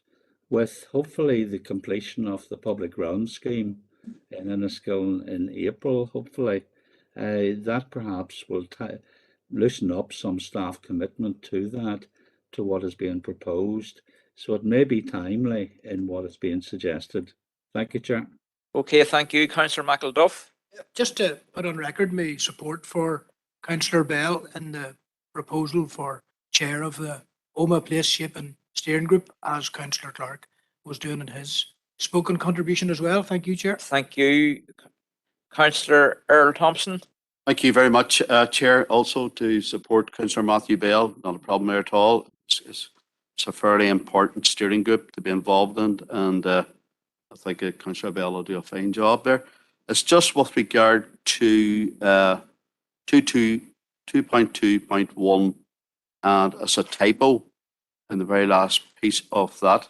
[SPEAKER 17] with hopefully the completion of the public realm scheme in Enniskillen in April, hopefully, that perhaps will loosen up some staff commitment to that, to what is being proposed. So it may be timely in what is being suggested. Thank you, Chair.
[SPEAKER 1] Okay, thank you. Councillor McElduff.
[SPEAKER 5] Just to put on record my support for Councillor Bell in the proposal for chair of the Oma Place Shaping Steering Group, as Councillor Clark was doing in his spoken contribution as well. Thank you, Chair.
[SPEAKER 1] Thank you. Councillor Earl Thompson.
[SPEAKER 15] Thank you very much, Chair. Also to support Councillor Matthew Bell. Not a problem there at all. It's a fairly important steering group to be involved in, and I think Councillor Bell will do a fine job there. It's just with regard to 2.2.1, and it's a typo in the very last piece of that.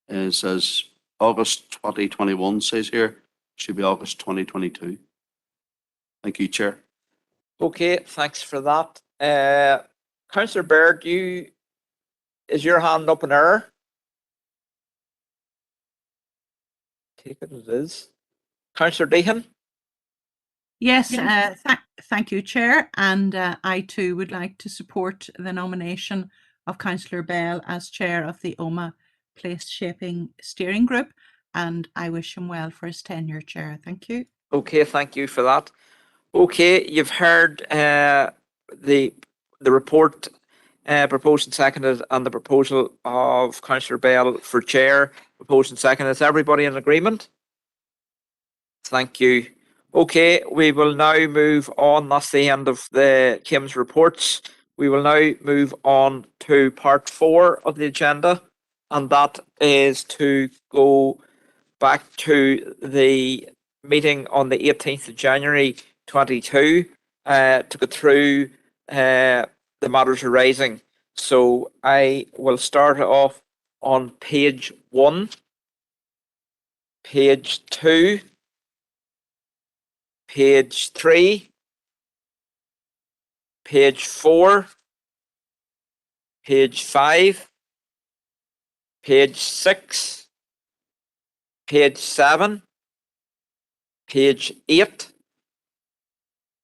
[SPEAKER 15] It says August 2021, says here. Should be August 2022. Thank you, Chair.
[SPEAKER 1] Okay, thanks for that. Councillor Baird, is your hand up in error? Take it as it is. Councillor Deehan.
[SPEAKER 11] Yes, thank you, Chair. And I too would like to support the nomination of Councillor Bell as chair of the Oma Place Shaping Steering Group. And I wish him well for his tenure, Chair. Thank you.
[SPEAKER 1] Okay, thank you for that. Okay, you've heard the report proposed and seconded, and the proposal of Councillor Bell for chair proposed and seconded. Is everybody in agreement? Thank you. Okay, we will now move on. That's the end of the Kim's reports. We will now move on to part 4 of the agenda, and that is to go back to the meeting on the 18th of January 22 to go through the matters arising. So I will start off on page 1, page 2, page 3, page 4, page 5, page 6, page 7, page 8,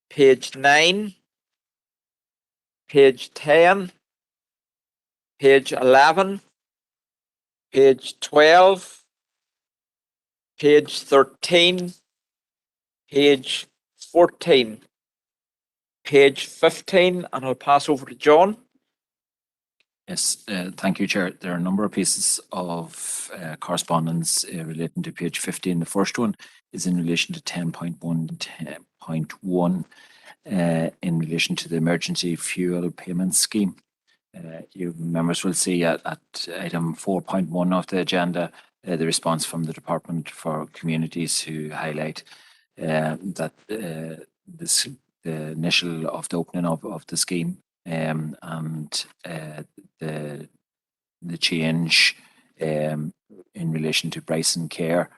[SPEAKER 1] page 9, page 10, page 11, page 12, page 13, page 14, page 15, and I'll pass over to John.
[SPEAKER 2] Yes, thank you, Chair. There are a number of pieces of correspondence relating to page 15. The first one is in relation to 10.1 in relation to the emergency fuel payment scheme. You members will see at item 4.1 of the agenda the response from the Department for Communities, who highlight that the initial of the opening of the scheme and the change in relation to Bryson Care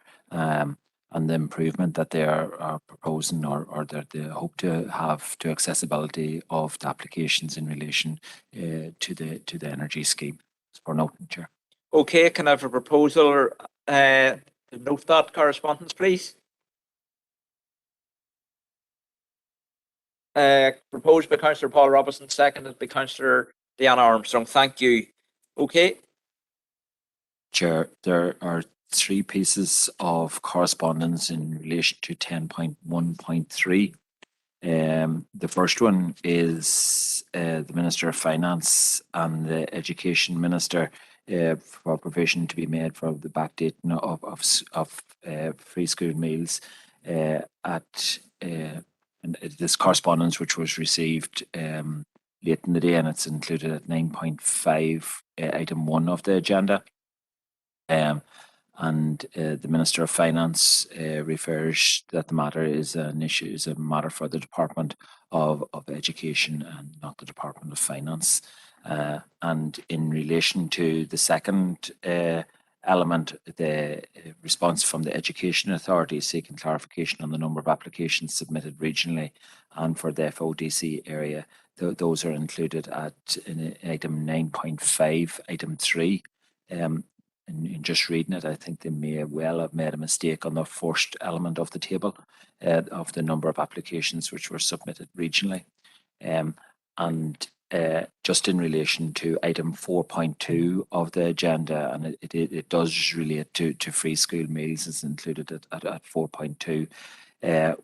[SPEAKER 2] and the improvement that they are proposing or that they hope to have to accessibility of the applications in relation to the energy scheme. It's for noting, Chair.
[SPEAKER 1] Okay, can I have a proposal to note that correspondence, please? Proposed by Councillor Paul Robinson, seconded by Councillor Diana Armstrong. Thank you. Okay.
[SPEAKER 2] Chair, there are 3 pieces of correspondence in relation to 10.1.3. The first one is the Minister of Finance and the Education Minister for provision to be made for the backdating of free school meals and this correspondence, which was received late in the day, and it's included at 9.5 item 1 of the agenda. And the Minister of Finance refers that the matter is a matter for the Department of Education and not the Department of Finance. And in relation to the second element, the response from the Education Authority seeking clarification on the number of applications submitted regionally and for the FODC area, those are included in item 9.5, item 3. In just reading it, I think they may well have made a mistake on the first element of the table of the number of applications which were submitted regionally. And just in relation to item 4.2 of the agenda, and it does relate to free school meals, is included at 4.2,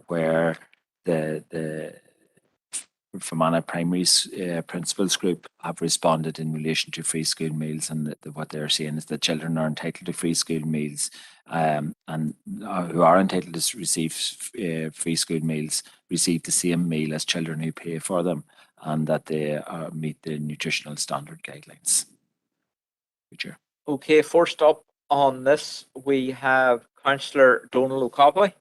[SPEAKER 2] where the Fermanagh Primary's principals group have responded in relation to free school meals, and what they're saying is that children are entitled to free school meals and who are entitled to receive free school meals receive the same meal as children who pay for them, and that they meet the nutritional standard guidelines. Chair.
[SPEAKER 1] Okay, first up on this, we have Councillor Donal O'Connell.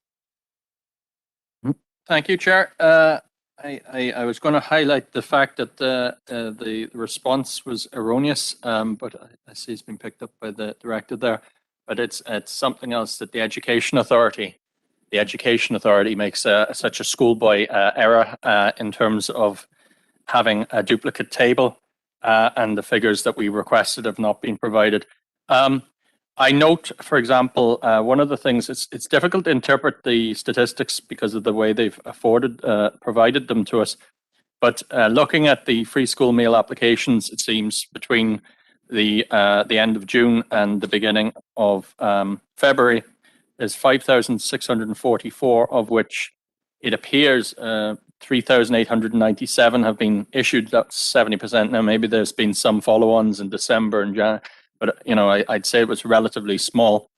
[SPEAKER 12] Thank you, Chair. I was going to highlight the fact that the response was erroneous, but I see it's been picked up by the director there. But it's something else that the Education Authority makes such a schoolboy error in terms of having a duplicate table, and the figures that we requested have not been provided. I note, for example, one of the things, it's difficult to interpret the statistics because of the way they've provided them to us. But looking at the free school meal applications, it seems between the end of June and the beginning of February, there's 5,644, of which it appears 3,897 have been issued. That's 70%. Now, maybe there's been some follow-ons in December and January, but I'd say it was relatively small.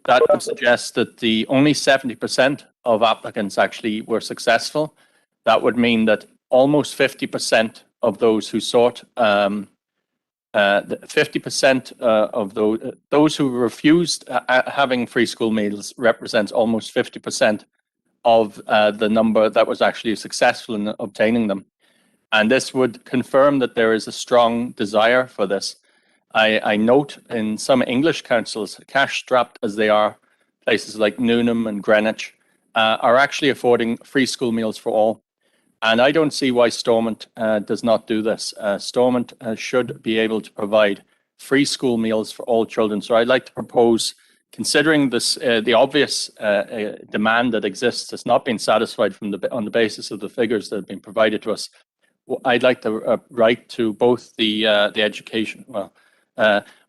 [SPEAKER 12] That would suggest that the only 70% of applicants actually were successful. That would mean that almost 50% of those who sought, 50% of those who refused having free school meals represents almost 50% of the number that was actually successful in obtaining them. And this would confirm that there is a strong desire for this. I note in some English councils, cash-strapped as they are, places like Newnham and Greenwich, are actually affording free school meals for all. And I don't see why Stormont does not do this. Stormont should be able to provide free school meals for all children. So I'd like to propose, considering this, the obvious demand that exists has not been satisfied on the basis of the figures that have been provided to us. I'd like to write to both the education,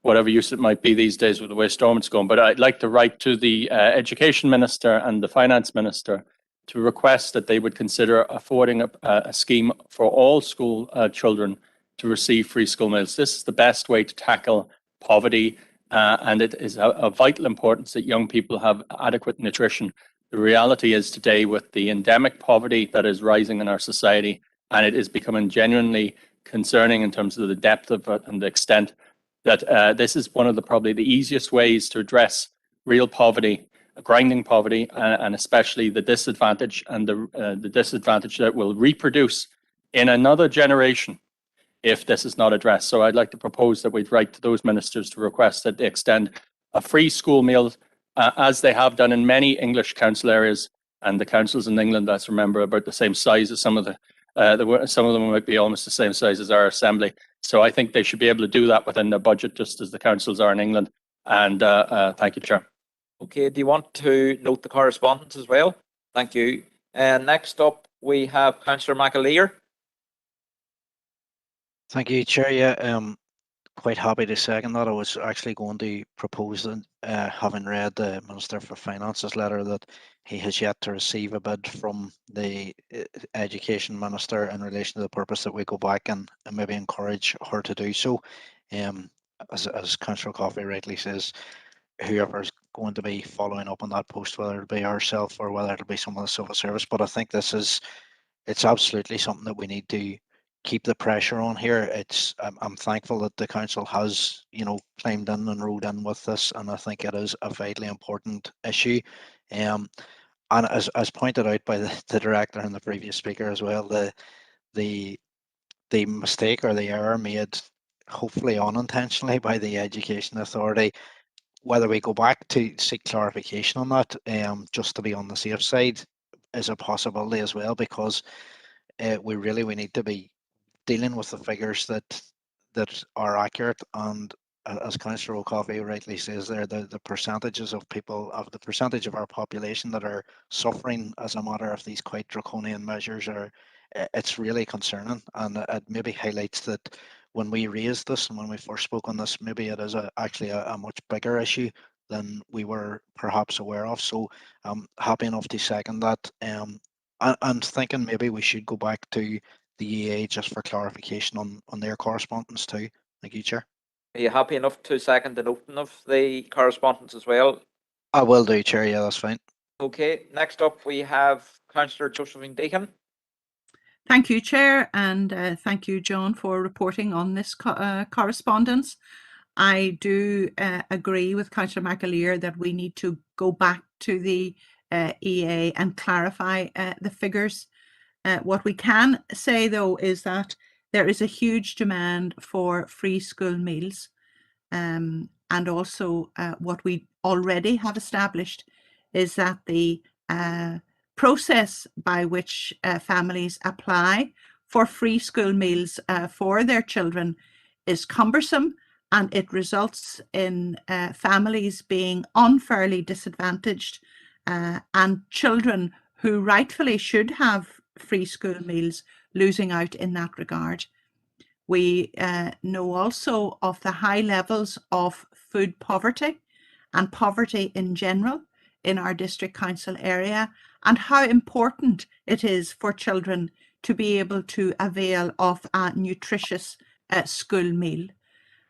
[SPEAKER 12] whatever use it might be these days with the way Stormont's going, but I'd like to write to the Education Minister and the Finance Minister to request that they would consider affording a scheme for all school children to receive free school meals. This is the best way to tackle poverty, and it is of vital importance that young people have adequate nutrition. The reality is today, with the endemic poverty that is rising in our society, and it is becoming genuinely concerning in terms of the depth of it and the extent, that this is one of the probably the easiest ways to address real poverty, grinding poverty, and especially the disadvantage and the disadvantage that will reproduce in another generation if this is not addressed. So I'd like to propose that we write to those ministers to request that they extend a free school meal, as they have done in many English council areas, and the councils in England, let's remember, about the same size as some of some of them might be almost the same size as our assembly. So I think they should be able to do that within their budget, just as the councils are in England. And thank you, Chair.
[SPEAKER 1] Okay, do you want to note the correspondence as well? Thank you. Next up, we have Councillor McAleer.
[SPEAKER 18] Thank you, Chair. Yeah, quite happy to second that. I was actually going to propose that, having read the Minister for Finance's letter, that he has yet to receive a bid from the Education Minister in relation to the purpose that we go back and maybe encourage her to do so. As Councillor Coffey rightly says, whoever's going to be following up on that post, whether it'll be ourselves or whether it'll be some of the civil service, but I think it's absolutely something that we need to keep the pressure on here. I'm thankful that the council has, climbed in and rode in with this, and I think it is a vitally important issue. And as pointed out by the director and the previous speaker as well, the mistake or the error made, hopefully unintentionally, by the Education Authority, whether we go back to seek clarification on that, just to be on the safe side, is a possibility as well, because we need to be dealing with the figures that are accurate. And as Councillor O'Coffey rightly says there, the percentages of people, of the percentage of our population that are suffering as a matter of these quite draconian measures, it's really concerning. And it maybe highlights that when we raised this and when we first spoke on this, maybe it is actually a much bigger issue than we were perhaps aware of. So I'm happy enough to second that. And thinking maybe we should go back to the EA just for clarification on their correspondence too. Thank you, Chair.
[SPEAKER 1] Are you happy enough to second the noting of the correspondence as well?
[SPEAKER 18] I will do, Chair. Yeah, that's fine.
[SPEAKER 1] Okay, next up we have Councillor Josephine Deacon.
[SPEAKER 11] Thank you, Chair, and thank you, John, for reporting on this correspondence. I do agree with Councillor McAleer that we need to go back to the EA and clarify the figures. What we can say, though, is that there is a huge demand for free school meals. And also what we already have established is that the process by which families apply for free school meals for their children is cumbersome, and it results in families being unfairly disadvantaged, and children who rightfully should have free school meals losing out in that regard. We know also of the high levels of food poverty and poverty in general in our district council area, and how important it is for children to be able to avail of a nutritious school meal.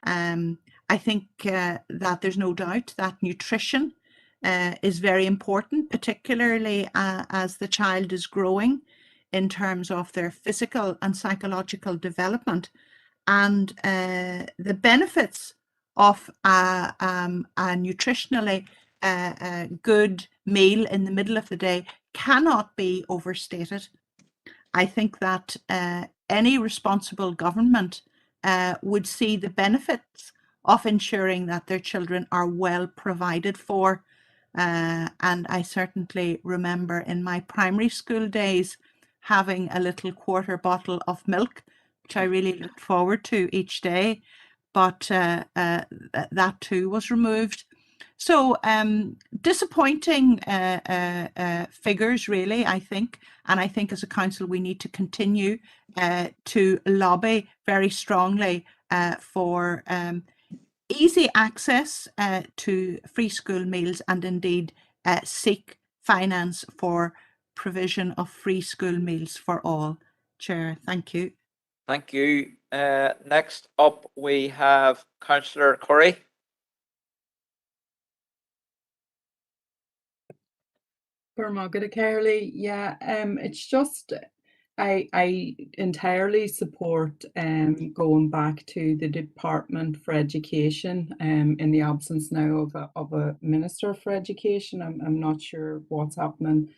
[SPEAKER 11] I think that there's no doubt that nutrition is very important, particularly as the child is growing in terms of their physical and psychological development. And the benefits of a nutritionally good meal in the middle of the day cannot be overstated. I think that any responsible government would see the benefits of ensuring that their children are well provided for. And I certainly remember in my primary school days having a little quarter bottle of milk, which I really looked forward to each day, but that too was removed. So disappointing figures, really, I think. And I think as a council, we need to continue to lobby very strongly for easy access to free school meals, and indeed seek finance for provision of free school meals for all. Chair, thank you.
[SPEAKER 1] Thank you. Next up, we have Councillor Curry.
[SPEAKER 8] Gormagad Carley. Yeah, it's just I entirely support going back to the Department for Education in the absence now of a Minister for Education. I'm not sure what's happening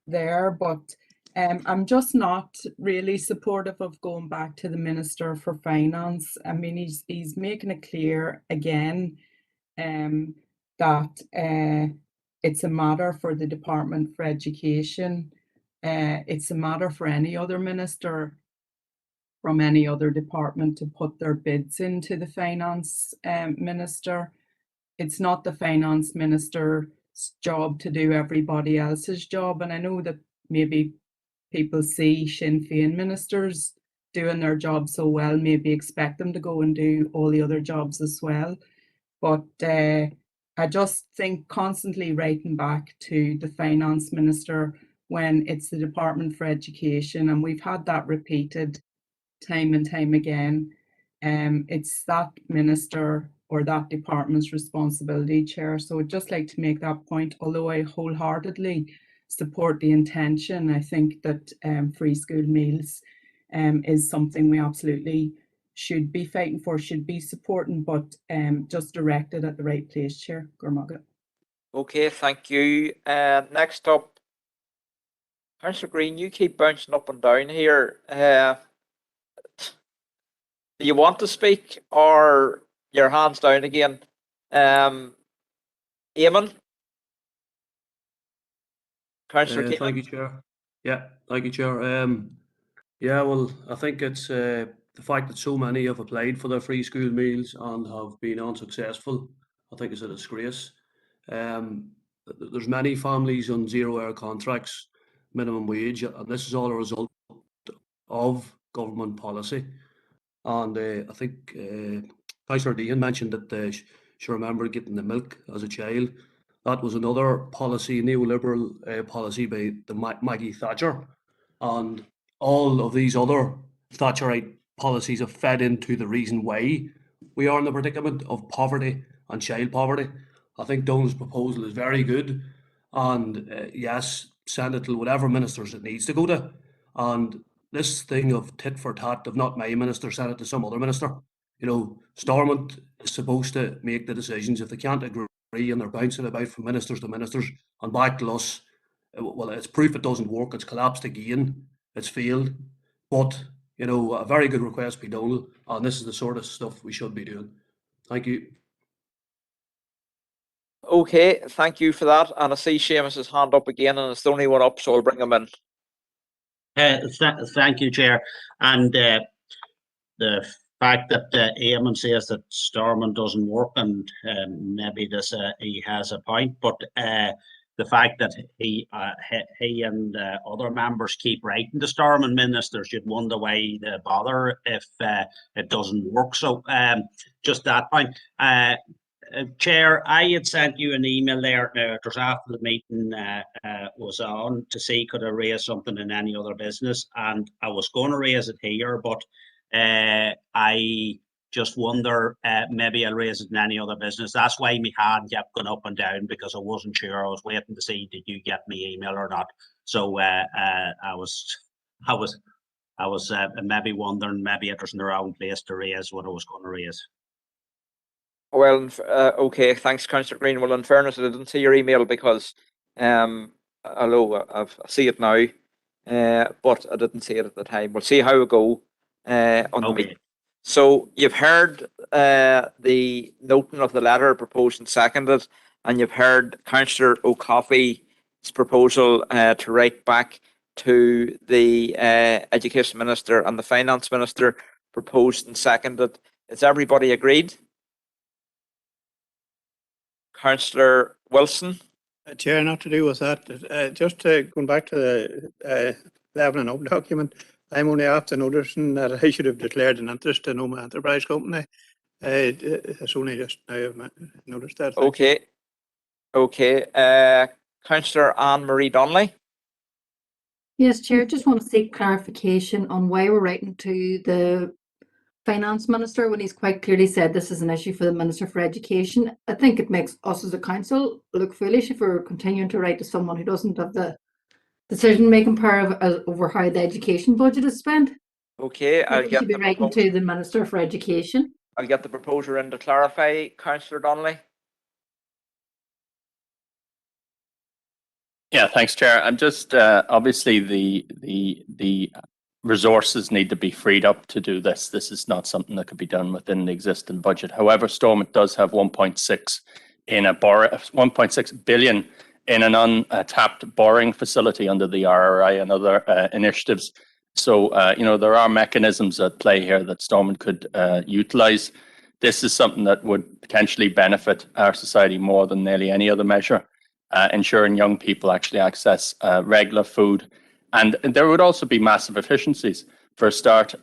[SPEAKER 8] there, but I'm just not really supportive of going back to the Minister for Finance. I mean, he's making it clear again that it's a matter for the Department for Education. It's a matter for any other minister from any other department to put their bids into the finance minister. It's not the finance minister's job to do everybody else's job. And I know that maybe people see Sinn Féin ministers doing their job so well, maybe expect them to go and do all the other jobs as well. But I just think constantly writing back to the finance minister when it's the Department for Education, and we've had that repeated time and time again. It's that minister or that department's responsibility, Chair. So I'd just like to make that point, although I wholeheartedly support the intention. I think that free school meals is something we absolutely should be fighting for, should be supporting, but just directed at the right place, Chair. Gormagad.
[SPEAKER 1] Okay, thank you. Next up, Councillor Green, you keep bouncing up and down here. Do you want to speak or your hands down again? Eamon? Councillor
[SPEAKER 10] Thank you, Chair. Yeah, thank you, Chair. Yeah, well, I think it's the fact that so many have applied for their free school meals and have been unsuccessful, I think is a disgrace. There's many families on zero-hour contracts, minimum wage, and this is all a result of government policy. And I think Councillor Dean mentioned that she remembered getting the milk as a child. That was another policy, neoliberal policy by Maggie Thatcher. And all of these other Thatcherite policies have fed into the reason why we are in the predicament of poverty and child poverty. I think Donald's proposal is very good. And yes, send it to whatever ministers it needs to go to. And this thing of tit for tat, of not my minister, send it to some other minister. You know, Stormont is supposed to make the decisions. If they can't agree and they're bouncing about from ministers to ministers and back to us, well, it's proof it doesn't work. It's collapsed again. It's failed. But, you know, a very good request by Donald, and this is the sort of stuff we should be doing. Thank you.
[SPEAKER 1] Okay, thank you for that. And I see Seamus's hand up again, and it's the only one up, so I'll bring him in.
[SPEAKER 16] Thank you, Chair. And the fact that Eamon says that Stormont doesn't work, and maybe this he has a point, but the fact that he and other members keep writing to Stormont ministers, you'd wonder why they bother if it doesn't work. So just that point. Chair, I had sent you an email there. Now, it was after the meeting was on to see could I raise something in any other business, and I was going to raise it here, but I just wonder maybe I'll raise it in any other business. That's why my hand kept going up and down, because I wasn't sure. I was waiting to see did you get my email or not. So I was maybe wondering maybe it was in the wrong place to raise what I was going to raise.
[SPEAKER 1] Well, okay, thanks, Councillor Green. Well, in fairness, I didn't see your email because, although I see it now, but I didn't see it at the time. We'll see how we go on the meeting. So you've heard the noting of the letter proposed and seconded, and you've heard Councillor O'Coffey's proposal to write back to the Education Minister and the Finance Minister, proposed and seconded. Is everybody agreed? Councillor Wilson.
[SPEAKER 3] Chair, not to do with that. Just going back to the Lebanon Open document, I'm only after noticing that I should have declared an interest in Oma Enterprise Company. It's only just now I've noticed that.
[SPEAKER 1] Okay. Okay. Councillor Anne-Marie Donnelly.
[SPEAKER 14] Yes, Chair, just want to seek clarification on why we're writing to the Finance Minister when he's quite clearly said this is an issue for the Minister for Education. I think it makes us as a council look foolish if we're continuing to write to someone who doesn't have the decision-making power over how the education budget is spent.
[SPEAKER 1] Okay,
[SPEAKER 14] I think we should be writing to the Minister for Education.
[SPEAKER 1] I'll get the proposer in to clarify, Councillor Donnelly.
[SPEAKER 13] Yeah, thanks, Chair. I'm just obviously the resources need to be freed up to do this. This is not something that could be done within the existing budget. However, Stormont does have 1.6 billion in an untapped borrowing facility under the RRI and other initiatives. So there are mechanisms at play here that Stormont could utilise. This is something that would potentially benefit our society more than nearly any other measure, ensuring young people actually access regular food. And there would also be massive efficiencies. For a start,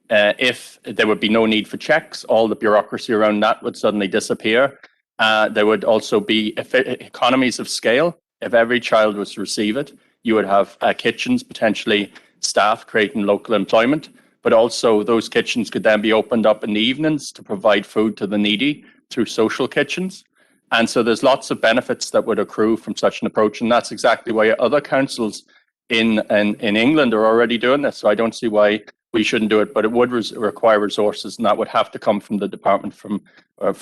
[SPEAKER 13] if there would be no need for checks, all the bureaucracy around that would suddenly disappear. There would also be economies of scale. If every child was to receive it, you would have kitchens, potentially staff creating local employment, but also those kitchens could then be opened up in the evenings to provide food to the needy through social kitchens. And so there's lots of benefits that would accrue from such an approach. And that's exactly why other councils in England are already doing this. So I don't see why we shouldn't do it, but it would require resources, and that would have to come from the Department of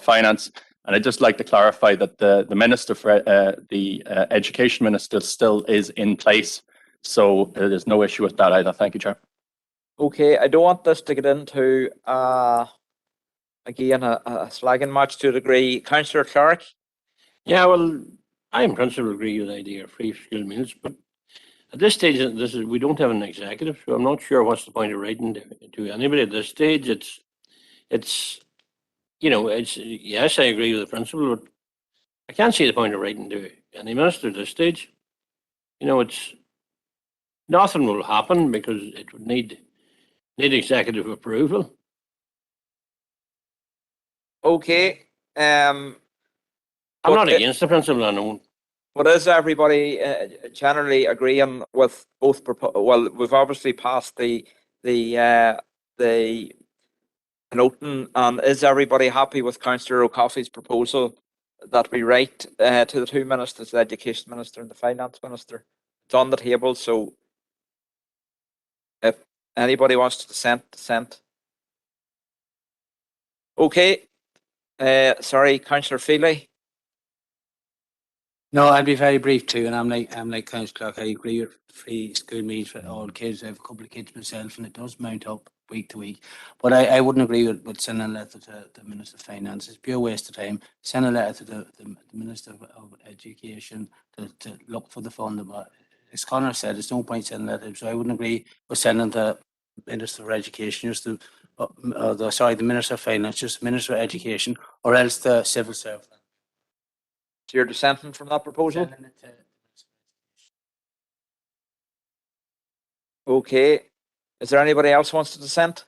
[SPEAKER 13] Finance. And I'd just like to clarify that the Minister for the Education Minister still is in place. So there's no issue with that either. Thank you, Chair.
[SPEAKER 1] Okay, I don't want this to get into again a slagging match to a degree. Councillor Clark.
[SPEAKER 7] Yeah, well, I in principle agree with the idea of free school meals, but at this stage, we don't have an executive, so I'm not sure what's the point of writing to anybody at this stage. It's yes, I agree with the principle, but I can't see the point of writing to any minister at this stage. It's nothing will happen because it would need executive approval.
[SPEAKER 1] Okay.
[SPEAKER 7] I'm not against the principle, I know.
[SPEAKER 1] But is everybody generally agreeing with both? Well, we've obviously passed the noting, and is everybody happy with Councillor O'Coffey's proposal that we write to the two ministers, the Education Minister and the Finance Minister? It's on the table, so if anybody wants to dissent. Okay. Sorry, Councillor Feely.
[SPEAKER 4] No, I'll be very brief too, and I'm like Councillor Clark. I agree with free school meals for all kids. I have a couple of kids myself, and it does mount up week to week. But I wouldn't agree with sending a letter to the Minister of Finance. It's pure waste of time. Send a letter to the Minister of Education to look for the fund. But as Conor said, there's no point sending a letter. So I wouldn't agree with sending the Minister of Education, just the Minister of Finance, just the Minister of Education, or else the civil servant.
[SPEAKER 1] So you're dissenting from that proposal? Okay. Is there anybody else who wants to dissent?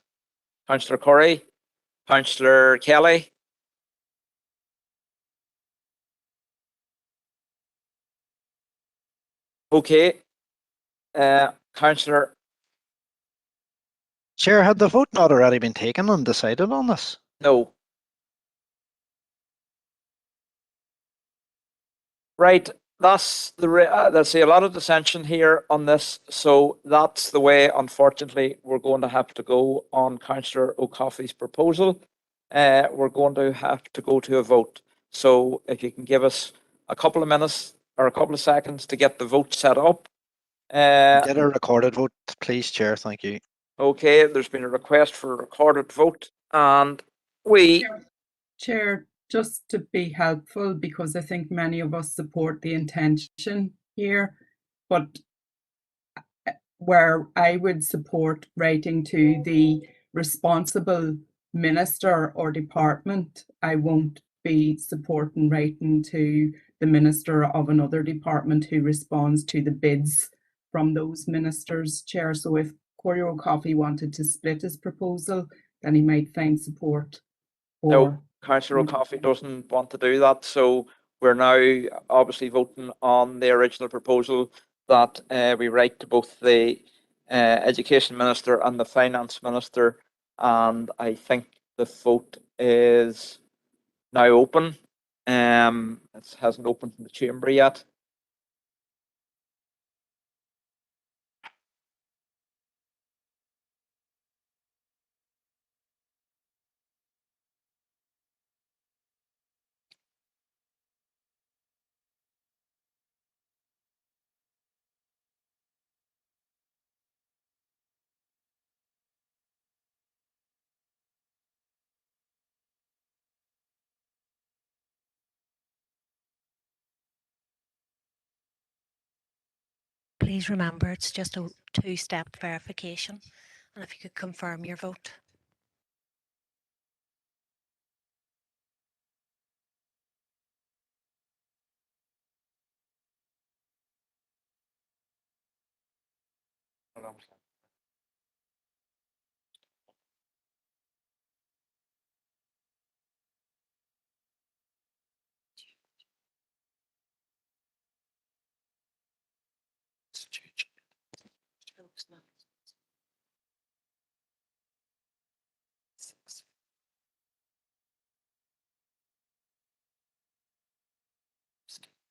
[SPEAKER 1] Councillor Corey? Councillor Kelly? Okay. Councillor.
[SPEAKER 18] Chair, had the vote not already been taken and decided on this?
[SPEAKER 1] No. Right, that's there's a lot of dissension here on this, so that's the way, unfortunately, we're going to have to go on Councillor O'Coffey's proposal. We're going to have to go to a vote. So if you can give us a couple of minutes or a couple of seconds to get the vote set up.
[SPEAKER 18] Get a recorded vote, please, Chair. Thank you.
[SPEAKER 1] Okay, there's been a request for a recorded vote, and we...
[SPEAKER 8] Chair, just to be helpful, because I think many of us support the intention here, but where I would support writing to the responsible minister or department, I won't be supporting writing to the minister of another department who responds to the bids from those ministers, Chair. So if Corey O'Coffey wanted to split his proposal, then he might find support.
[SPEAKER 1] No, Councillor O'Coffey doesn't want to do that, so we're now obviously voting on the original proposal that we write to both the Education Minister and the Finance Minister, and I think the vote is now open. It hasn't opened in the chamber yet.
[SPEAKER 19] Please remember it's just a two-step verification, and if you could confirm your vote.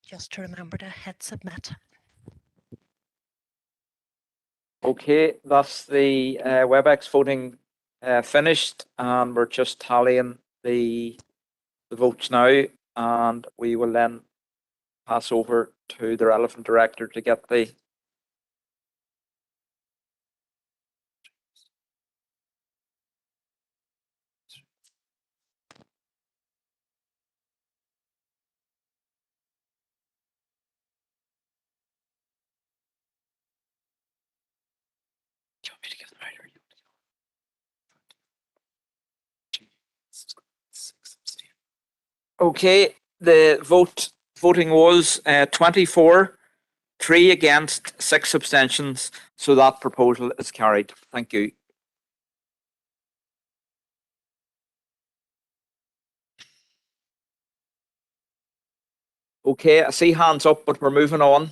[SPEAKER 19] Just to remember to hit submit.
[SPEAKER 1] Okay, that's the WebEx voting finished, and we're just tallying the votes now, and we will then pass over to the relevant director to get the Okay, the voting was 24, 3 against, 6 abstentions, so that proposal is carried. Thank you. Okay, I see hands up, but we're moving on.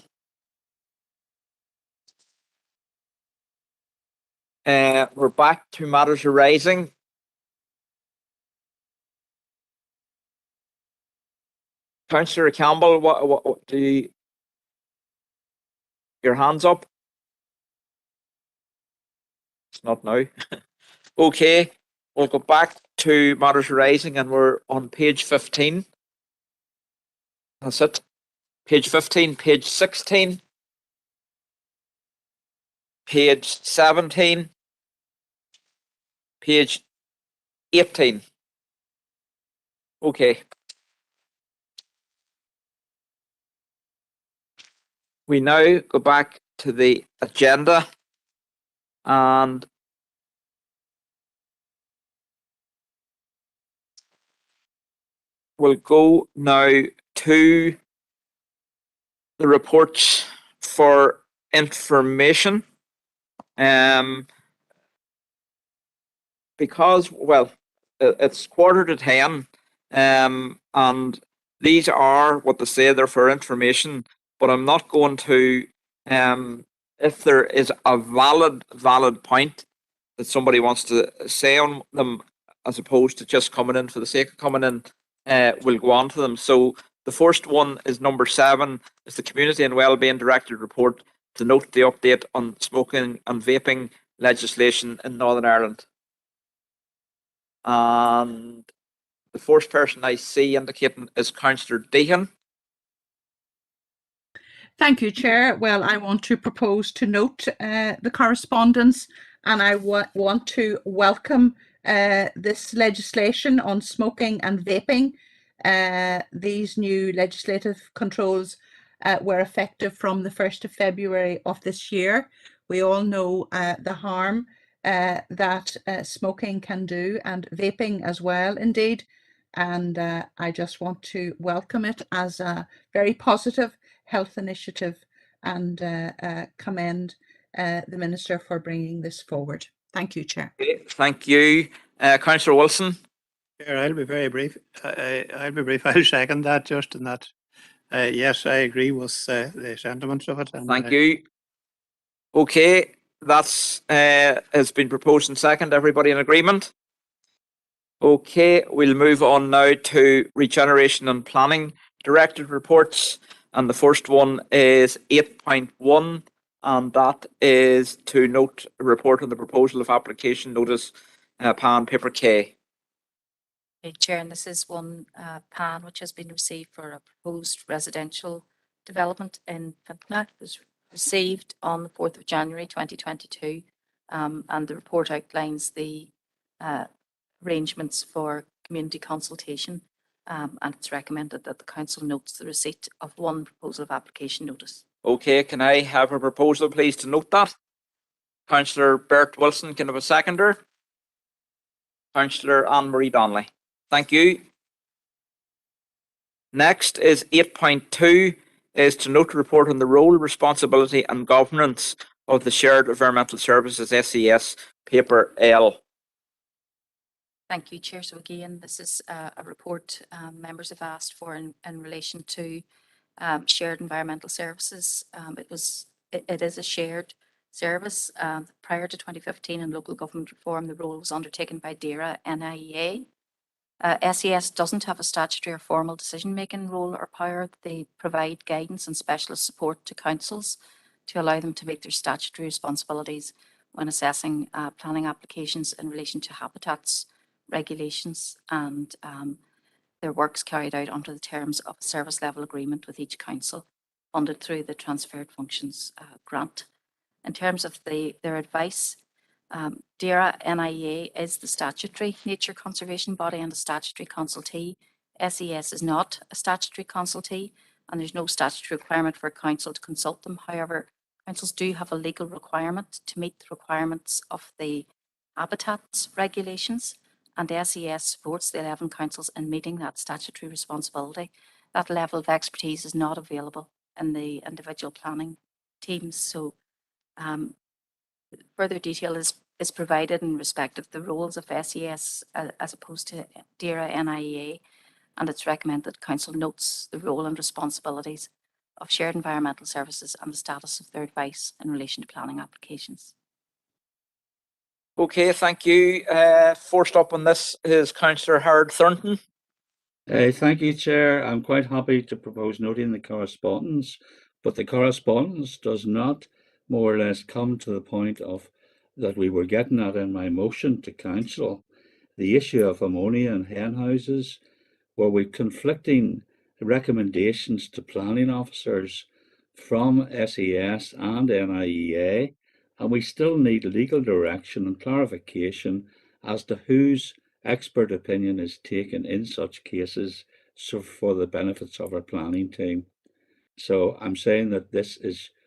[SPEAKER 1] We're back to matters arising. Councillor Campbell, what do you, your hands up? It's not now. Okay, we'll go back to matters arising, and we're on page 15. That's it. Page 15, page 16, page 17, page 18. Okay. We now go back to the agenda, and we'll go now to the reports for information. Because, well, it's 10:15, and these are what they say they're for information, but I'm not going to, if there is a valid point that somebody wants to say on them, as opposed to just coming in for the sake of coming in, we'll go on to them. So the first one is number 7, is the Community and Wellbeing Director report to note the update on smoking and vaping legislation in Northern Ireland. And the first person I see indicating is Councillor Deehan.
[SPEAKER 11] Thank you, Chair. Well, I want to propose to note the correspondence, and I want to welcome this legislation on smoking and vaping. These new legislative controls were effective from the 1st of February of this year. We all know the harm that smoking can do, and vaping as well, indeed. And I just want to welcome it as a very positive health initiative, and commend the Minister for bringing this forward. Thank you, Chair.
[SPEAKER 1] Okay, thank you. Councillor Wilson.
[SPEAKER 3] Chair, I'll be very brief. I'll second that, just in that. Yes, I agree with the sentiments of it. And
[SPEAKER 1] thank you. Okay, That's has been proposed and second. Everybody in agreement? Okay, we'll move on now to Regeneration and Planning Directed Reports. And the first one is 8.1, and that is to note a report on the proposal of application notice PAN paper K.
[SPEAKER 6] Okay, Chair, and this is one PAN which has been received for a proposed residential development in Fintna. It was received on the 4th of January 2022, and the report outlines the arrangements for community consultation, and it's recommended that the council notes the receipt of one proposal of application notice.
[SPEAKER 1] Okay, can I have a proposal, please, to note that? Councillor Bert Wilson, can I have a seconder? Councillor Anne-Marie Donnelly. Thank you. Next is 8.2, is to note a report on the role, responsibility and governance of the Shared Environmental Services SES Paper L.
[SPEAKER 6] Thank you, Chair. So again, this is a report members have asked for in relation to shared environmental services. It is a shared service. Prior to 2015 in local government reform, the role was undertaken by DERA NIEA. SES doesn't have a statutory or formal decision-making role or power. They provide guidance and specialist support to councils to allow them to meet their statutory responsibilities when assessing planning applications in relation to habitats, regulations, and their works carried out under the terms of a service level agreement with each council, funded through the Transferred Functions grant. In terms of their advice, DERA NIEA is the statutory nature conservation body and a statutory consultee. SES is not a statutory consultee, and there's no statutory requirement for a council to consult them. However, councils do have a legal requirement to meet the requirements of the habitats regulations, and SES supports the 11 councils in meeting that statutory responsibility. That level of expertise is not available in the individual planning teams. So further detail is provided in respect of the roles of SES as opposed to DERA NIEA, and it's recommended that council notes the role and responsibilities of shared environmental services and the status of their advice in relation to planning applications.
[SPEAKER 1] Okay, thank you. First up on this is Councillor Howard Thornton.
[SPEAKER 17] Thank you, Chair. I'm quite happy to propose noting the correspondence, but the correspondence does not more or less come to the point of that we were getting at in my motion to council, the issue of ammonia and hen houses, where we're conflicting recommendations to planning officers from SES and NIEA, and we still need legal direction and clarification as to whose expert opinion is taken in such cases for the benefits of our planning team. So I'm saying that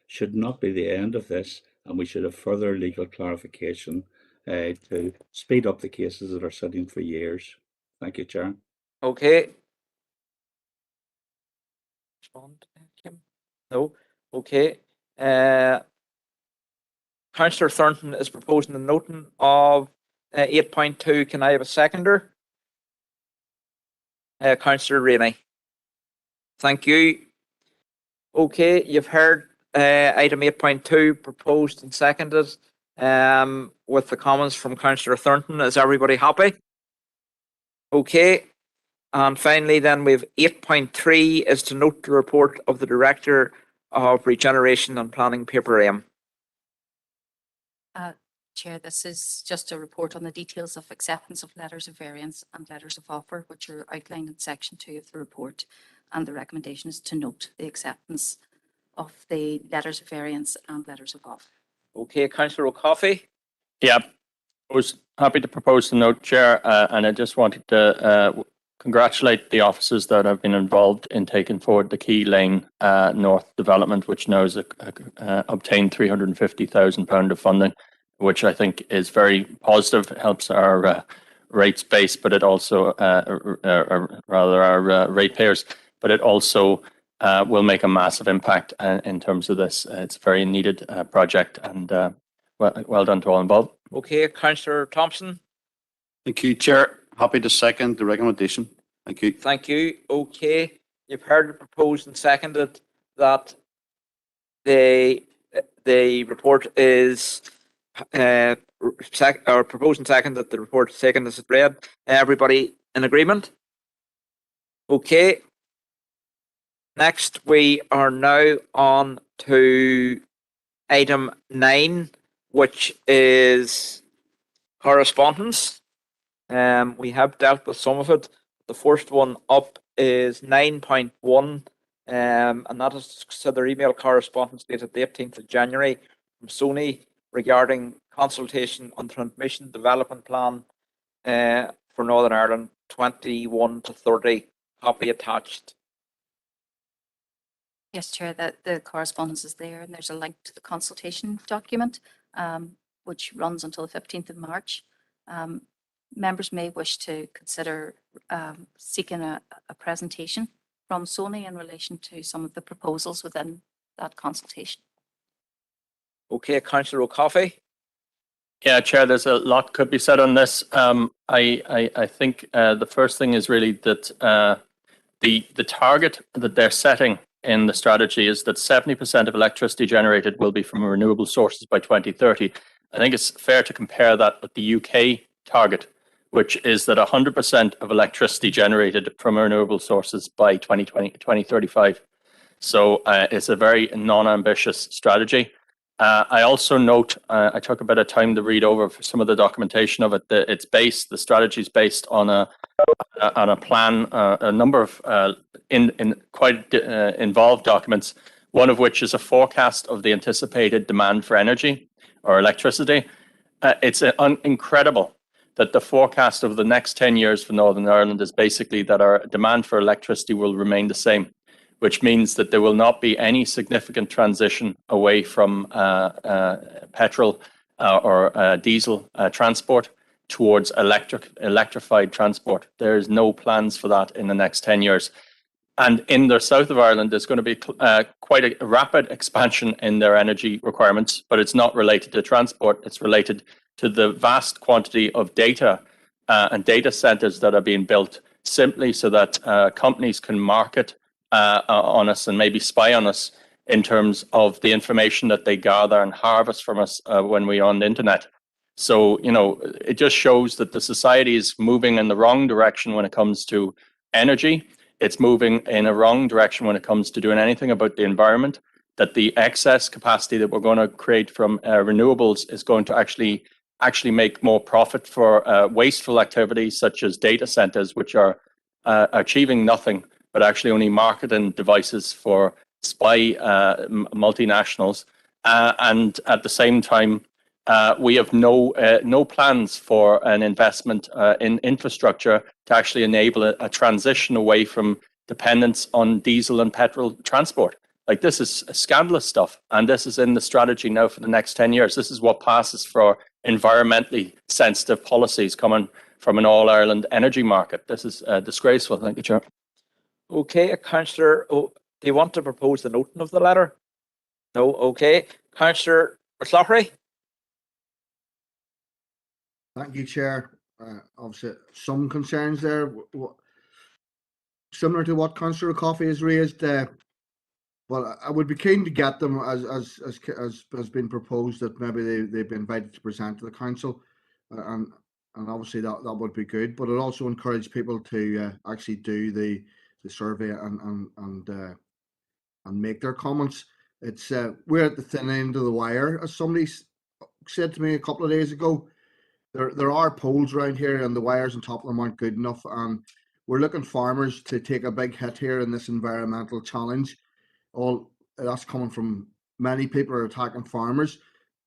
[SPEAKER 17] should not be the end of this, and we should have further legal clarification to speed up the cases that are sitting for years. Thank you, Chair.
[SPEAKER 1] Okay. No. Okay. Councillor Thornton is proposing the noting of 8.2. Can I have a seconder? Councillor Rainey. Thank you. Okay, you've heard item 8.2 proposed and seconded with the comments from Councillor Thornton. Is everybody happy? Okay. And finally, then we have 8.3 is to note the report of the Director of Regeneration and Planning, Paper M.
[SPEAKER 6] Chair, this is just a report on the details of acceptance of letters of variance and letters of offer, which are outlined in section 2 of the report. And the recommendation is to note the acceptance of the letters of variance and letters of offer.
[SPEAKER 1] Okay, Councillor O'Coffey.
[SPEAKER 13] Yeah, I was happy to propose the note, Chair, and I just wanted to congratulate the officers that have been involved in taking forward the Key Lane North development, which now has obtained £350,000 of funding, which I think is very positive. It helps our rates base, but it also, rather our ratepayers, but it also will make a massive impact in terms of this. It's a very needed project, and well done to all involved.
[SPEAKER 1] Okay, Councillor Thompson.
[SPEAKER 15] Thank you, Chair. Happy to second the recommendation. Thank you.
[SPEAKER 1] Thank you. Okay, you've heard it proposed and seconded that the report is or propose and second that the report is taken as read. Everybody in agreement? Okay. Next, we are now on to item 9, which is correspondence. We have dealt with some of it. The first one up is 9.1, and that is to consider email correspondence dated the 18th of January from Sony regarding consultation on transmission development plan for Northern Ireland 21 to 30. Copy attached.
[SPEAKER 6] Yes, Chair, that the correspondence is there, and there's a link to the consultation document, which runs until the 15th of March. Members may wish to consider seeking a presentation from Sony in relation to some of the proposals within that consultation.
[SPEAKER 1] Okay, Councillor O'Coffey.
[SPEAKER 13] Yeah, Chair, there's a lot could be said on this. I think the first thing is really that the target that they're setting in the strategy is that 70% of electricity generated will be from renewable sources by 2030. I think it's fair to compare that with the UK target, which is that 100% of electricity generated from renewable sources by 2035. So it's a very non-ambitious strategy. I also note, I took a bit of time to read over some of the documentation of it. The strategy is based on a plan, a number of in quite involved documents, one of which is a forecast of the anticipated demand for energy or electricity. It's incredible that the forecast of the next 10 years for Northern Ireland is basically that our demand for electricity will remain the same, which means that there will not be any significant transition away from petrol or diesel transport towards electrified transport. There's no plans for that in the next 10 years. And in the south of Ireland, there's going to be quite a rapid expansion in their energy requirements, but it's not related to transport. It's related to the vast quantity of data and data centers that are being built simply so that companies can market on us and maybe spy on us in terms of the information that they gather and harvest from us when we're on the internet. So, it just shows that the society is moving in the wrong direction when it comes to energy. It's moving in a wrong direction when it comes to doing anything about the environment, that the excess capacity that we're going to create from renewables is going to actually make more profit for wasteful activities such as data centers, which are achieving nothing, but actually only marketing devices for spy multinationals. And at the same time, we have no plans for an investment in infrastructure to actually enable a transition away from dependence on diesel and petrol transport. Like, this is scandalous stuff, and this is in the strategy now for the next 10 years. This is what passes for environmentally sensitive policies coming from an all-Ireland energy market. This is disgraceful. Thank you, Chair.
[SPEAKER 1] Okay, Councillor, do you want to propose the noting of the letter? No, okay. Councillor McLaughlin.
[SPEAKER 21] Thank you, Chair. Obviously, some concerns there, similar to what Councillor Coffey has raised. Well, I would be keen to get them as has been proposed, that maybe they've been invited to present to the council, and obviously that would be good. But it also encourage people to actually do the survey and make their comments. It's we're at the thin end of the wire, as somebody said to me a couple of days ago. There are poles around here, and the wires on top of them aren't good enough, and we're looking farmers to take a big hit here in this environmental challenge. All that's coming from many people are attacking farmers,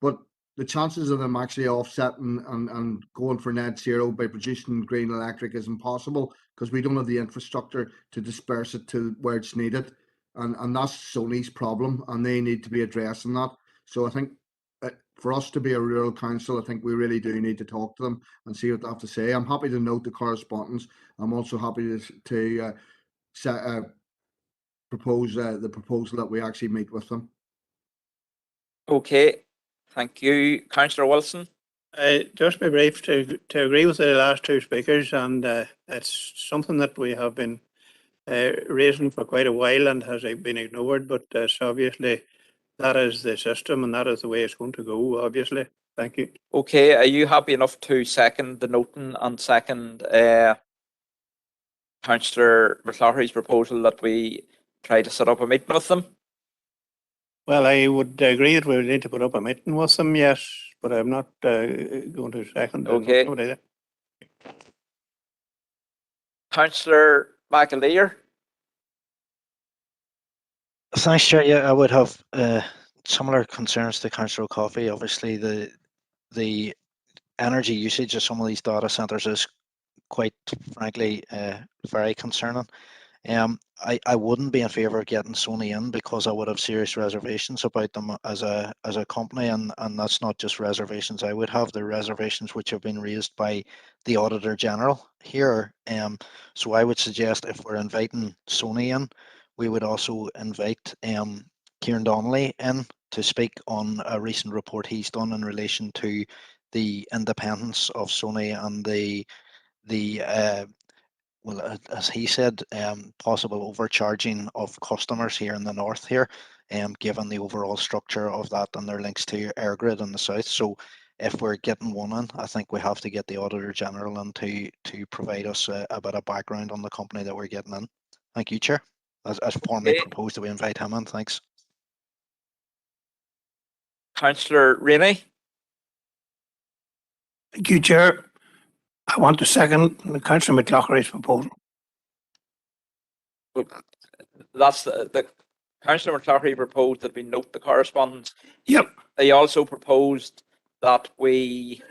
[SPEAKER 21] but the chances of them actually offsetting and going for net zero by producing green electric is impossible, because we don't have the infrastructure to disperse it to where it's needed, and that's Sony's problem, and they need to be addressing that. So I think for us to be a rural council, I think we really do need to talk to them and see what they have to say. I'm happy to note the correspondence. I'm also happy to propose the proposal that we actually meet with them.
[SPEAKER 1] Okay, thank you. Councillor Wilson.
[SPEAKER 3] Just be brief to agree with the last two speakers, and it's something that we have been raising for quite a while and has been ignored, but obviously that is the system and that is the way it's going to go, obviously. Thank you.
[SPEAKER 1] Okay, are you happy enough to second the noting and second Councillor McClaughry's proposal that we try to set up a meeting with them?
[SPEAKER 3] Well, I would agree that we would need to put up a meeting with them, yes, but I'm not going to second.
[SPEAKER 1] Okay.
[SPEAKER 3] Either.
[SPEAKER 1] Councillor McAleer?
[SPEAKER 18] Thanks, Chair. Yeah, I would have similar concerns to Councillor Coffey. Obviously, the energy usage of some of these data centres is quite frankly very concerning. I wouldn't be in favour of getting Sony in because I would have serious reservations about them as a company, and that's not just reservations I would have, they're reservations which have been raised by the Auditor General here. So I would suggest if we're inviting Sony in, we would also invite Kieran Donnelly in to speak on a recent report he's done in relation to the independence of Sony and the well, as he said, possible overcharging of customers here in the north here, given the overall structure of that and their links to EirGrid in the south. So if we're getting one in, I think we have to get the Auditor General in to provide us a bit of background on the company that we're getting in. Thank you, Chair. As formally proposed that we invite him in. Thanks.
[SPEAKER 1] Councillor Rainey?
[SPEAKER 3] Thank you, Chair. I want to second Councillor McClaughry's proposal.
[SPEAKER 1] That's the Councillor McClaughry proposed that we note the correspondence.
[SPEAKER 3] Yep.
[SPEAKER 1] He also proposed that we,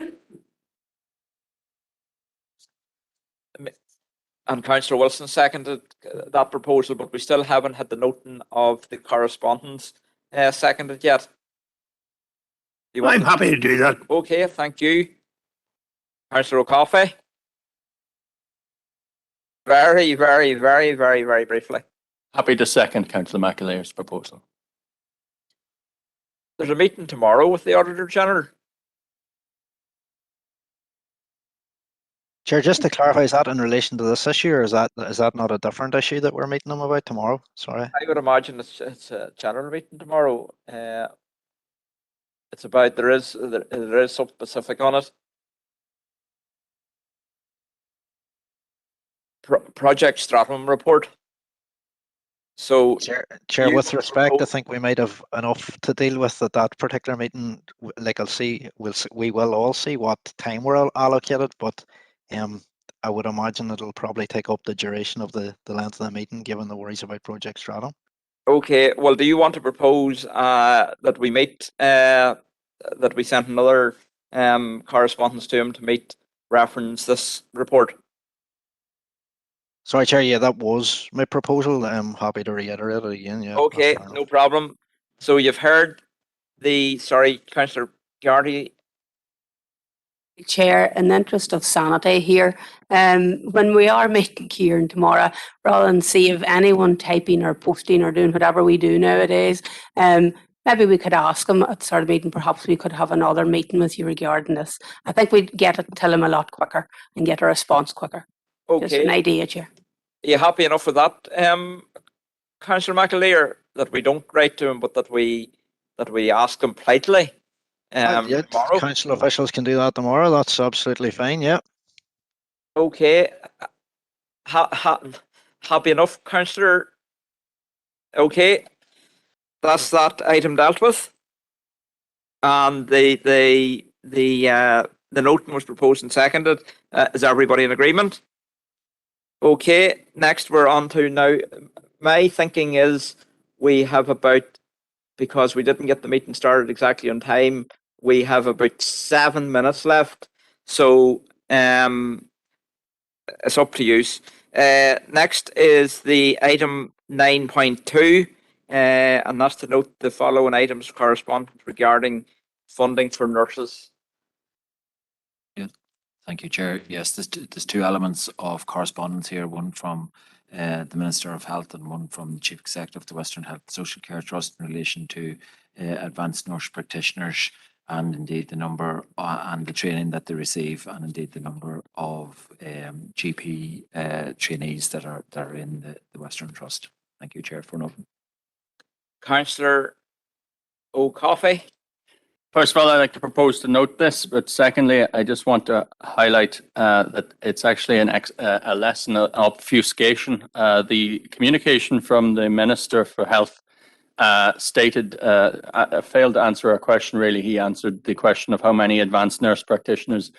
[SPEAKER 1] and Councillor Wilson seconded that proposal, but we still haven't had the noting of the correspondence seconded yet.
[SPEAKER 3] I'm happy to do that.
[SPEAKER 1] Okay, thank you. Councillor O'Coffey? Very briefly.
[SPEAKER 13] Happy to second Councillor McAleer's proposal.
[SPEAKER 1] There's a meeting tomorrow with the Auditor General.
[SPEAKER 18] Chair, just to clarify, is that in relation to this issue, or is that not a different issue that we're meeting them about tomorrow? Sorry.
[SPEAKER 1] I would imagine it's a general meeting tomorrow. It's about there is some specific on it. Project Stratum report. So,
[SPEAKER 18] Chair, with respect, I think we might have enough to deal with at that particular meeting. Like we will all see what time we're allocated, but I would imagine it'll probably take up the duration of the length of the meeting, given the worries about Project Stratum.
[SPEAKER 1] Okay, well, do you want to propose that we meet, that we send another correspondence to him to meet, reference this report?
[SPEAKER 18] Sorry, Chair, yeah, that was my proposal. I'm happy to reiterate it again. Yeah.
[SPEAKER 1] Okay, no problem. So you've heard Councillor Gardy.
[SPEAKER 9] Chair, in the interest of sanity here, when we are meeting Kieran tomorrow, rather than see if anyone typing or posting or doing whatever we do nowadays, maybe we could ask him at the start of the meeting, perhaps we could have another meeting with you regarding this. I think we'd get it to him a lot quicker and get a response quicker.
[SPEAKER 1] Okay.
[SPEAKER 9] Just an idea, Chair.
[SPEAKER 1] Are you happy enough with that, Councillor McAleer, that we don't write to him, but that we ask him politely
[SPEAKER 18] Yeah,
[SPEAKER 1] tomorrow?
[SPEAKER 18] council officials can do that tomorrow. That's absolutely fine. Yeah.
[SPEAKER 1] Okay. Happy enough, Councillor? Okay. That's that item dealt with. And the note was proposed and seconded. Is everybody in agreement? Okay, next we're on to now. My thinking is we have about, because we didn't get the meeting started exactly on time, we have about 7 minutes left. So it's up to you. Next is the item 9.2, and that's to note the following items correspondence regarding funding for nurses.
[SPEAKER 2] Thank you, Chair. Yes, there's two elements of correspondence here, one from the Minister of Health and one from the Chief Executive of the Western Health Social Care Trust in relation to advanced nurse practitioners and indeed the number and the training that they receive, and indeed the number of GP trainees that are in the Western Trust. Thank you, Chair, for noting.
[SPEAKER 1] Councillor O'Coffey.
[SPEAKER 13] First of all, I'd like to propose to note this, but secondly, I just want to highlight that it's actually a lesson of obfuscation. The communication from the Minister for Health stated, failed to answer a question really. He answered the question of how many advanced nurse practitioners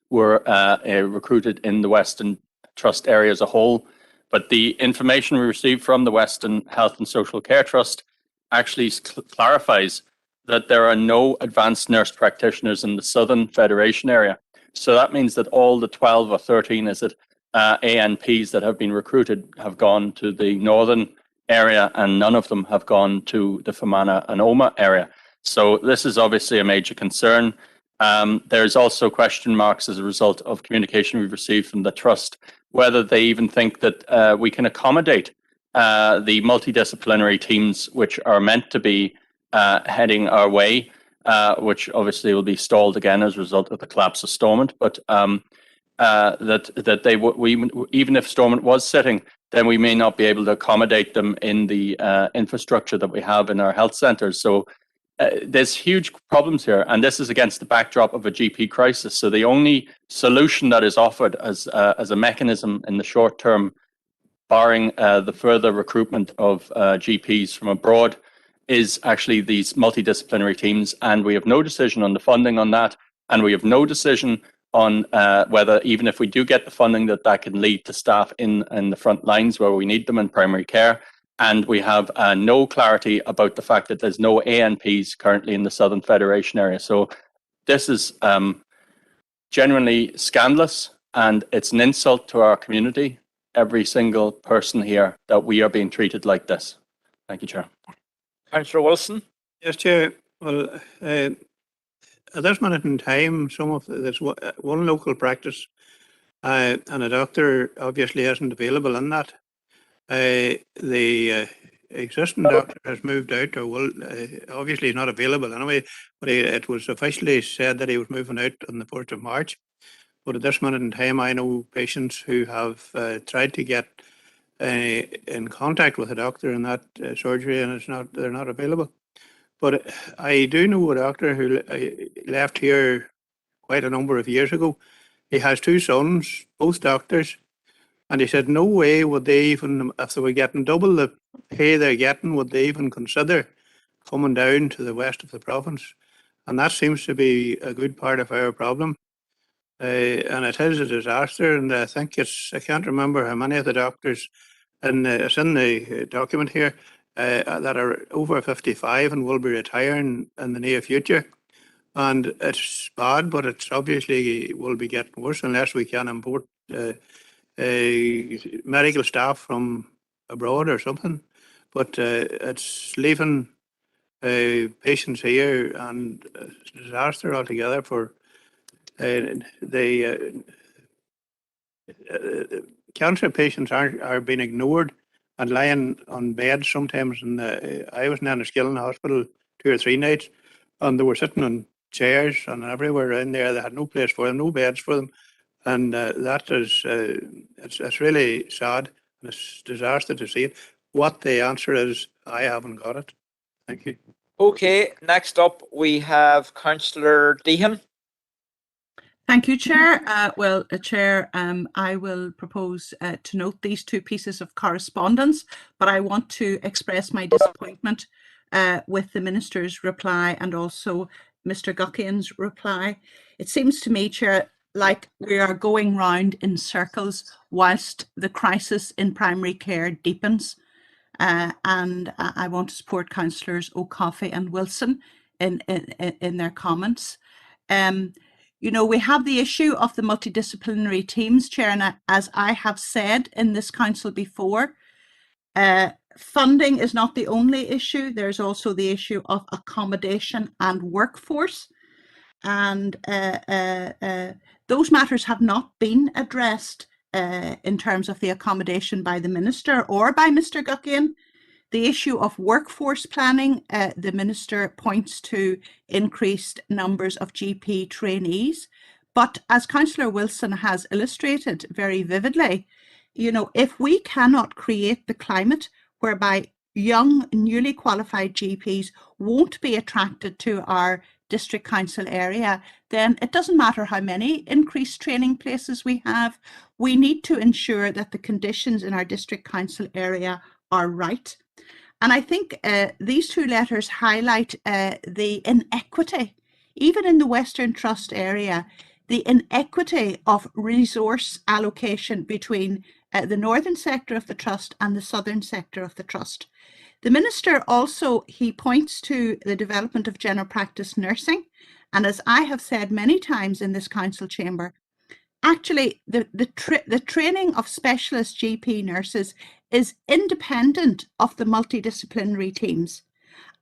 [SPEAKER 13] were recruited in the Western Trust area as a whole. But the information we received from the Western Health and Social Care Trust actually clarifies that there are no advanced nurse practitioners in the Southern Federation area. So that means that all the 12 or 13, is it, ANPs that have been recruited have gone to the Northern area, and none of them have gone to the Fermanagh and Omagh area. So this is obviously a major concern. There's also question marks as a result of communication we've received from the Trust, whether they even think that we can accommodate the multidisciplinary teams which are meant to be heading our way, which obviously will be stalled again as a result of the collapse of Stormont. But that they even if Stormont was sitting, then we may not be able to accommodate them in the infrastructure that we have in our health centres. So there's huge problems here, and this is against the backdrop of a GP crisis. So the only solution that is offered as a mechanism in the short term, barring the further recruitment of GPs from abroad, is actually these multidisciplinary teams, and we have no decision on the funding on that, and we have no decision on whether, even if we do get the funding, that can lead to staff in the front lines where we need them in primary care. And we have no clarity about the fact that there's no ANPs currently in the Southern Federation area. So this is genuinely scandalous, and it's an insult to our community, every single person here, that we are being treated like this. Thank you, Chair.
[SPEAKER 1] Councillor Wilson.
[SPEAKER 3] Yes, Chair. Well, at this minute in time, there's one local practice and a doctor obviously isn't available in that. The existing doctor has moved out, or will obviously he's not available anyway, but it was officially said that he was moving out on the 4th of March. But at this minute in time, I know patients who have tried to get in contact with a doctor in that surgery, and they're not available. But I do know a doctor who left here quite a number of years ago. He has 2 sons, both doctors, and he said no way would they even, if they were getting double the pay they're getting, would they even consider coming down to the west of the province. And that seems to be a good part of our problem. And it is a disaster, and I think I can't remember how many of the doctors, and it's in the document here, that are over 55 and will be retiring in the near future. And it's bad, but it's obviously will be getting worse unless we can import medical staff from abroad or something. But it's leaving patients here, and it's a disaster altogether for the cancer patients are being ignored and lying on beds sometimes. And I was in Enniskillen Hospital 2 or 3 nights, and they were sitting on chairs and everywhere around there. They had no place for them, no beds for them, and that is it's really sad, and it's a disaster to see it. What the answer is, I haven't got it. Thank you.
[SPEAKER 1] Okay, next up we have Councillor Deehan.
[SPEAKER 11] Thank you, Chair. Chair, I will propose to note these 2 pieces of correspondence, but I want to express my disappointment with the Minister's reply and also Mr. Guckian's reply. It seems to me, Chair, like we are going round in circles whilst the crisis in primary care deepens. And I want to support Councillors O'Coffey and Wilson in their comments. You know, we have the issue of the multidisciplinary teams, Chair, and as I have said in this council before, funding is not the only issue. There's also the issue of accommodation and workforce. And those matters have not been addressed in terms of the accommodation by the Minister or by Mr. Guckian. The issue of workforce planning, the Minister points to increased numbers of GP trainees. But as Councillor Wilson has illustrated very vividly, you know, if we cannot create the climate whereby young, newly qualified GPs won't be attracted to our district council area, then it doesn't matter how many increased training places we have. We need to ensure that the conditions in our district council area are right. And I think these two letters highlight the inequity, even in the Western Trust area, the inequity of resource allocation between the northern sector of the Trust and the southern sector of the Trust. The Minister also, he points to the development of general practice nursing. And as I have said many times in this council chamber, actually the training of specialist GP nurses is independent of the multidisciplinary teams.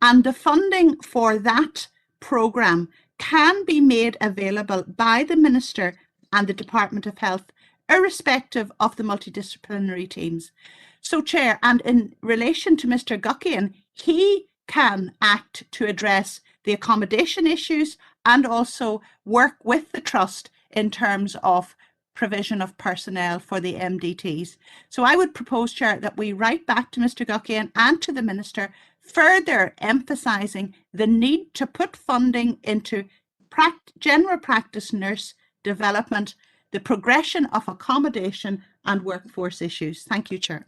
[SPEAKER 11] And the funding for that programme can be made available by the Minister and the Department of Health, irrespective of the multidisciplinary teams. So, Chair, and in relation to Mr. Guckian, he can act to address the accommodation issues and also work with the Trust in terms of provision of personnel for the MDTs. So I would propose, Chair, that we write back to Mr. Guckian and to the Minister, further emphasising the need to put funding into general practice nurse development, the progression of accommodation and workforce issues. Thank you, Chair.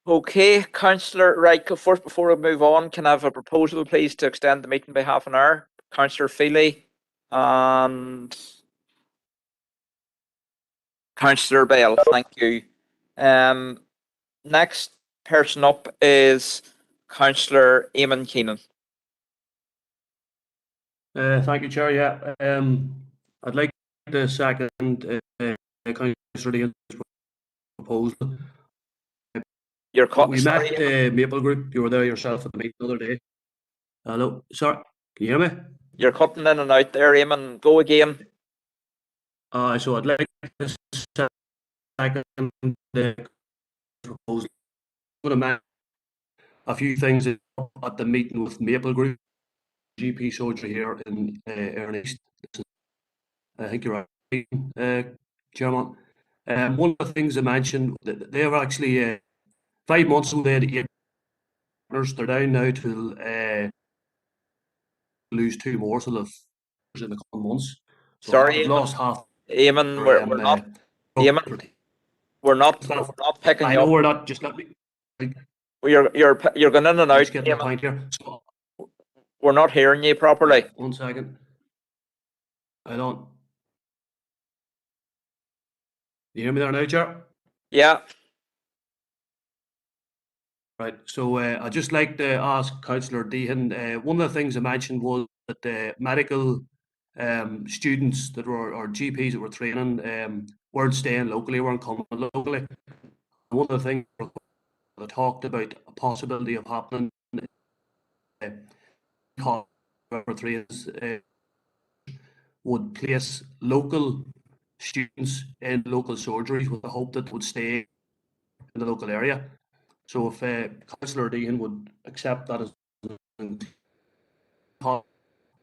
[SPEAKER 1] Okay, Councillor, right, first before we move on, can I have a proposal, please, to extend the meeting by half an hour? Councillor Feely and Councillor Bell, thank you. Next person up is Councillor Eamon Keenan.
[SPEAKER 10] Thank you, Chair. Yeah, I'd like to second Councillor Dean's proposal. We met Maple Group. You were there yourself at the meeting the other day. Hello, sorry, can you hear me?
[SPEAKER 1] You're cutting in and out there, Eamon. Go again.
[SPEAKER 10] So I'd like to second the proposal. I'm going to mention a few things at the meeting with Maple Group, GP surgery here in East. I think you're right, Chairman. One of the things I mentioned, they have actually 5 months ago they had 8 partners. They're down now to lose 2 more, so they've in the coming months. So
[SPEAKER 1] Sorry,
[SPEAKER 10] I've lost half.
[SPEAKER 1] Eamon, we're not. Eamon, we're not picking
[SPEAKER 10] I
[SPEAKER 1] you
[SPEAKER 10] know
[SPEAKER 1] up.
[SPEAKER 10] we're not. Just let me.
[SPEAKER 1] You're going in and out.
[SPEAKER 10] Let's get the point here. So,
[SPEAKER 1] we're not hearing you properly.
[SPEAKER 10] 1 second. I don't. You hear me there now, Chair?
[SPEAKER 1] Yeah.
[SPEAKER 10] Right. So I'd just like to ask Councillor Deehan. One of the things I mentioned was that the medical students that were, or GPs that were training, weren't staying locally, weren't coming locally. One of the things I talked about a possibility of happening trains would place local students in local surgeries with the hope that they would stay in the local area. So if Councillor Deehan would accept that as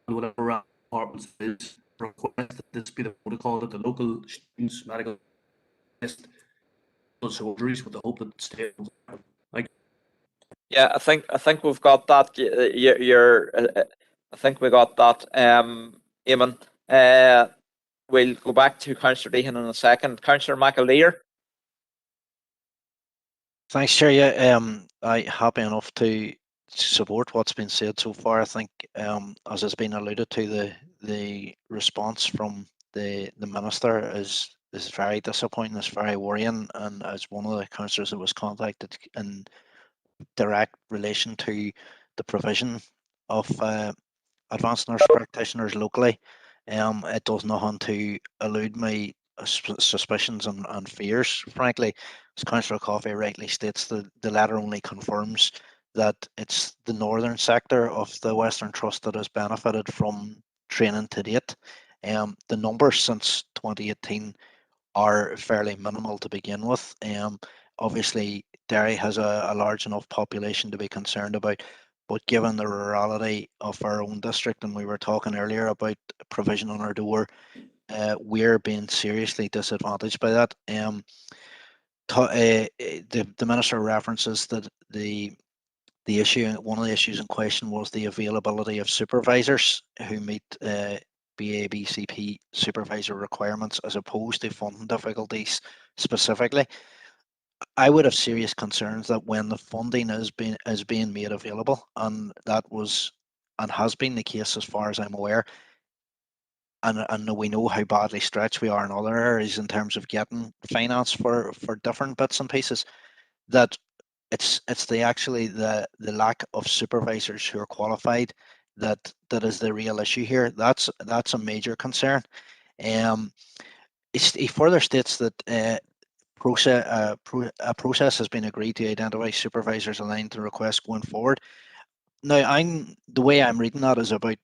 [SPEAKER 10] whatever departments is request that this be the protocol that the local students medical surgeries with the hope that it stay. Like,
[SPEAKER 1] yeah, I think we've got that. I think we got that. Eamon, we'll go back to Councillor Deehan in a second. Councillor McAleer.
[SPEAKER 18] Thanks, Chair. Yeah, I'm happy enough to support what's been said so far. I think, as has been alluded to, the response from the Minister is very disappointing. It's very worrying, and as one of the councillors that was contacted in direct relation to the provision of advanced nurse practitioners locally, it does nothing to elude my suspicions and fears, frankly. As Councillor Coffey rightly states, the letter only confirms that it's the northern sector of the Western Trust that has benefited from training to date. The numbers since 2018 are fairly minimal to begin with. Obviously, Derry has a large enough population to be concerned about, but given the rurality of our own district, and we were talking earlier about provision on our door, we're being seriously disadvantaged by that. The Minister references that the the issue, one of the issues in question was the availability of supervisors who meet BABCP supervisor requirements as opposed to funding difficulties specifically. I would have serious concerns that when the funding is being made available, and that was and has been the case as far as I'm aware, and we know how badly stretched we are in other areas in terms of getting finance for different bits and pieces, that it's the lack of supervisors who are qualified that is the real issue here. That's a major concern. He further states that a process has been agreed to identify supervisors aligned to requests going forward. Now, the way I'm reading that is about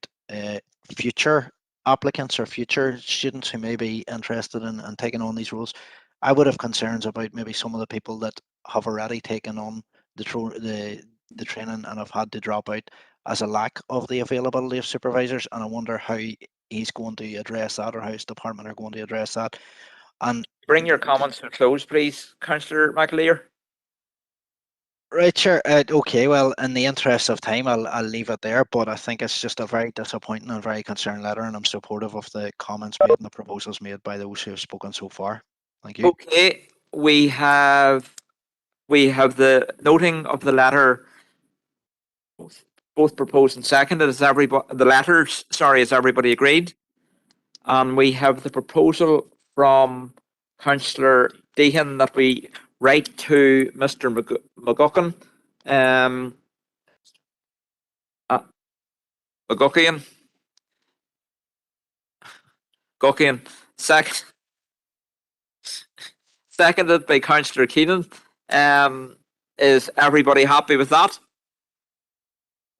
[SPEAKER 18] future applicants or future students who may be interested in taking on these roles. I would have concerns about maybe some of the people that have already taken on the training and have had to drop out as a lack of the availability of supervisors, and I wonder how he's going to address that, or how his department are going to address that. And
[SPEAKER 1] bring your comments to a close, please, Councillor McAleer.
[SPEAKER 18] Right, sure. Okay, well, in the interest of time, I'll leave it there, but I think it's just a very disappointing and very concerned letter, and I'm supportive of the comments made and the proposals made by those who have spoken so far. Thank you.
[SPEAKER 1] Okay, we have the noting of the letter, both proposed and seconded. Is everybody is everybody agreed? And we have the proposal from Councillor Deehan that we write to Mr. McGuckin, Guckian, seconded by Councillor Keenan. Is everybody happy with that?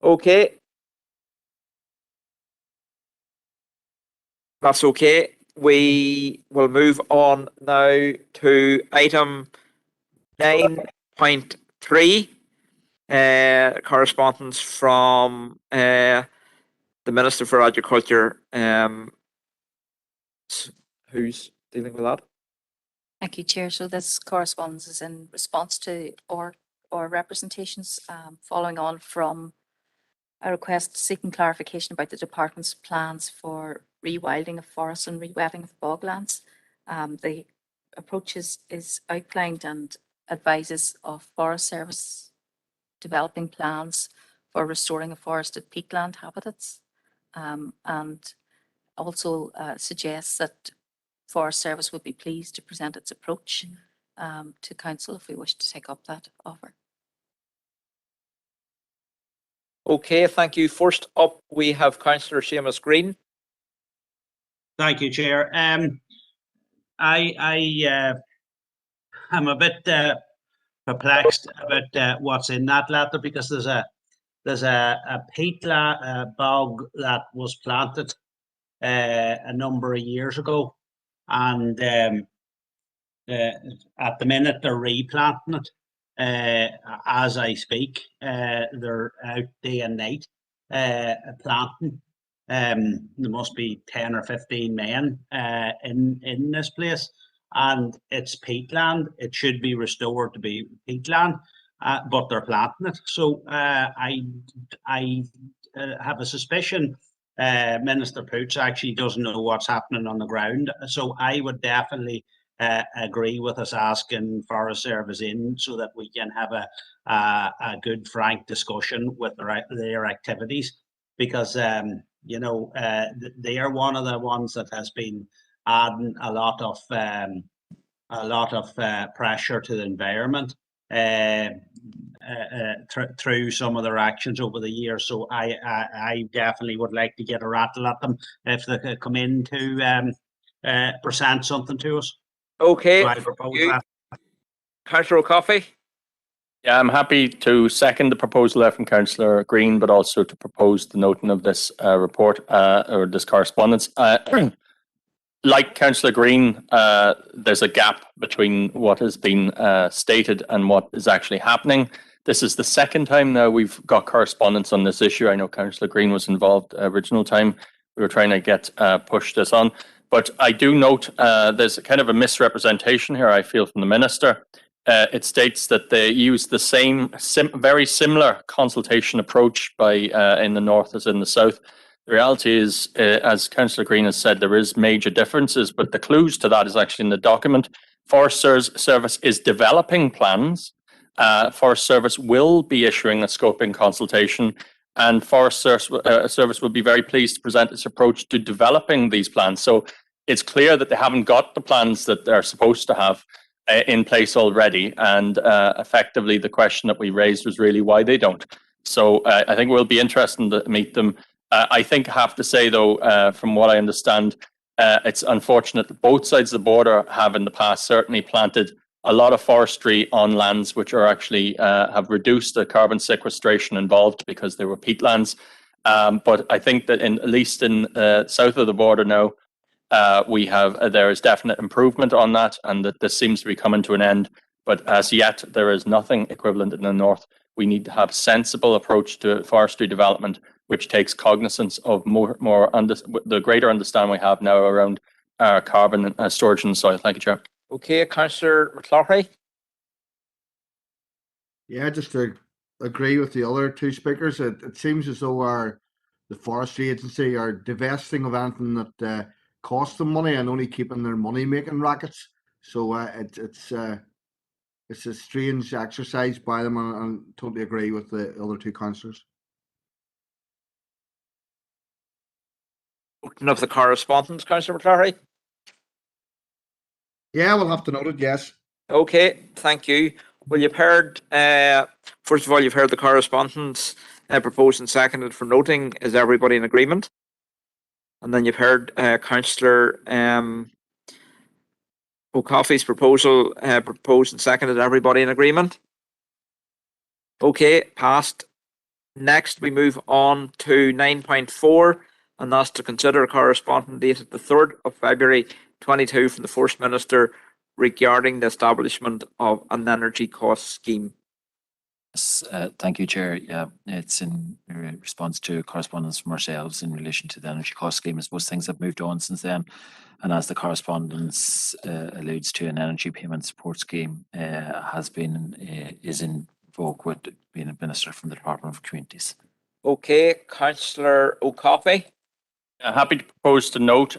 [SPEAKER 1] Okay. That's okay. We will move on now to item 9.3, correspondence from the Minister for Agriculture. Who's dealing with that?
[SPEAKER 6] Thank you, Chair. So this correspondence is in response to our representations following on from a request seeking clarification about the department's plans for rewilding of forests and rewetting of boglands. The approach is outlined and advises of Forest Service developing plans for restoring forested peatland habitats, and also suggests that Forest Service would be pleased to present its approach to Council if we wish to take up that offer.
[SPEAKER 1] Okay, thank you. First up, we have Councillor Seamus Green.
[SPEAKER 16] Thank you, Chair. I'm a bit perplexed about what's in that letter, because there's a peatland bog that was planted a number of years ago, and at the minute they're replanting it. As I speak, they're out day and night planting. There must be 10 or 15 men in this place, and it's peatland. It should be restored to be peatland, but they're planting it. So I have a suspicion Minister Poots actually doesn't know what's happening on the ground. So I would definitely agree with us asking Forest Service in, so that we can have a good, frank discussion with their activities, because you know, they are one of the ones that has been adding a lot of pressure to the environment through some of their actions over the years. So I definitely would like to get a rattle at them if they could come in to present something to us.
[SPEAKER 1] Okay.
[SPEAKER 16] So I propose that.
[SPEAKER 1] Councillor O'Coffey.
[SPEAKER 13] Yeah, I'm happy to second the proposal there from Councillor Green, but also to propose the noting of this report or this correspondence. Like Councillor Green, there's a gap between what has been stated and what is actually happening. This is the second time now we've got correspondence on this issue. I know Councillor Green was involved original time. We were trying to get push this on. But I do note there's a kind of a misrepresentation here, I feel, from the Minister. it states that they use the same, very similar consultation approach by in the north as in the south. The reality is, as Councillor Green has said, there is major differences, but the clues to that is actually in the document. Forest Service is developing plans. Forest Service will be issuing a scoping consultation, and Forest Service will be very pleased to present its approach to developing these plans. So it's clear that they haven't got the plans that they're supposed to have in place already, and effectively the question that we raised was really why they don't. So I think we'll be interested to meet them. I think I have to say, though, from what I understand, it's unfortunate that both sides of the border have in the past certainly planted a lot of forestry on lands which are actually have reduced the carbon sequestration involved because they were peatlands. But I think that at least in south of the border now, there is definite improvement on that, and that this seems to be coming to an end. But as yet, there is nothing equivalent in the north. We need to have a sensible approach to forestry development, which takes cognizance of the greater understanding we have now around carbon storage in the soil. Thank you, Chair.
[SPEAKER 1] Okay, Councillor McCloughy.
[SPEAKER 21] Yeah, just to agree with the other two speakers, it seems as though the forestry agency are divesting of anything that costs them money and only keeping their money-making rackets. So it's a strange exercise by them, and totally agree with the other two councillors.
[SPEAKER 1] Opening of the correspondence, Councillor McCloughy.
[SPEAKER 21] Yeah, we'll have to note it, yes.
[SPEAKER 1] Okay, thank you. Well, you've heard, first of all, you've heard the correspondence proposed and seconded for noting. Is everybody in agreement? And then you've heard Councillor O'Coffey's proposal proposed and seconded. Everybody in agreement? Okay, passed. Next, we move on to 9.4, and that's to consider a correspondence dated the 3rd of February 22 from the First Minister regarding the establishment of an energy cost scheme.
[SPEAKER 2] Yes, thank you, Chair. Yeah, it's in response to correspondence from ourselves in relation to the energy cost scheme. I suppose things have moved on since then, and as the correspondence alludes to, an energy payment support scheme is in vogue with being administered from the Department of Communities.
[SPEAKER 1] Okay, Councillor O'Coffey.
[SPEAKER 13] Happy to propose to note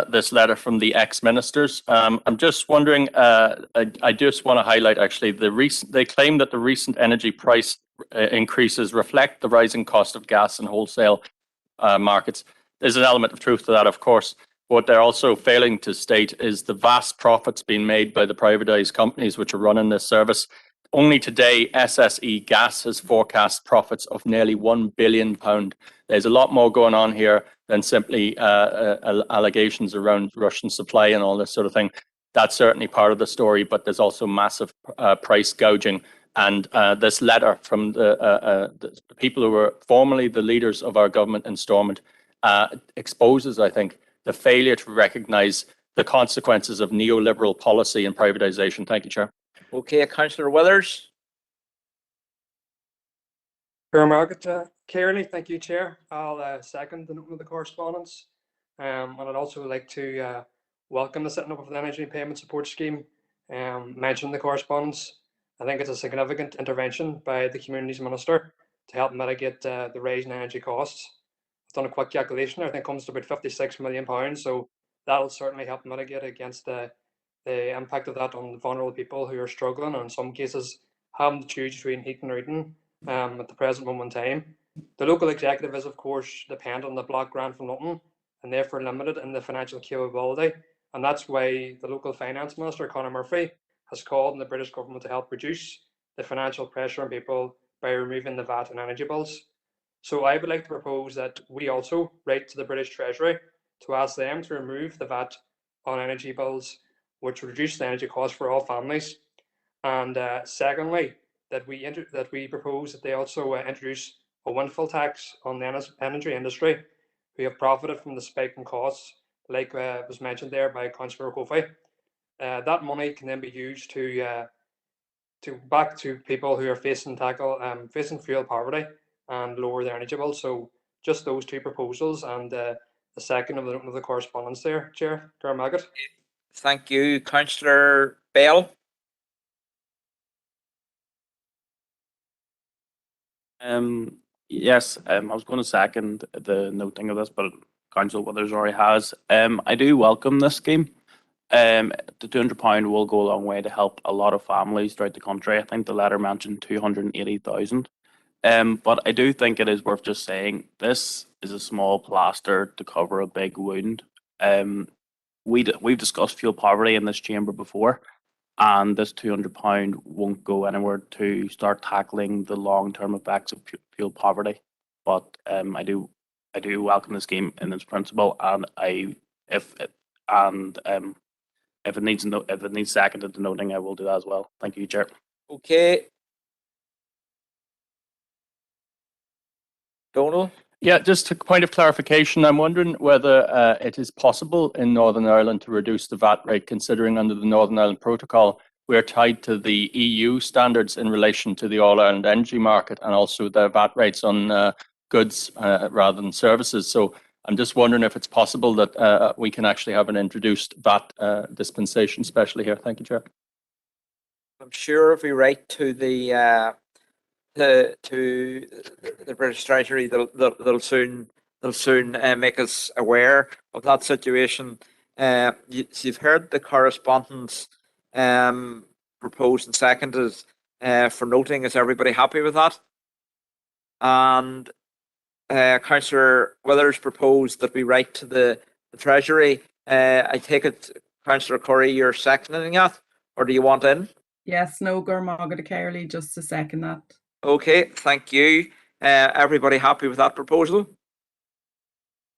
[SPEAKER 13] this letter from the ex-ministers. I'm just wondering, I just want to highlight actually they claim that the recent energy price increases reflect the rising cost of gas in wholesale markets. There's an element of truth to that, of course. What they're also failing to state is the vast profits being made by the privatized companies which are running this service. Only today, SSE Gas has forecast profits of nearly £1 billion. There's a lot more going on here than simply allegations around Russian supply and all this sort of thing. That's certainly part of the story, but there's also massive price gouging. And this letter from the people who were formerly the leaders of our government in Stormont exposes, I think, the failure to recognise the consequences of neoliberal policy and privatisation. Thank you, Chair.
[SPEAKER 1] Okay, Councillor Withers.
[SPEAKER 20] Cairney, thank you, Chair. I'll second the note of the correspondence. And I'd also like to welcome the setting up of the Energy Payment Support Scheme mentioned in the correspondence. I think it's a significant intervention by the Communities Minister to help mitigate the rise in energy costs. I've done a quick calculation. I think it comes to about £56 million. So that'll certainly help mitigate against the impact of that on vulnerable people who are struggling, and in some cases having to choose between heating or eating at the present moment in time. The local executive is, of course, dependent on the block grant from London and therefore limited in the financial capability. And that's why the local finance minister, Conor Murphy, has called on the British government to help reduce the financial pressure on people by removing the VAT on energy bills. So I would like to propose that we also write to the British Treasury to ask them to remove the VAT on energy bills, which would reduce the energy costs for all families. And secondly, that we propose that they also introduce a windfall tax on the energy industry who have profited from the spike in costs, like was mentioned there by Councillor O'Coffey. That money can then be used to back to people who are facing fuel poverty and lower their energy bills. So just those two proposals, and the second of the correspondence there, Chair.
[SPEAKER 1] Thank you, Councillor Bell.
[SPEAKER 13] Yes, I was going to second the noting of this, but Council Withers already has. I do welcome this scheme. The £200 will go a long way to help a lot of families throughout the country. I think the letter mentioned 280,000. But I do think it is worth just saying this is a small plaster to cover a big wound. We've discussed fuel poverty in this chamber before, and this £200 won't go anywhere to start tackling the long-term effects of fuel poverty. But I do welcome the scheme in its principle, and if it, and if it needs seconded to noting, I will do that as well. Thank you, Chair.
[SPEAKER 1] Okay. Donal?
[SPEAKER 12] Yeah, just a point of clarification. I'm wondering whether it is possible in Northern Ireland to reduce the VAT rate, considering under the Northern Ireland Protocol, we are tied to the EU standards in relation to the All-Ireland energy market and also the VAT rates on goods rather than services. So I'm just wondering if it's possible that we can actually have an introduced VAT dispensation, especially here. Thank you, Chair.
[SPEAKER 1] I'm sure if we write to the British Treasury, they'll soon make us aware of that situation. You've heard the correspondence proposed and seconded for noting. Is everybody happy with that? And Councillor Withers proposed that we write to the Treasury. I take it, Councillor Curry, you're seconding that, or do you want in?
[SPEAKER 8] Yes, no, Gormagad Carley, just to second that.
[SPEAKER 1] Okay, thank you. Everybody happy with that proposal?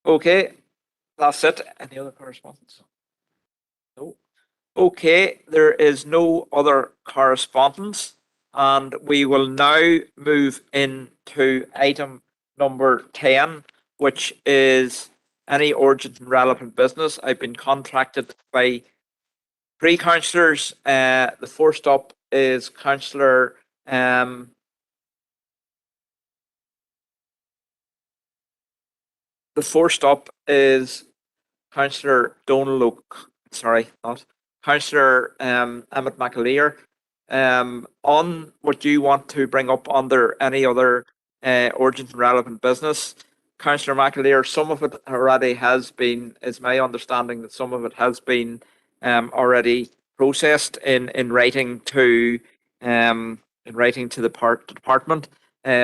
[SPEAKER 1] Okay, that's it. Any other correspondence? No. Okay, there is no other correspondence, and we will now move into item number 10, which is any urgent and relevant business. I've been contacted by three councillors. The first up is Councillor the first up is Councillor Donal Councillor Emmett McAleer. On what you want to bring up under any other urgent and relevant business, Councillor McAleer, some of it already has been, is my understanding that some of it has been already processed in writing to the department.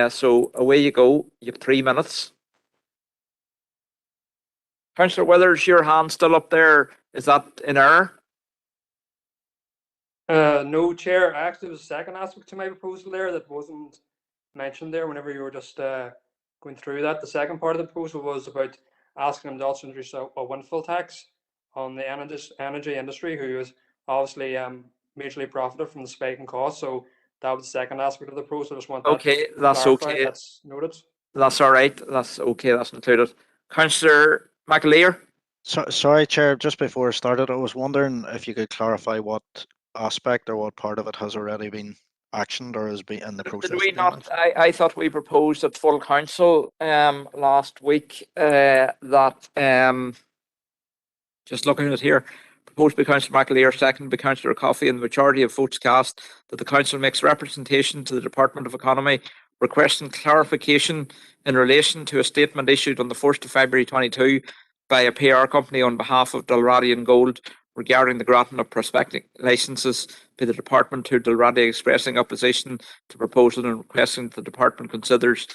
[SPEAKER 1] So away you go. You have 3 minutes. Councillor Withers, your hand still up there. Is that in error?
[SPEAKER 20] No, Chair. Actually, there was a second aspect to my proposal there that wasn't mentioned there whenever you were just going through that. The second part of the proposal was about asking them to also introduce a windfall tax on the energy industry, who is obviously majorly profited from the spike in costs. So that was the second aspect of the proposal. I just want that
[SPEAKER 1] Okay, that's
[SPEAKER 20] clarified.
[SPEAKER 1] okay.
[SPEAKER 20] That's noted.
[SPEAKER 1] That's all right. That's okay. That's included. Councillor McAleer?
[SPEAKER 18] Sorry, Chair, just before I started, I was wondering if you could clarify what aspect or what part of it has already been actioned or has been in the process.
[SPEAKER 1] Did we not? I thought we proposed at full council last week that just looking at it here, proposed by Councillor McAleer, seconded by Councillor Coffey, and the majority of votes cast, that the council makes representation to the Department of Economy requesting clarification in relation to a statement issued on the 1st of February 22 by a PR company on behalf of Dalradian Gold regarding the granting of prospecting licences by the department, to Dalradian expressing opposition to proposal and requesting that the department considers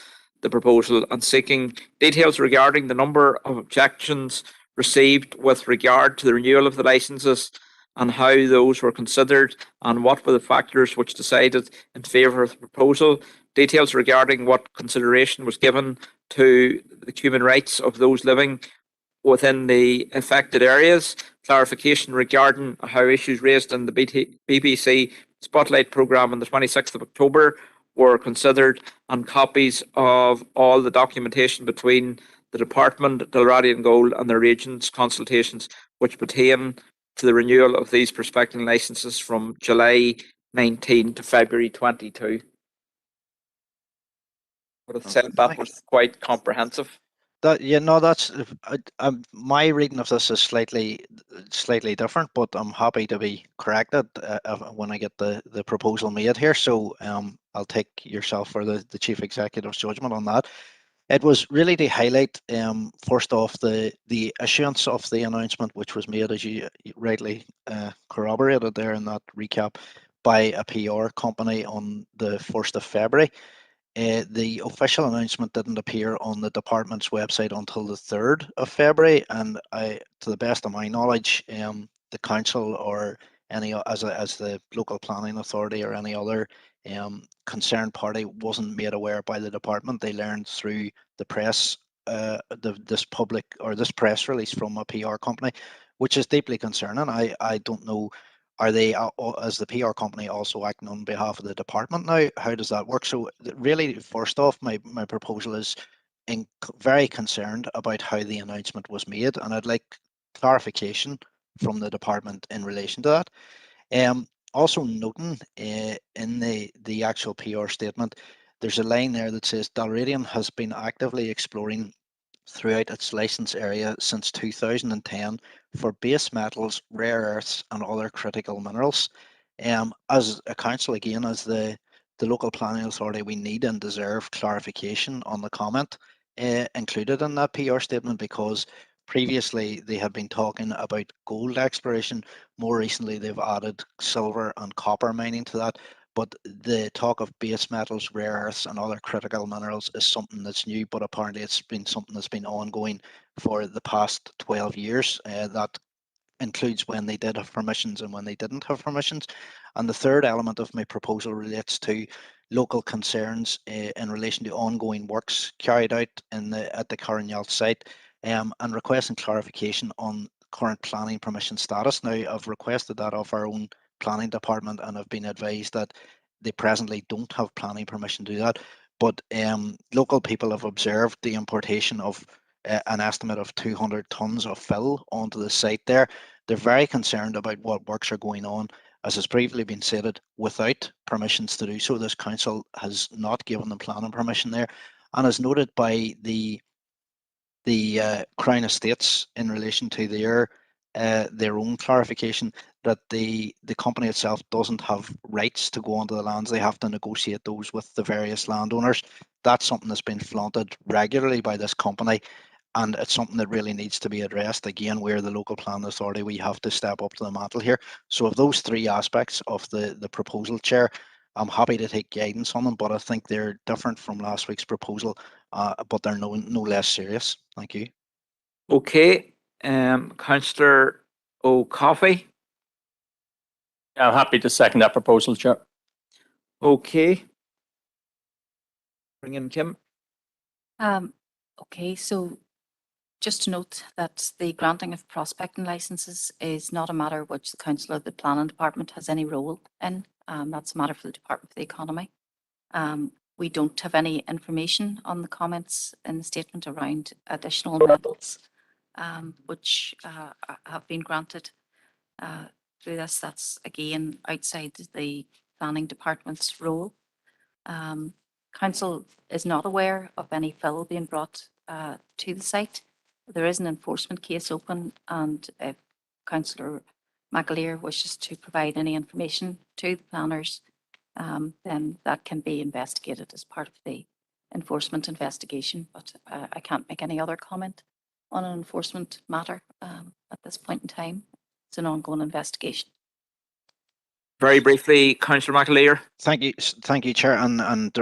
[SPEAKER 1] the proposal, and seeking details regarding the number of objections received with regard to the renewal of the licences and how those were considered and what were the factors which decided in favour of the proposal, details regarding what consideration was given to the human rights of those living within the affected areas, clarification regarding how issues raised in the BBC Spotlight programme on the 26th of October were considered, and copies of all the documentation between the Department, Dalradian Gold and the region's consultations which pertain to the renewal of these prospecting licences from July 19 to February 22. Would have said that was quite comprehensive.
[SPEAKER 18] That's my reading of this is slightly different, but I'm happy to be corrected when I get the proposal made here. So I'll take yourself or the chief executive's judgment on that. It was really to highlight, first off, the issuance of the announcement, which was made, as you rightly corroborated there in that recap, by a PR company on the 1st of February. The official announcement didn't appear on the department's website until the 3rd of February, and to the best of my knowledge, the council or any as the local planning authority or any other concerned party wasn't made aware by the department. They learned through the press, this press release from a PR company, which is deeply concerning. I don't know. Are they, as the PR company, also acting on behalf of the department now? How does that work? So really, first off, my proposal is very concerned about how the announcement was made, and I'd like clarification from the department in relation to that. Also noting in the actual PR statement, there's a line there that says Dalradian has been actively exploring throughout its licence area since 2010 for base metals, rare earths and other critical minerals. As a council, again, as the local planning authority, we need and deserve clarification on the comment included in that PR statement, because previously they had been talking about gold exploration. More recently, they've added silver and copper mining to that. But the talk of base metals, rare earths and other critical minerals is something that's new, but apparently it's been something that's been ongoing for the past 12 years. That includes when they did have permissions and when they didn't have permissions. And the third element of my proposal relates to local concerns in relation to ongoing works carried out at the Carrignal site, and requesting clarification on current planning permission status. Now, I've requested that of our own planning department and have been advised that they presently don't have planning permission to do that. But local people have observed the importation of an estimate of 200 tonnes of fill onto the site there. They're very concerned about what works are going on, as has previously been stated, without permissions to do so. This council has not given them planning permission there, and as noted by the Crown Estates in relation to their own clarification, that the company itself doesn't have rights to go onto the lands. They have to negotiate those with the various landowners. That's something that's been flaunted regularly by this company, and it's something that really needs to be addressed. Again, we're the local planning authority. We have to step up to the mantle here. So of those three aspects of the proposal, Chair, I'm happy to take guidance on them, but I think they're different from last week's proposal, but they're no less serious. Thank you.
[SPEAKER 1] Okay, Councillor O'Coffey.
[SPEAKER 13] I'm happy to second that proposal, Chair.
[SPEAKER 1] Okay. Bring in Kim.
[SPEAKER 6] Okay, so just to note that the granting of prospecting licenses is not a matter which the council or the planning department has any role in. That's a matter for the Department of the Economy. We don't have any information on the comments in the statement around additional metals which have been granted through this. That's again outside the planning department's role. Council is not aware of any fill being brought to the site. There is an enforcement case open, and if Councillor McAleer wishes to provide any information to the planners, then that can be investigated as part of the enforcement investigation. But I can't make any other comment on an enforcement matter at this point in time. It's an ongoing investigation.
[SPEAKER 1] Very briefly, Councillor McAleer.
[SPEAKER 18] Thank you, Chair, and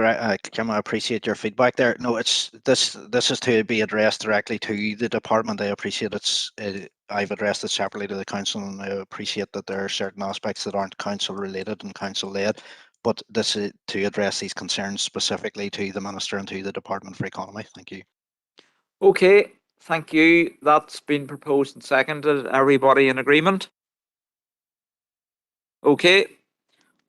[SPEAKER 18] Kim, I appreciate your feedback there. No, this is to be addressed directly to the department. I appreciate I've addressed it separately to the council, and I appreciate that there are certain aspects that aren't council related and council led. But this is to address these concerns specifically to the Minister and to the Department for Economy. Thank you.
[SPEAKER 1] Okay, thank you. That's been proposed and seconded. Everybody in agreement? Okay,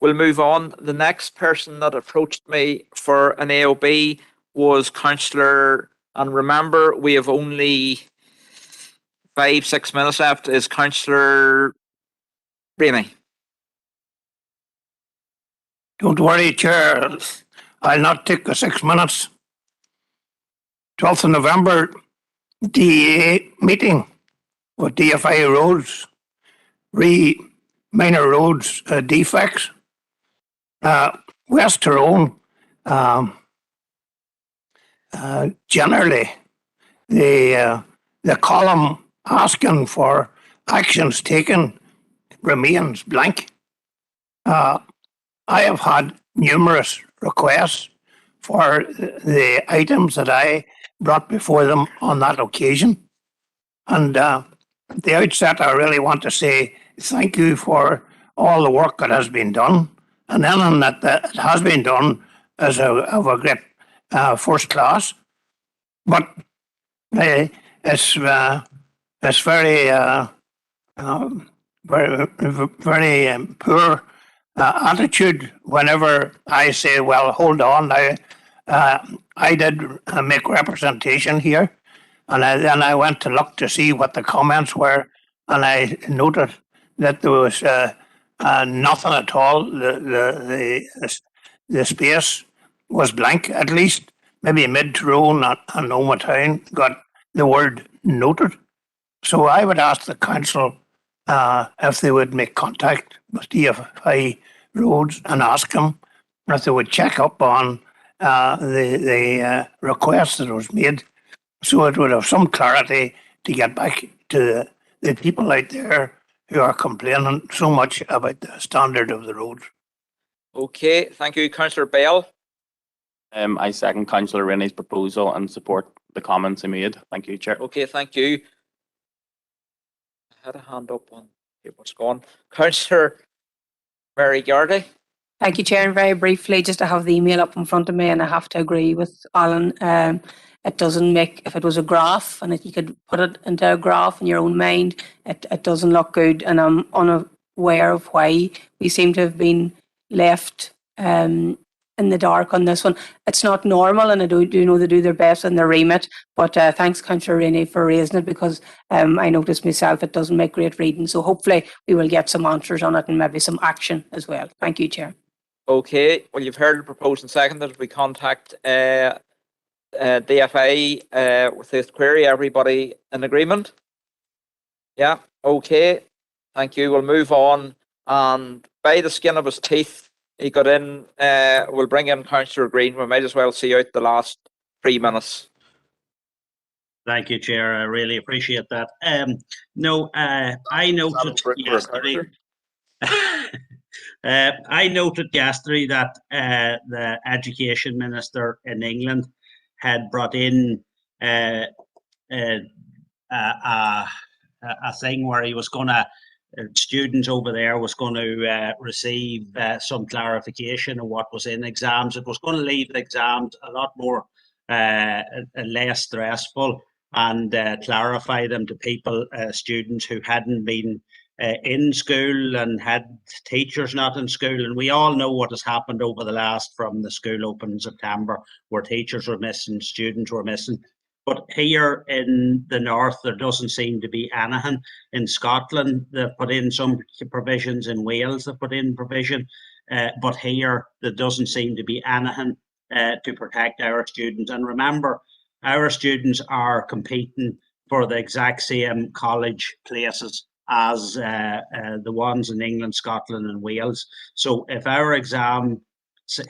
[SPEAKER 1] we'll move on. The next person that approached me for an AOB was Councillor, and remember, we have only 5-6 minutes left, is Councillor Rainey.
[SPEAKER 5] Don't worry, Chair. I'll not take the 6 minutes. 12th of November, DEA meeting with DFI roads, minor roads defects. West Tyrone, generally, the column asking for actions taken remains blank. I have had numerous requests for the items that I brought before them on that occasion. And at the outset, I really want to say thank you for all the work that has been done. And anything that has been done is of a great first class. But it's very very poor attitude whenever I say, well, hold on now. I did make representation here, and then I went to look to see what the comments were, and I noted that there was nothing at all. The space was blank, at least. Maybe Mid-Tyrone and Oma Town got the word noted. So I would ask the council if they would make contact with DFI Roads and ask them if they would check up on the request that was made, so it would have some clarity to get back to the people out there who are complaining so much about the standard of the roads.
[SPEAKER 1] Okay, thank you, Councillor Bell.
[SPEAKER 2] I second Councillor Rennie's proposal and support the comments he made. Thank you, Chair.
[SPEAKER 1] Okay, thank you. I had a hand up on what's gone. Councillor Mary Gardy.
[SPEAKER 9] Thank you, Chair. And very briefly, just to have the email up in front of me, and I have to agree with Alan. It doesn't make, if it was a graph and you could put it into a graph in your own mind, it doesn't look good. And I'm unaware of why we seem to have been left in the dark on this one. It's not normal, and I do know they do their best in their remit, but thanks, Councillor Rennie, for raising it, because I noticed myself it doesn't make great reading. So hopefully we will get some answers on it and maybe some action as well. Thank you, Chair.
[SPEAKER 1] Okay, well, you've heard the proposed and seconded. We contact DFA with this query. Everybody in agreement? Yeah, okay. Thank you. We'll move on. And by the skin of his teeth, he got in. We'll bring in Councillor Green. We might as well see out the last 3 minutes.
[SPEAKER 16] Thank you, Chair. I really appreciate that. I noted yesterday. I noted yesterday that the Education Minister in England had brought in a thing where he was going to, students over there was going to receive some clarification of what was in exams. It was going to leave the exams a lot more less stressful and clarify them to people, students who hadn't been in school and had teachers not in school. And we all know what has happened over the last, from the school open in September, where teachers were missing, students were missing. But here in the north, there doesn't seem to be anything. In Scotland, they've put in some provisions. In Wales, they've put in provision. But here, there doesn't seem to be anything to protect our students. And remember, our students are competing for the exact same college places as the ones in England, Scotland and Wales. So if our exams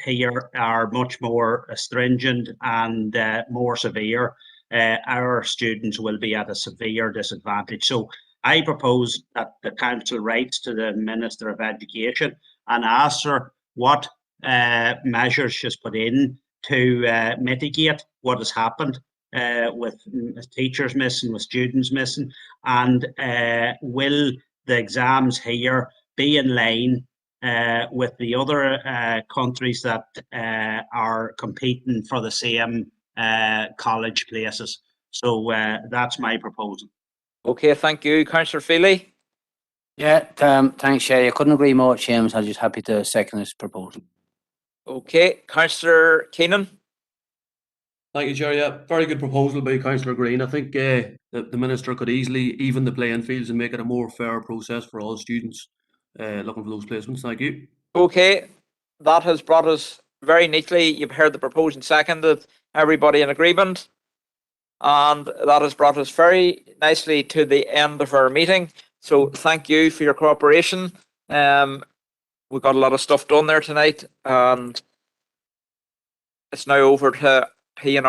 [SPEAKER 16] here are much more stringent and more severe, our students will be at a severe disadvantage. So I propose that the council writes to the Minister of Education and asks her what measures she's put in to mitigate what has happened with teachers missing, with students missing, and will the exams here be in line with the other countries that are competing for the same college places? So that's my proposal.
[SPEAKER 1] Okay, thank you. Councillor Feely?
[SPEAKER 4] Yeah, thanks, Sherry. I couldn't agree more, James. I'm just happy to second this proposal.
[SPEAKER 1] Okay, Councillor Keenan?
[SPEAKER 10] Thank you, Chair. Yeah, very good proposal by Councillor Green. I think the Minister could easily even the playing fields and make it a more fair process for all students looking for those placements. Thank you.
[SPEAKER 1] Okay, that has brought us very neatly. You've heard the proposed and seconded. Everybody in agreement? And that has brought us very nicely to the end of our meeting. So thank you for your cooperation. we got a lot of stuff done there tonight, and it's now over to P&R